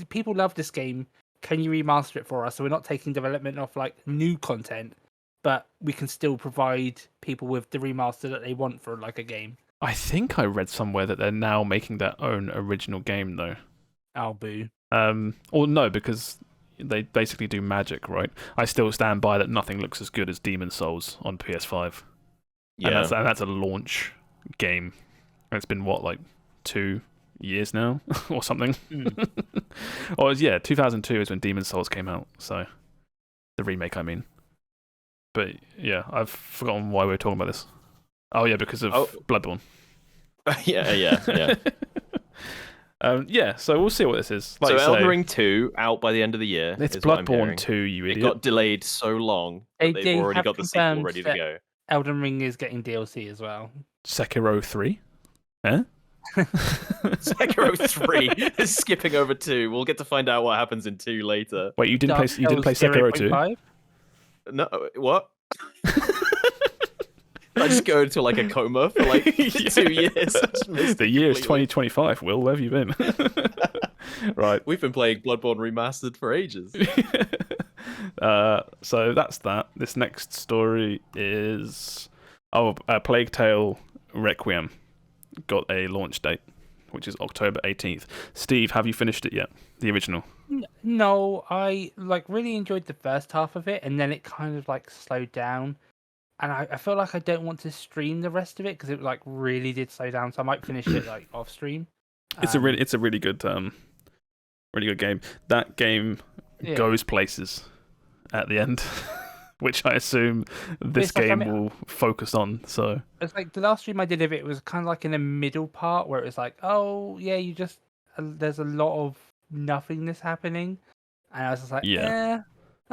people love this game. Can you remaster it for us? So we're not taking development off new content, but we can still provide people with the remaster that they want for a game. I think I read somewhere that they're now making their own original game though. Oh, boo. Or no, because they basically do magic, right? I still stand by that nothing looks as good as Demon Souls on PS5. Yeah. And that's a launch game. And it's been 2 years now or something. Or 2002 is when Demon Souls came out, so the remake I mean. But yeah, I've forgotten why we were talking about this. Oh yeah, because of Bloodborne. Yeah. So we'll see what this is. So Elden Ring 2 out by the end of the year. It's Bloodborne 2, you idiot. It got delayed so long that they've already got the sequel ready to go. Elden Ring is getting DLC as well. Sekiro 3? Huh? Sekiro 3 is skipping over 2. We'll get to find out what happens in 2 later. Wait, you didn't play Sekiro 2? No, what? I just go into a coma for 2 years. The year is 2025. Will, where have you been? Right. We've been playing Bloodborne Remastered for ages. So that's that. This next story is Plague Tale Requiem got a launch date, which is October 18th. Steve, have you finished it yet? The original? No, I really enjoyed the first half of it, and then it kind of slowed down. And I feel like I don't want to stream the rest of it because it really did slow down. So I might finish it off stream. It's a really good game. That game goes places at the end, which I assume this game will focus on. So it's the last stream I did of it was kind of in the middle part where it was you just there's a lot of nothingness happening, and I was just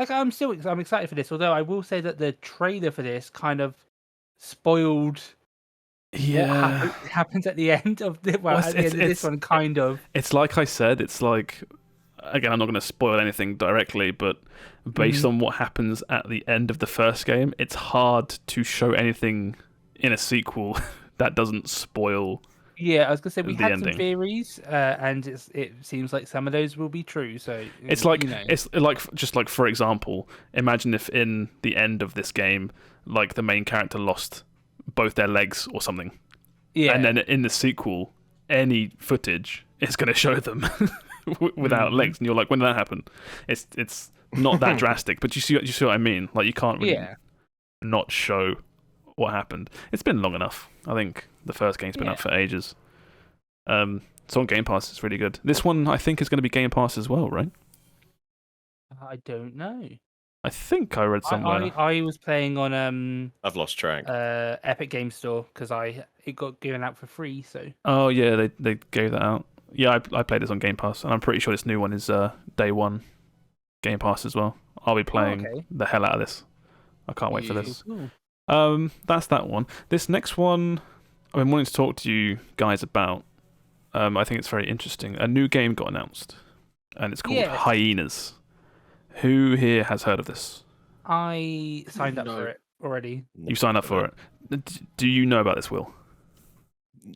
I'm excited for this. Although I will say that the trailer for this kind of spoiled what happens at the end of the at the end of this one. Kind of. It's like I said. It's again, I'm not going to spoil anything directly, but based on what happens at the end of the first game, it's hard to show anything in a sequel that doesn't spoil. Yeah, I was gonna say we had some theories, and it seems like some of those will be true. So it's for example, imagine if in the end of this game, the main character lost both their legs or something. Yeah, and then in the sequel, any footage is going to show them without legs, and you're like, when did that happen? It's not that drastic, but you see what I mean? You can't really not show what happened. It's been long enough. I think the first game's been up for ages. It's on Game Pass. It's really good. This one, I think, is going to be Game Pass as well, right? I don't know. I think I read somewhere. I was playing on I've lost track. Epic Game Store because it got given out for free. So. Oh yeah, they gave that out. Yeah, I played this on Game Pass, and I'm pretty sure this new one is day one. Game Pass as well. I'll be playing the hell out of this. I can't wait for this. Cool. That's that one. This next one, I've been wanting to talk to you guys about. I think it's very interesting. A new game got announced, and it's called Hyenas. Who here has heard of this? I signed up for it already. You signed up for it. Do you know about this, Will?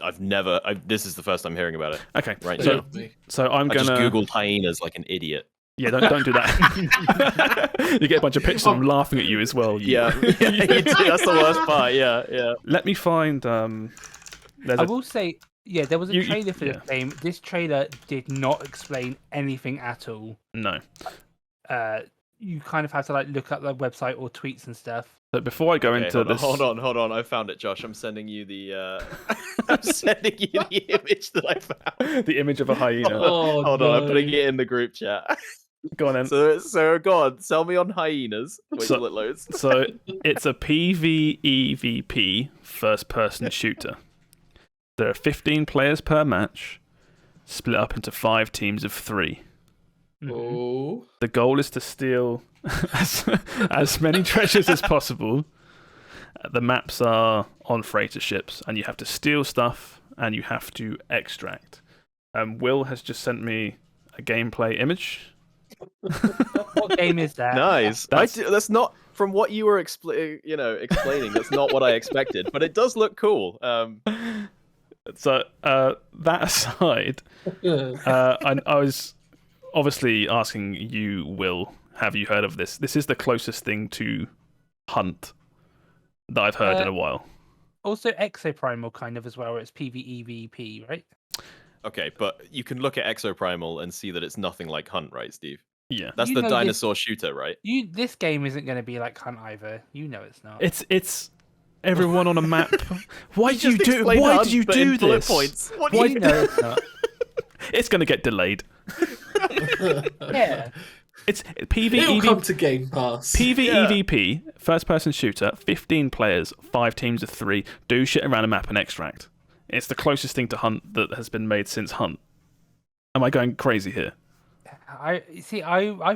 I've never. This is the first I'm hearing about it. Okay, right so, now. So I'm I gonna just googled hyenas like an idiot. Yeah, don't do that. You get a bunch of pictures of them laughing at you as well. Yeah, you do. That's the worst part. Yeah. Let me find. I will say, there was a trailer for this game. This trailer did not explain anything at all. No. You kind of have to look up the website or tweets and stuff. But before I go into this, hold on. I found it, Josh. I'm sending you the. I'm sending you the image that I found. The image of a hyena. Hold on, I'm putting it in the group chat. Go on then. So go on. Sell me on hyenas. Wait till it loads. So it's a PvEVP first-person shooter. There are 15 players per match, split up into 5 teams of 3. Oh. The goal is to steal as many treasures as possible. The maps are on freighter ships, and you have to steal stuff, and you have to extract. Will has just sent me a gameplay image. What game is that? Nice. That's not from what you were explaining. That's not what I expected, but it does look cool. So that aside, I was obviously asking you, Will, have you heard of this? This is the closest thing to Hunt that I've heard in a while. Also Exoprimal kind of as well, where it's PvEVP, right? Okay, but you can look at Exoprimal and see that it's nothing like Hunt, right, Steve? Yeah. That's the dinosaur shooter, right? This game isn't going to be like Hunt either. You know it's not. It's everyone on a map. Why do you do this? Points. Why do you know it's not? It's going to get delayed. Yeah. It's It'll come to Game Pass. PvEVP, first-person shooter, 15 players, 5 teams of 3, do shit around a map and extract. It's the closest thing to Hunt that has been made since Hunt. Am I going crazy here? I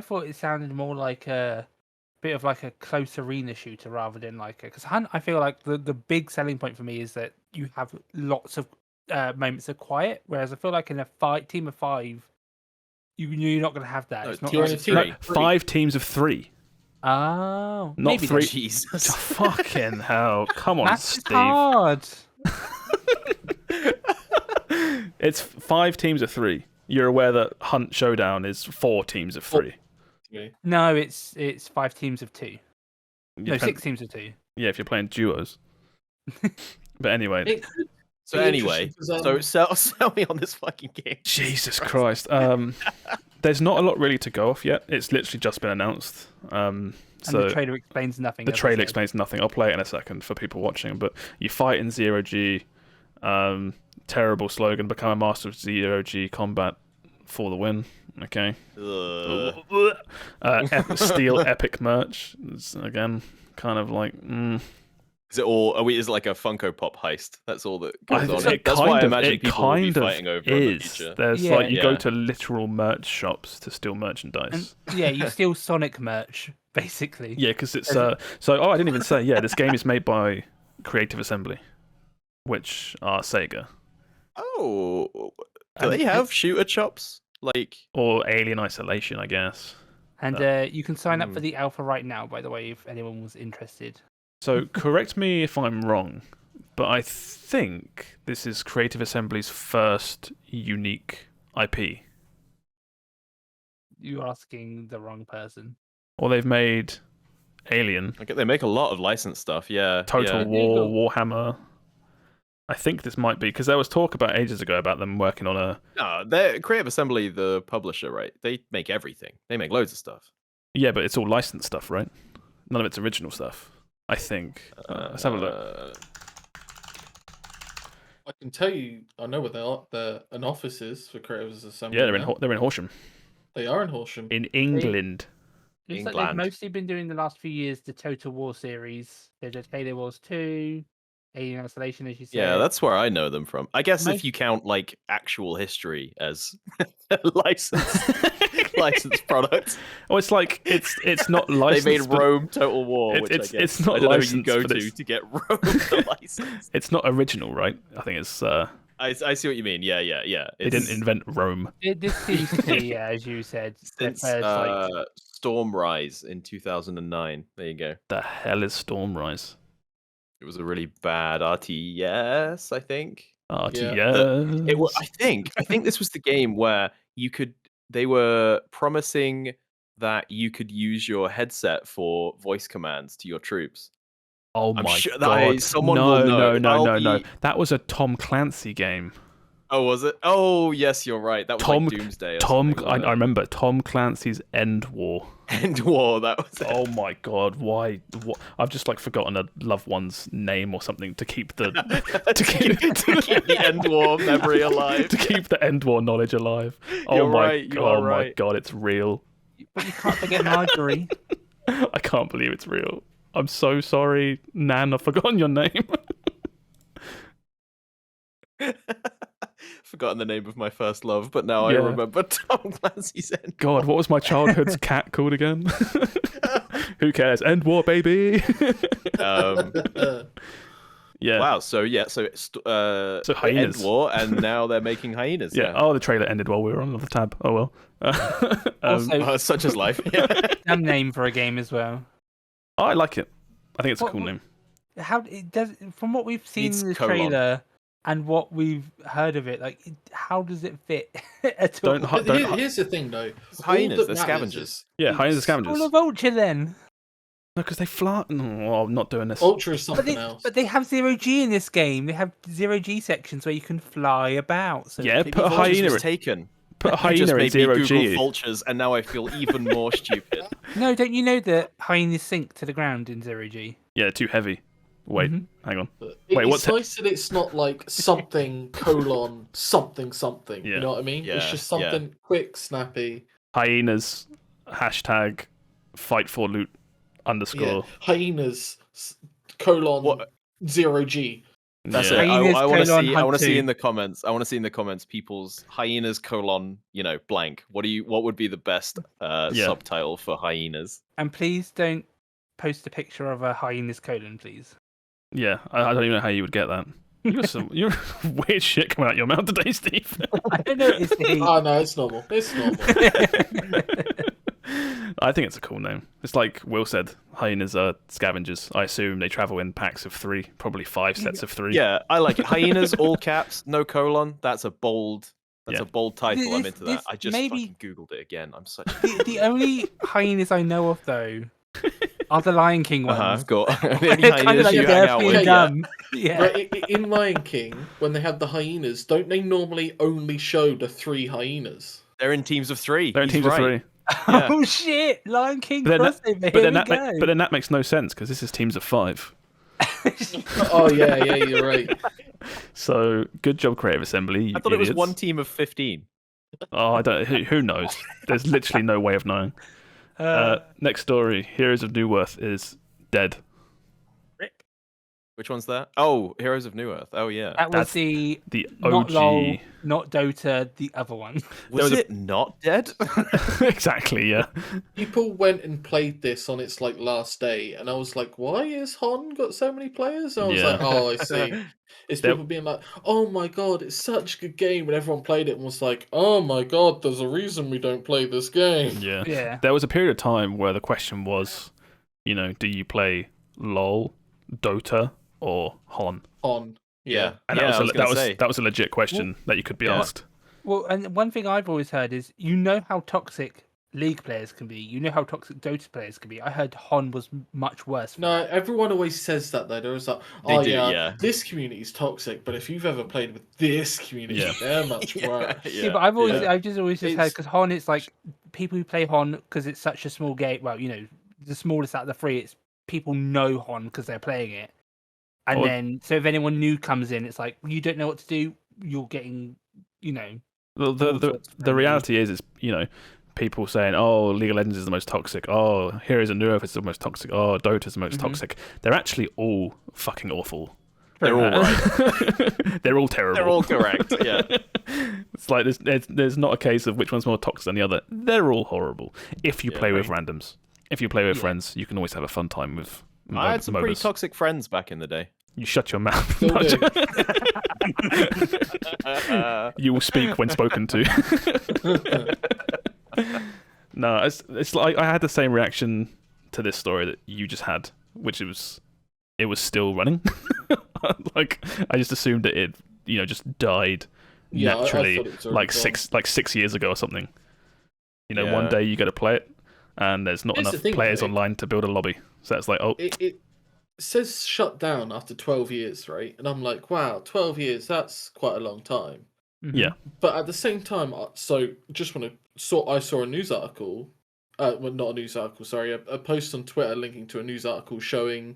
thought it sounded more like a bit of like a close arena shooter rather than like because Hunt. I feel like the big selling point for me is that you have lots of moments of quiet, whereas I feel like in a team of 5. You're not going to have that. No, it's not teams of 3. 5 teams of 3. Oh, not maybe 3. Jesus. Fucking hell. Come on, That's Steve. hard. It's 5 teams of 3. You're aware that Hunt Showdown is 4 teams of 3. No, it's 5 teams of 2. No, 6 teams of 2. Yeah, if you're playing duos. But anyway. So anyway, sell me on this fucking game. Jesus Christ. There's not a lot really to go off yet. It's literally just been announced. And the trailer explains nothing. The trailer explains nothing. I'll play it in a second for people watching. But you fight in 0G. Terrible slogan. Become a master of 0G combat for the win. Okay. Steal epic merch. It's, again, kind of like... Is it all? Is it like a Funko Pop heist? That's all that goes on. That's why I imagine people will be fighting over in the future. There's you go to literal merch shops to steal merchandise. And, you steal Sonic merch, basically. Yeah, because it's I didn't even say. Yeah, this game is made by Creative Assembly, which are Sega. Oh, do they have shooter chops or Alien Isolation? I guess. And you can sign up for the alpha right now. By the way, if anyone was interested. So, correct me if I'm wrong, but I think this is Creative Assembly's first unique IP. You're asking the wrong person. Or they've made Alien. Okay, they make a lot of licensed stuff, yeah. Total War, Warhammer. I think this might be, because there was talk about ages ago about them working on a... No, they're Creative Assembly, the publisher, right? They make everything. They make loads of stuff. Yeah, but it's all licensed stuff, right? None of it's original stuff. I think. Let's have a look. I can tell you, I know where they are. They're an office is for Creative Assembly. Yeah, they're in Horsham. They are in Horsham. In England. Looks like they've mostly been doing the last few years the Total War series. They did Halo Wars 2. Alien Isolation, as you said. Yeah, that's where I know them from. I guess if you count like actual history as licensed products. Oh, it's like it's not licensed. They made Rome Total War, which it's not I don't licensed. Know who you go to get Rome the license. It's not original, right? I think it's. I see what you mean. Yeah. They didn't invent Rome. This seems to be, as you said, since Stormrise in 2009. There you go. The hell is Stormrise? It was a really bad RTS, I think. RTS. Yeah. I think this was the game where they were promising that you could use your headset for voice commands to your troops. Oh my god! No. That was a Tom Clancy game. Oh, was it? Oh, yes, you're right. That was like Doomsday. I remember Tom Clancy's End War. End War. That was it. Oh my god! Why? I've just like forgotten a loved one's name or something to keep the to keep the End War memory alive. To keep the End War knowledge alive. Oh my god! It's real. But you can't forget Marjorie. I can't believe it's real. I'm so sorry, Nan. I've forgotten your name. Forgotten the name of my first love, but now I remember Tom Clancy's End God, what was my childhood's cat called again? Who cares? End War, baby. Yeah. Wow. So Hyenas. End War, and now they're making Hyenas. Yeah. Oh, the trailer ended while we were on another tab. Oh well. Also, such is life. Damn name for a game as well. Oh, I like it. I think it's a cool name. How it does, from what we've seen in the trailer and what we've heard of it, like how does it fit at all? Here's the thing, though. Hyenas, they're scavengers. Hyenas are scavengers. Full of Vulture then. No, because they fly. No, I'm not doing this. Vulture is something else. But they have 0G in this game. They have 0G sections where you can fly about. So yeah, put a hyena. Taken. Put a hyena in 0G. Google vultures, and now I feel even more stupid. No, don't you know that hyenas sink to the ground in 0G? Yeah, too heavy. Wait, hang on. It's nice that it's not like something : something. Yeah. You know what I mean? Yeah, it's just something quick, snappy. Hyenas #fight for loot _ Yeah. Hyenas : 0G. That's it. I want to see in the comments. I want to see in the comments people's hyenas : blank. What would be the best subtitle for hyenas? And please don't post a picture of a hyenas : please. Yeah, I don't even know how you would get that. You're weird shit coming out your mouth today, Steve. I don't know. Oh no, it's normal. It's normal. I think it's a cool name. It's like Will said, hyenas are scavengers. I assume they travel in packs of 3, probably 5 sets of 3. Yeah, I like it. Hyenas, all caps, no colon. That's a bold title. I'm into that. I just fucking Googled it again. I'm such the only hyenas I know of though are the Lion King ones. Got the only hyenas you hang out with. Yeah. Right, in Lion King, when they have the hyenas, don't they normally only show the 3 hyenas? They're in teams of 3. They're in teams of 3. Yeah. Oh shit! Lion King crossover. But then that makes no sense because this is teams of 5. Oh yeah, you're right. So good job, Creative Assembly. I thought it was one team of 15. Oh, I don't. Who knows? There's literally no way of knowing. Next story: Heroes of Newerth is dead. Rip. Which one's that? Oh, Heroes of Newerth. Oh yeah, that was the OG, not LOL, not Dota, the other one. Was it not dead? Exactly. Yeah. People went and played this on its last day, and I was like, "Why is Hon got so many players?" And I was like, "Oh, I see." It's people being like, "Oh my god, it's such a good game," and everyone played it and was like, "Oh my god, there's a reason we don't play this game." Yeah. There was a period of time where the question was, do you play LOL, Dota, or Hon? Hon. Yeah. And that was a legit question that you could be asked. Well, and one thing I've always heard is how toxic League players can be. You know how toxic Dota players can be. I heard Hon was much worse. No, everyone always says that though. There was like, this community is toxic, but if you've ever played with this community, they're much worse. Yeah, but I've just always heard because Hon, it's like people who play Hon because it's such a small game. Well, the smallest out of the 3. It's people know Hon because they're playing it, and then so if anyone new comes in, it's like you don't know what to do. You're getting, Well, the reality is people saying, "Oh, League of Legends is the most toxic. Oh, Heroes of Newerth is the most toxic. Oh, Dota is the most toxic." They're actually all fucking awful. They're all right. They're all terrible. They're all correct. Yeah. It's like there's not a case of which one's more toxic than the other. They're all horrible. If you play with randoms, if you play with friends, you can always have a fun time with. I had some pretty toxic friends back in the day. You shut your mouth. You will speak when spoken to. No, it's like I had the same reaction to this story that you just had, which it was still running. Like I just assumed that it just died naturally like 6 years ago or something. One day you go to play it and there's not enough players online to build a lobby, so it's like it says shut down after 12 years, right? And I'm like, wow, 12 years, that's quite a long time. Yeah. But at the same time, so just want to I saw a news article, well, not a news article, sorry, a post on Twitter linking to a news article showing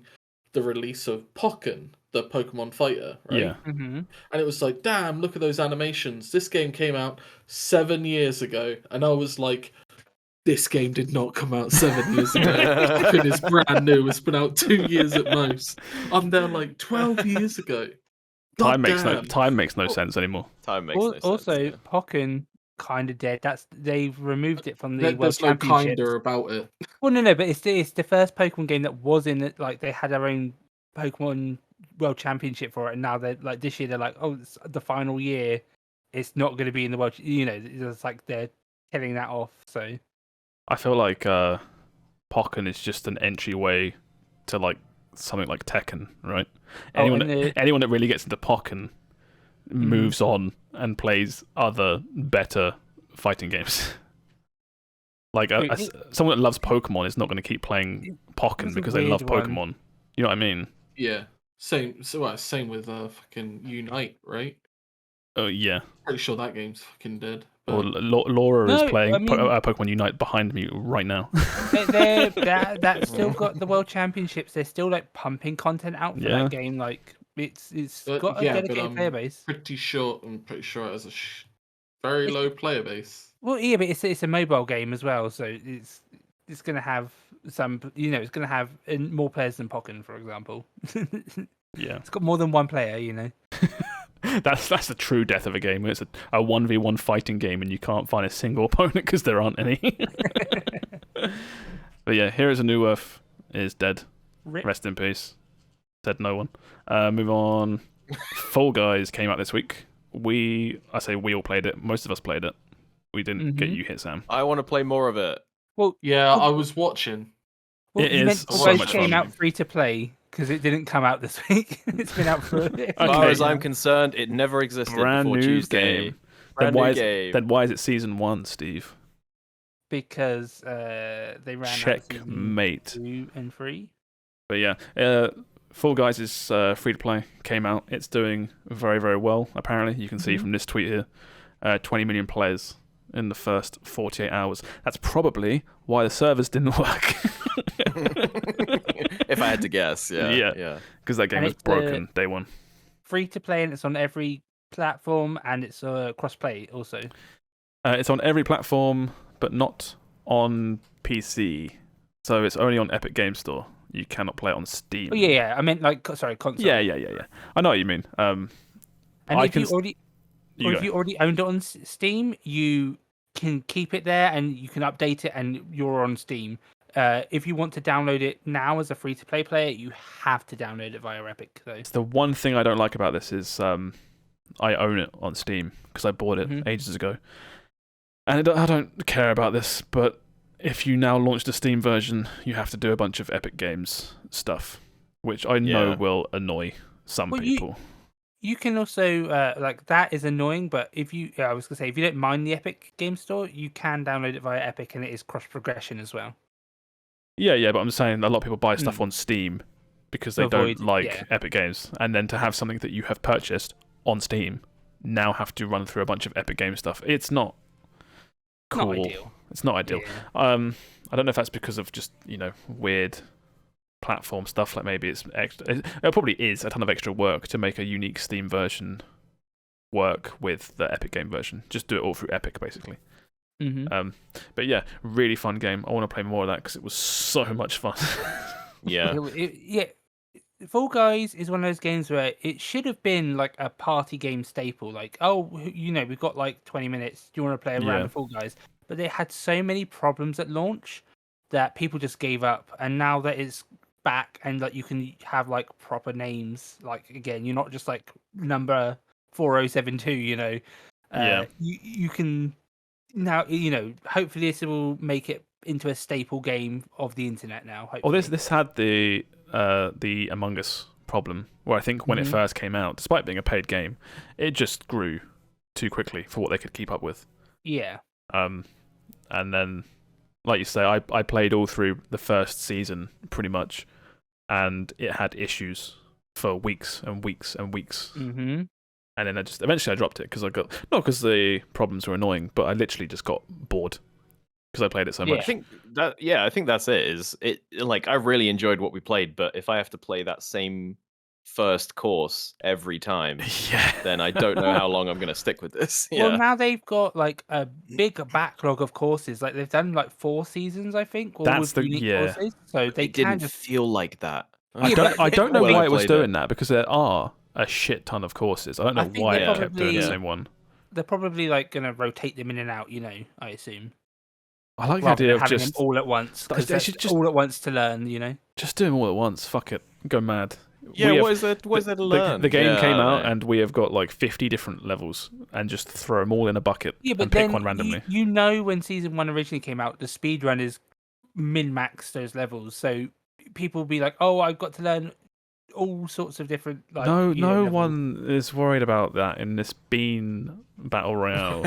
the release of Pokken, the Pokemon fighter, right? Yeah. And it was like, damn, look at those animations. This game came out 7 years ago, and I was like, this game did not come out 7 years ago. It is brand new. It's been out 2 years at most. I'm there like 12 years ago. Time makes no sense anymore. Time makes no sense. Also, Pokken kind of dead. They've removed it from the World There's no Championships. kinder about it. Well, no, but it's the first Pokemon game that was in it. Like they had their own Pokemon World Championship for it, and now they're like this year they're like, oh, it's the final year. It's not going to be in the world. It's like they're killing that off. So I feel like Pokken is just an entryway to like something like Tekken, right? Anyone that really gets into Pokken moves on and plays other better fighting games. Like someone that loves Pokemon is not going to keep playing Pokken because they love Pokemon. You know what I mean? Yeah. Same. So same with fucking Unite, right? Oh yeah. Pretty sure that game's fucking dead. But... Or Laura is playing Pokemon Unite behind me right now. That's still got the World Championships. They're still like pumping content out for that game. Like it's got a dedicated player base. I'm pretty sure it has a very low player base. Well, yeah, but it's a mobile game as well, so it's going to have some. It's going to have more players than Pokken, for example. Yeah, it's got more than one player. That's the true death of a game. It's a 1v1 fighting game, and you can't find a single opponent because there aren't any. But yeah, Heroes of Newerth is dead. Rip. Rest in peace. Said no one. Move on. Fall Guys came out this week. I say we all played it. Most of us played it. We didn't get you hit, Sam. I want to play more of it. Well, yeah, I was watching. Well, it is so much fun. Came out free to play because it didn't come out this week. It's been out for. As far as I'm concerned, it never existed before Tuesday. Game. Then why is it season 1, Steve? Because they ran Checkmate. out 2 and 3. But yeah, Fall Guys is free to play. Came out. It's doing very, very well. Apparently, you can see from this tweet here, 20 million players in the first 48 hours. That's probably why the servers didn't work. If I had to guess, yeah. Because that game was broken day one. Free to play, and it's on every platform, and it's cross play also. It's on every platform, but not on PC. So it's only on Epic Game Store. You cannot play it on Steam. Oh yeah. I meant console. Yeah. I know what you mean. And if you already owned it on Steam, you can keep it there and you can update it, and you're on Steam. If you want to download it now as a free-to-play player, you have to download it via Epic. Though. The one thing I don't like about this is I own it on Steam because I bought it ages ago. And I don't care about this, but if you now launch the Steam version, you have to do a bunch of Epic Games stuff, which I know will annoy some people. You can also that is annoying, but if you don't mind the Epic Game Store, you can download it via Epic, and it is cross progression as well. Yeah, but I'm saying a lot of people buy stuff on Steam because they don't like Epic Games, and then to have something that you have purchased on Steam now have to run through a bunch of Epic Games stuff. It's not cool. It's not ideal. Yeah. I don't know if that's because of just weird platform stuff, like maybe it's extra. It probably is a ton of extra work to make a unique Steam version work with the Epic Game version. Just do it all through Epic, basically. But yeah, really fun game. I want to play more of that because it was so much fun. Yeah. Fall Guys is one of those games where it should have been like a party game staple. Like, oh, we've got like 20 minutes. Do you want to play a round of Fall Guys? But they had so many problems at launch that people just gave up. And now that it's back and like you can have like proper names, like again, you're not just like number 4072. You can now. Hopefully this will make it into a staple game of the internet now. Hopefully. Well, this had the Among Us problem, where I think when it first came out, despite being a paid game, it just grew too quickly for what they could keep up with. Yeah. And then, like you say, I played all through the first season pretty much, and it had issues for weeks and weeks and weeks. Mm-hmm. And then eventually I dropped it because not because the problems were annoying, but I literally just got bored because I played it so much. I think that's it. Is it like I really enjoyed what we played, but if I have to play that same first course every time, then I don't know how long I'm going to stick with this. Yeah. Well, now they've got like a big backlog of courses. Like they've done like 4 seasons, I think. That's the courses, so they didn't just feel like that. I don't know why it was doing that, because there are a shit ton of courses. I don't know why it kept doing the same one. They're probably like going to rotate them in and out. I assume. I like the idea of having just them all at once. They should just all at once to learn. Just do them all at once. Fuck it, go mad. Yeah, what is there to learn? The game came out, and we have got like 50 different levels, and just throw them all in a bucket and pick one randomly. When Season 1 originally came out, the speedrunners min-maxed those levels, so people will be like, "Oh, I've got to learn all sorts of different." Like, no one is worried about that in this Bean Battle Royale.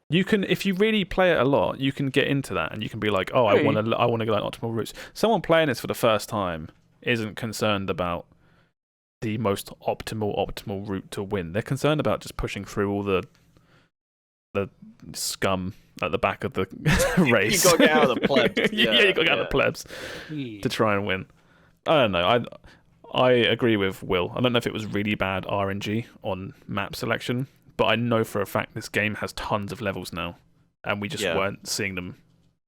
You can, if you really play it a lot, you can get into that, and you can be like, "Oh, I want to go like optimal routes." Someone playing this for the first time isn't concerned about the most optimal route to win. They're concerned about just pushing through all the scum at the back of the race. You got to get out of the plebs. You got to get out of the plebs to try and win. I don't know. I agree with Will. I don't know if it was really bad RNG on map selection, but I know for a fact this game has tons of levels now, and we just weren't seeing them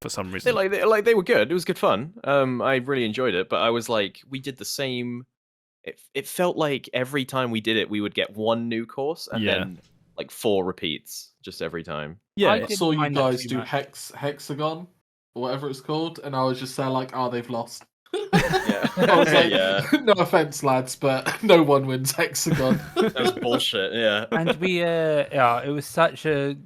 for some reason. They were good. It was good fun. I really enjoyed it, but I was like, we did the same. It felt like every time we did it, we would get one new course and then like 4 repeats just every time. Yeah, I saw you guys do hexagon or whatever it's called, and I was just there like, oh, they've lost. I was like, no offense, lads, but no one wins hexagon. That was bullshit. Yeah, and it was such a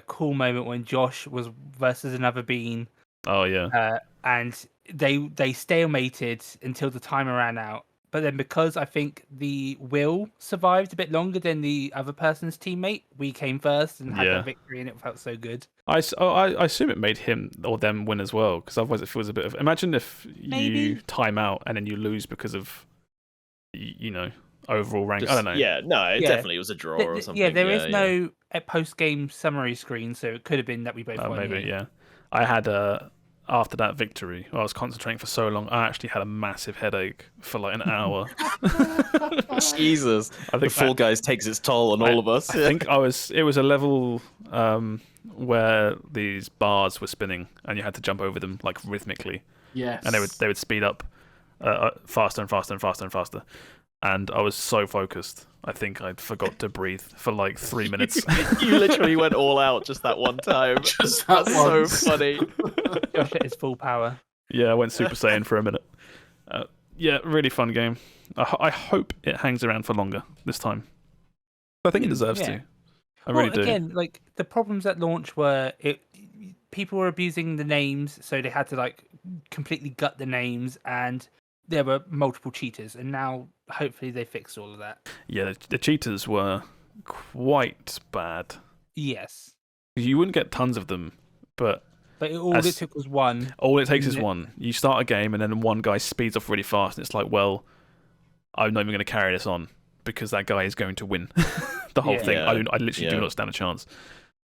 cool moment when Josh was versus another Bean. Oh yeah, and they stalemated until the timer ran out. But then because I think the Will survived a bit longer than the other person's teammate, we came first and had that victory, and it felt so good. I assume it made him or them win as well, because otherwise it feels a bit of... Imagine if you time out and then you lose because of, overall rank. I don't know. Yeah, no, it definitely was a draw or something. Yeah, there is no post-game summary screen, so it could have been that we both won. Maybe, yeah. I had after that victory, I was concentrating for so long, I actually had a massive headache for like an hour. Jesus. I think Fall Guys takes its toll on all of us. I think it was a level where these bars were spinning and you had to jump over them like rhythmically. Yes. And they would speed up faster and faster and faster and faster. And I was so focused, I think I forgot to breathe for like 3 minutes. You literally went all out just that one time. Just that so funny. Josh at his full power. Yeah, I went Super Saiyan for a minute. Really fun game. I hope it hangs around for longer this time. I think it deserves to. I really do. Again, like the problems at launch were people were abusing the names, so they had to like completely gut the names, and there were multiple cheaters, and now hopefully they fixed all of that. Yeah, the cheaters were quite bad. Yes. You wouldn't get tons of them, but all it took was one. All it takes is one. You start a game, and then one guy speeds off really fast, and it's like, well, I'm not even going to carry this on because that guy is going to win the whole thing. I literally do not stand a chance.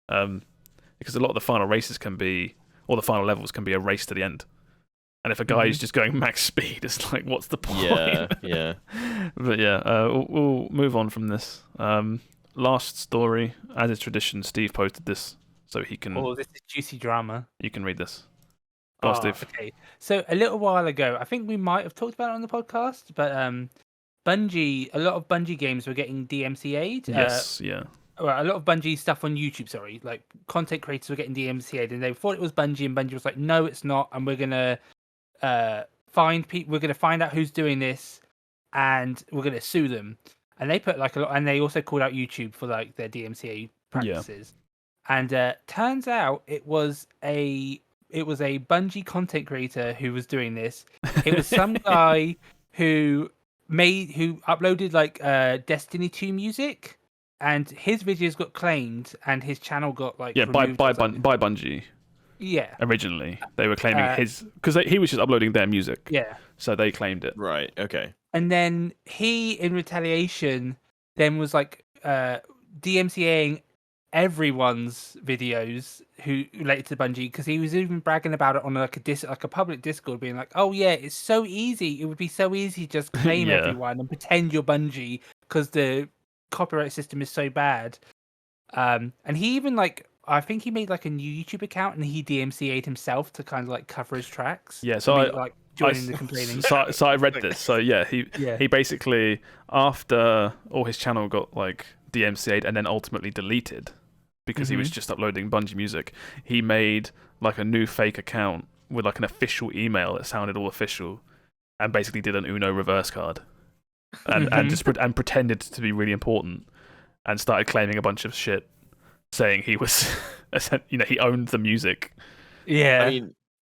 Because a lot of the final races the final levels can be a race to the end. And if a guy is just going max speed, it's like, what's the point? Yeah. But we'll move on from this. Last story, as is tradition, Steve posted this so he can... Oh, this is juicy drama. You can read this. Steve. Okay. So a little while ago, I think we might have talked about it on the podcast, but Bungie, a lot of Bungie games were getting DMCA'd. Yes, yeah. Well, a lot of Bungie stuff on YouTube, sorry, like content creators were getting DMCA'd, and they thought it was Bungie, and Bungie was like, no, it's not, and we're gonna find people, we're gonna find out who's doing this, and we're gonna sue them. And they put like a lot, and they also called out YouTube for like their DMCA practices. And turns out it was a Bungie content creator who was doing this. It was some guy who uploaded like Destiny 2 music, and his videos got claimed, and his channel got like by Bungie. Yeah. Originally, they were claiming his because he was just uploading their music. Yeah. So they claimed it. Right. Okay. And then he, in retaliation, then was like DMCAing everyone's videos who related to Bungie, because he was even bragging about it on like a public Discord, being like, "Oh yeah, it's so easy. It would be so easy to just claim everyone and pretend you're Bungie because the copyright system is so bad." And he even like, I think he made like a new YouTube account and he DMCA'd himself to kind of like cover his tracks. Yeah, so joining the complaining. So I read this. So he basically, after all his channel got like DMCA'd and then ultimately deleted because he was just uploading Bungie music, he made like a new fake account with like an official email that sounded all official, and basically did an Uno reverse card, and just pretended to be really important, and started claiming a bunch of shit, saying he was, he owned the music. Yeah.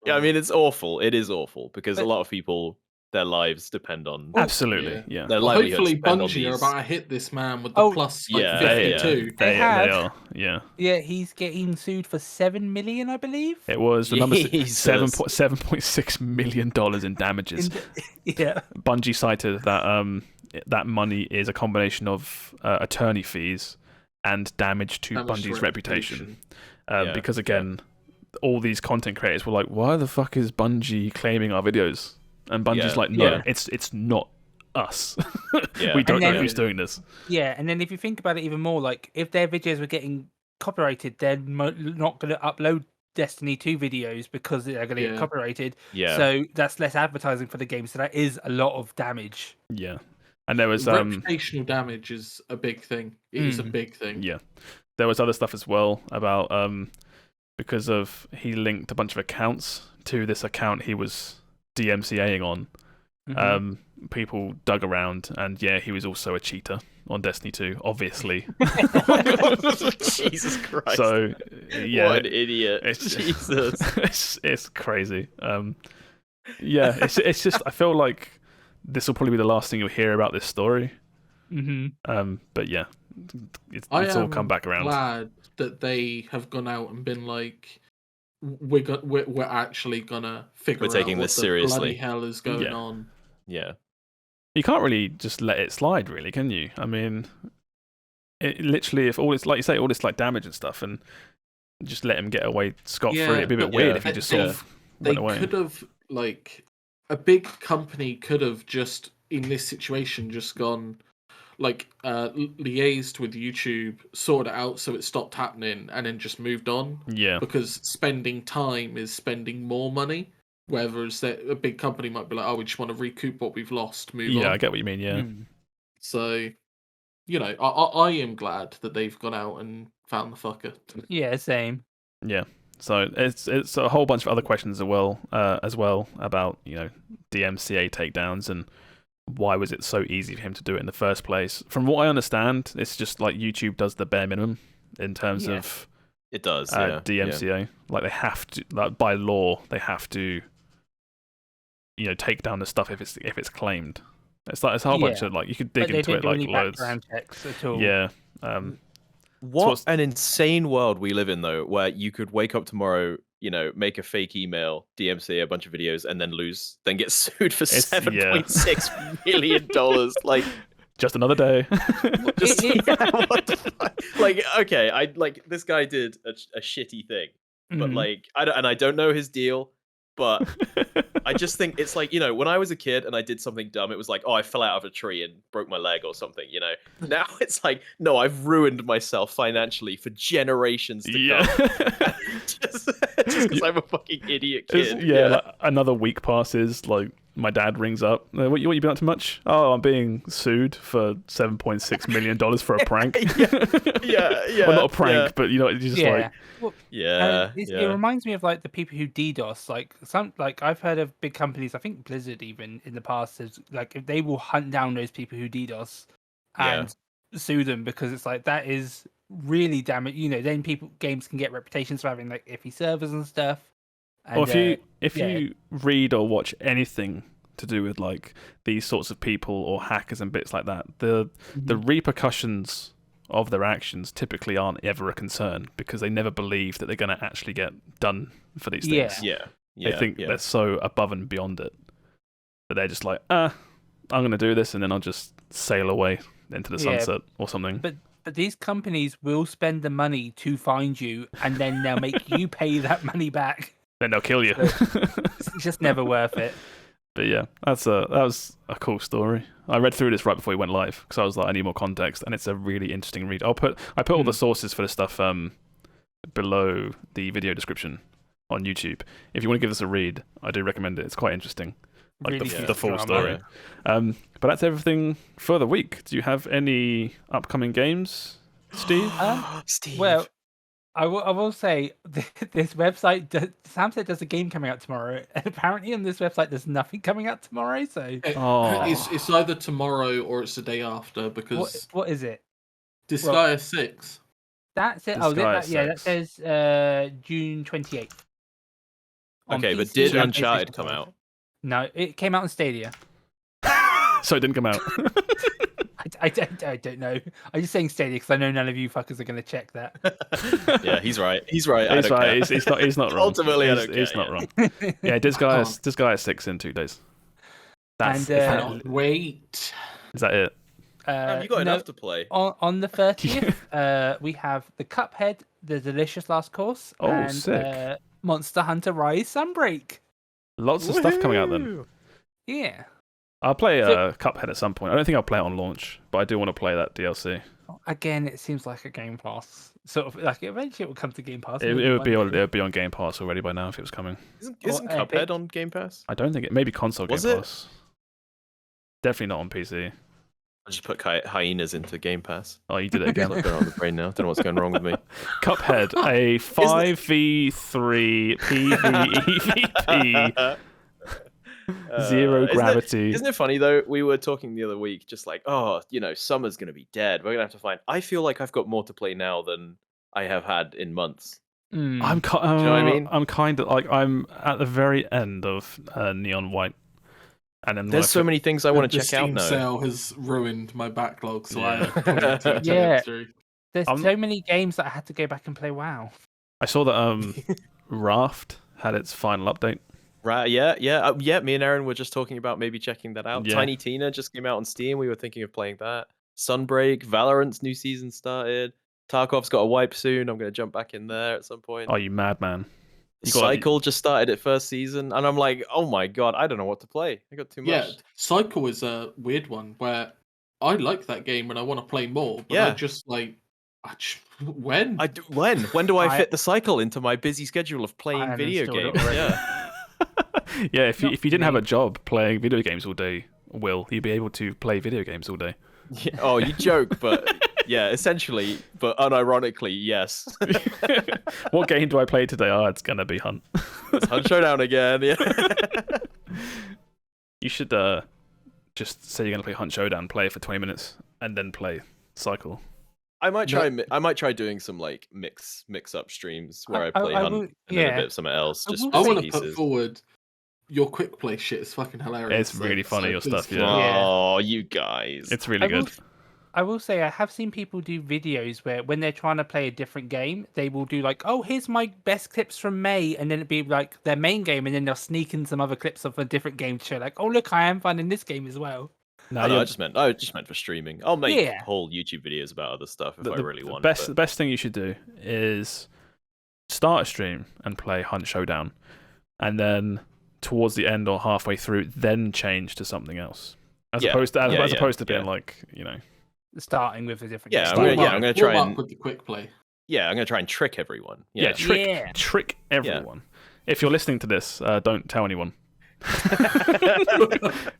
I mean, it's awful. It is awful because a lot of people, their lives depend on. Absolutely, yeah. Their hopefully, Bungie are about to hit this man with the plus 52. They are. Yeah. Yeah, he's getting sued for $7 million, I believe. It was the number $7.6 million in damages. Yeah. Bungie cited that that money is a combination of attorney fees and damage to Bungie's reputation. Because again, all these content creators were like, why the fuck is Bungie claiming our videos? And Bungie's like, no, it's not us. We don't know who's doing this. Yeah, and then if you think about it even more, like if their videos were getting copyrighted, they're not going to upload Destiny 2 videos because they're going to get copyrighted. Yeah. So that's less advertising for the game. So that is a lot of damage. Yeah. And there was reputational damage is a big thing. It is a big thing. Yeah. There was other stuff as well about because of he linked a bunch of accounts to this account he was DMCAing on. People dug around, and he was also a cheater on Destiny 2, obviously. Jesus Christ! So what an idiot! Jesus, it's crazy. It's just I feel like this will probably be the last thing you'll hear about this story. But yeah, it's all come back around. I'm glad that they have gone out and been like, we're actually gonna figure out taking what this the seriously. bloody hell is going on. Yeah. You can't really just let it slide, really, can you? I mean, it literally, if all this, like you say, all this like damage and stuff, and just let him get away scot-free, it'd be a bit weird if he just sort of went away. They could have, like, a big company could have just, in this situation, just gone, like, liaised with YouTube, sorted it out so it stopped happening, and then just moved on. Yeah. Because spending time is spending more money. Whereas a big company might be like, oh, we just want to recoup what we've lost, move on. Yeah, I get what you mean, yeah. So, I am glad that they've gone out and found the fucker. Yeah, same. Yeah. So it's a whole bunch of other questions as well about, DMCA takedowns and why was it so easy for him to do it in the first place. From what I understand, it's just like YouTube does the bare minimum in terms of it does DMCA. Yeah. Like they have to, like by law, they have to take down the stuff if it's claimed. It's like it's a whole bunch of like you could dig into it like loads. Background checks at all. Yeah. What an insane world we live in, though, where you could wake up tomorrow, make a fake email, DMCA a bunch of videos, and then get sued for $7.6 million. Like, just another day. What the fuck? Like, okay, this guy did a shitty thing, but like, I don't know his deal, but I just think it's like, when I was a kid and I did something dumb, it was like, oh, I fell out of a tree and broke my leg or something, Now it's like, no, I've ruined myself financially for generations to come. just because I'm a fucking idiot kid. Like another week passes, like my dad rings up. What you been up to much? Oh, I'm being sued for $7.6 million for a prank. yeah. Well, not a prank, but it's just like. Well, It reminds me of like the people who DDoS. Like I've heard of big companies. I think Blizzard even in the past is like if they will hunt down those people who DDoS and sue them because it's like that is really damaging. Then games can get reputations for having like iffy servers and stuff. And, or if you read or watch anything to do with like these sorts of people or hackers and bits like that, the repercussions of their actions typically aren't ever a concern because they never believe that they're going to actually get done for these things. They think they're so above and beyond it that they're just like, I'm going to do this and then I'll just sail away into the sunset or something. But these companies will spend the money to find you and then they'll make you pay that money back. Then they'll kill you. It's just never worth it. But yeah, that was a cool story. I read through this right before we went live because I was like, I need more context, and it's a really interesting read. I put all the sources for the stuff below the video description on YouTube. If you want to give this a read, I do recommend it. It's quite interesting, like really the full story. But that's everything for the week. Do you have any upcoming games, Steve? Steve. Well, I will say this website. Sam said there's a game coming out tomorrow, and apparently on this website there's nothing coming out tomorrow. So it's either tomorrow or it's the day after because what is it? Disgaea 6. That's it. That says June 28th. Okay, but did Uncharted come out? No, it came out on Stadia. So it didn't come out. I don't know. I'm just saying Stadia because I know none of you fuckers are going to check that. Yeah, he's right. He's right. He's not wrong. Ultimately, he's not wrong. Yeah, Disgaea 6 in 2 days. That's wait. Is that it? You got enough to play. On the 30th, we have the Cuphead, the Delicious Last Course, and sick. Monster Hunter Rise Sunbreak. Lots of stuff coming out then. Yeah. I'll play Cuphead at some point. I don't think I'll play it on launch, but I do want to play that DLC. Again, it seems like a Game Pass. Sort of like eventually it will come to Game Pass. It would be on Game Pass already by now if it was coming. Isn't Cuphead on Game Pass? I don't think it. Maybe console Game Pass. Definitely not on PC. I just put Hyenas into Game Pass. Oh, you did it again. What's going on with the brain now? Don't know what's going wrong with me. Cuphead, a 5v3 PvEVP. Zero gravity. Isn't it funny though? We were talking the other week, just like, summer's gonna be dead. We're gonna have to find. I feel like I've got more to play now than I have had in months. Do you know what I mean? I'm kind of like I'm at the very end of Neon White, and then there's so many things I want to check out now. The Steam sale has ruined my backlog, so I there's so many games that I had to go back and play. WoW. I saw that Raft had its final update. Right, yeah. Me and Aaron were just talking about maybe checking that out. Yeah. Tiny Tina just came out on Steam. We were thinking of playing that. Sunbreak, Valorant's new season started. Tarkov's got a wipe soon. I'm going to jump back in there at some point. Oh, you madman. Cycle just started its first season, and I'm like, oh my god, I don't know what to play. I got too much. Yeah, Cycle is a weird one where I like that game and I want to play more, but I just like... When do I fit the Cycle into my busy schedule of playing video games? Yeah, if you didn't have a job playing video games all day, you'd be able to play video games all day. Yeah, oh, you joke, but yeah, essentially, but unironically, yes. What game do I play today? Oh, it's gonna be Hunt. It's Hunt Showdown again. Yeah. You should just say you're gonna play Hunt Showdown, play it for 20 minutes, and then play Cycle. I might try doing some like mix up streams where I play Hunt and then a bit of something else. I want to put forward your quick play shit is fucking hilarious. It's really funny, your stuff, yeah. Oh, you guys. It's really good. I will say I have seen people do videos where when they're trying to play a different game, they will do like, oh, here's my best clips from May, and then it'd be like their main game, and then they'll sneak in some other clips of a different game to show like, oh, look, I am finding this game as well. No, I just meant for streaming. I'll make whole YouTube videos about other stuff if I really want. The best thing you should do is start a stream and play Hunt Showdown, and then towards the end or halfway through, then change to something else, as opposed to being like, you know, starting with a different. I'm gonna try and with the quick play. Yeah, I'm gonna try and trick everyone. Trick everyone. If you're listening to this, don't tell anyone.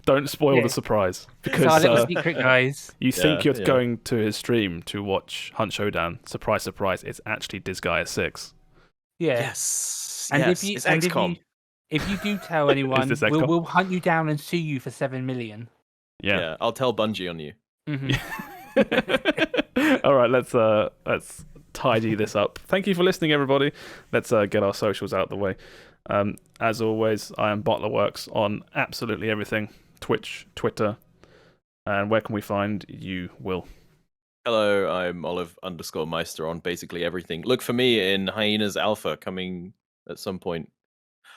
Don't spoil the surprise, because secret, guys. You think you're going to his stream to watch Hunt Showdown. Surprise, surprise! It's actually Disgaea 6. Yeah. Yes. And yes. if you do tell anyone, we'll hunt you down and sue you for 7 million. Yeah. I'll tell Bungie on you. All right, let's tidy this up. Thank you for listening, everybody. Let's get our socials out the way. As always, I am BottlerWorks on absolutely everything. Twitch, Twitter, and where can we find you, Will? Hello, I'm Olive_Meister on basically everything. Look for me in Hyenas Alpha coming at some point.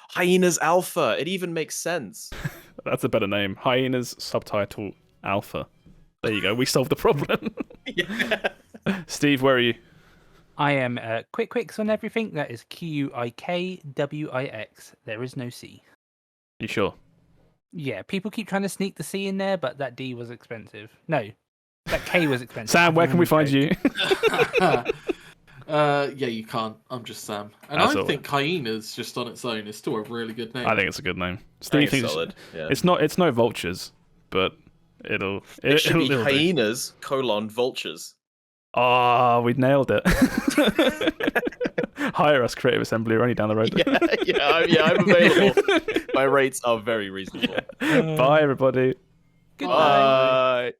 Hyenas Alpha, it even makes sense. That's a better name. Hyenas subtitle Alpha. There you go. We solved the problem. Steve, where are you? I am Quikwix on everything. That is Quikwix. There is no C. You sure? Yeah, people keep trying to sneak the C in there, but that D was expensive. No, that K was expensive. Sam, where can we find you? You can't. I'm just Sam. And I think Hyenas just on its own is still a really good name. I think it's a good name. Steve thinks solid. Yeah. It's no vultures, but it should be Hyenas : vultures. Ah, we nailed it. Hire us, Creative Assembly. We're only down the road. I'm available. My rates are very reasonable. Bye, everybody. Goodbye. Bye.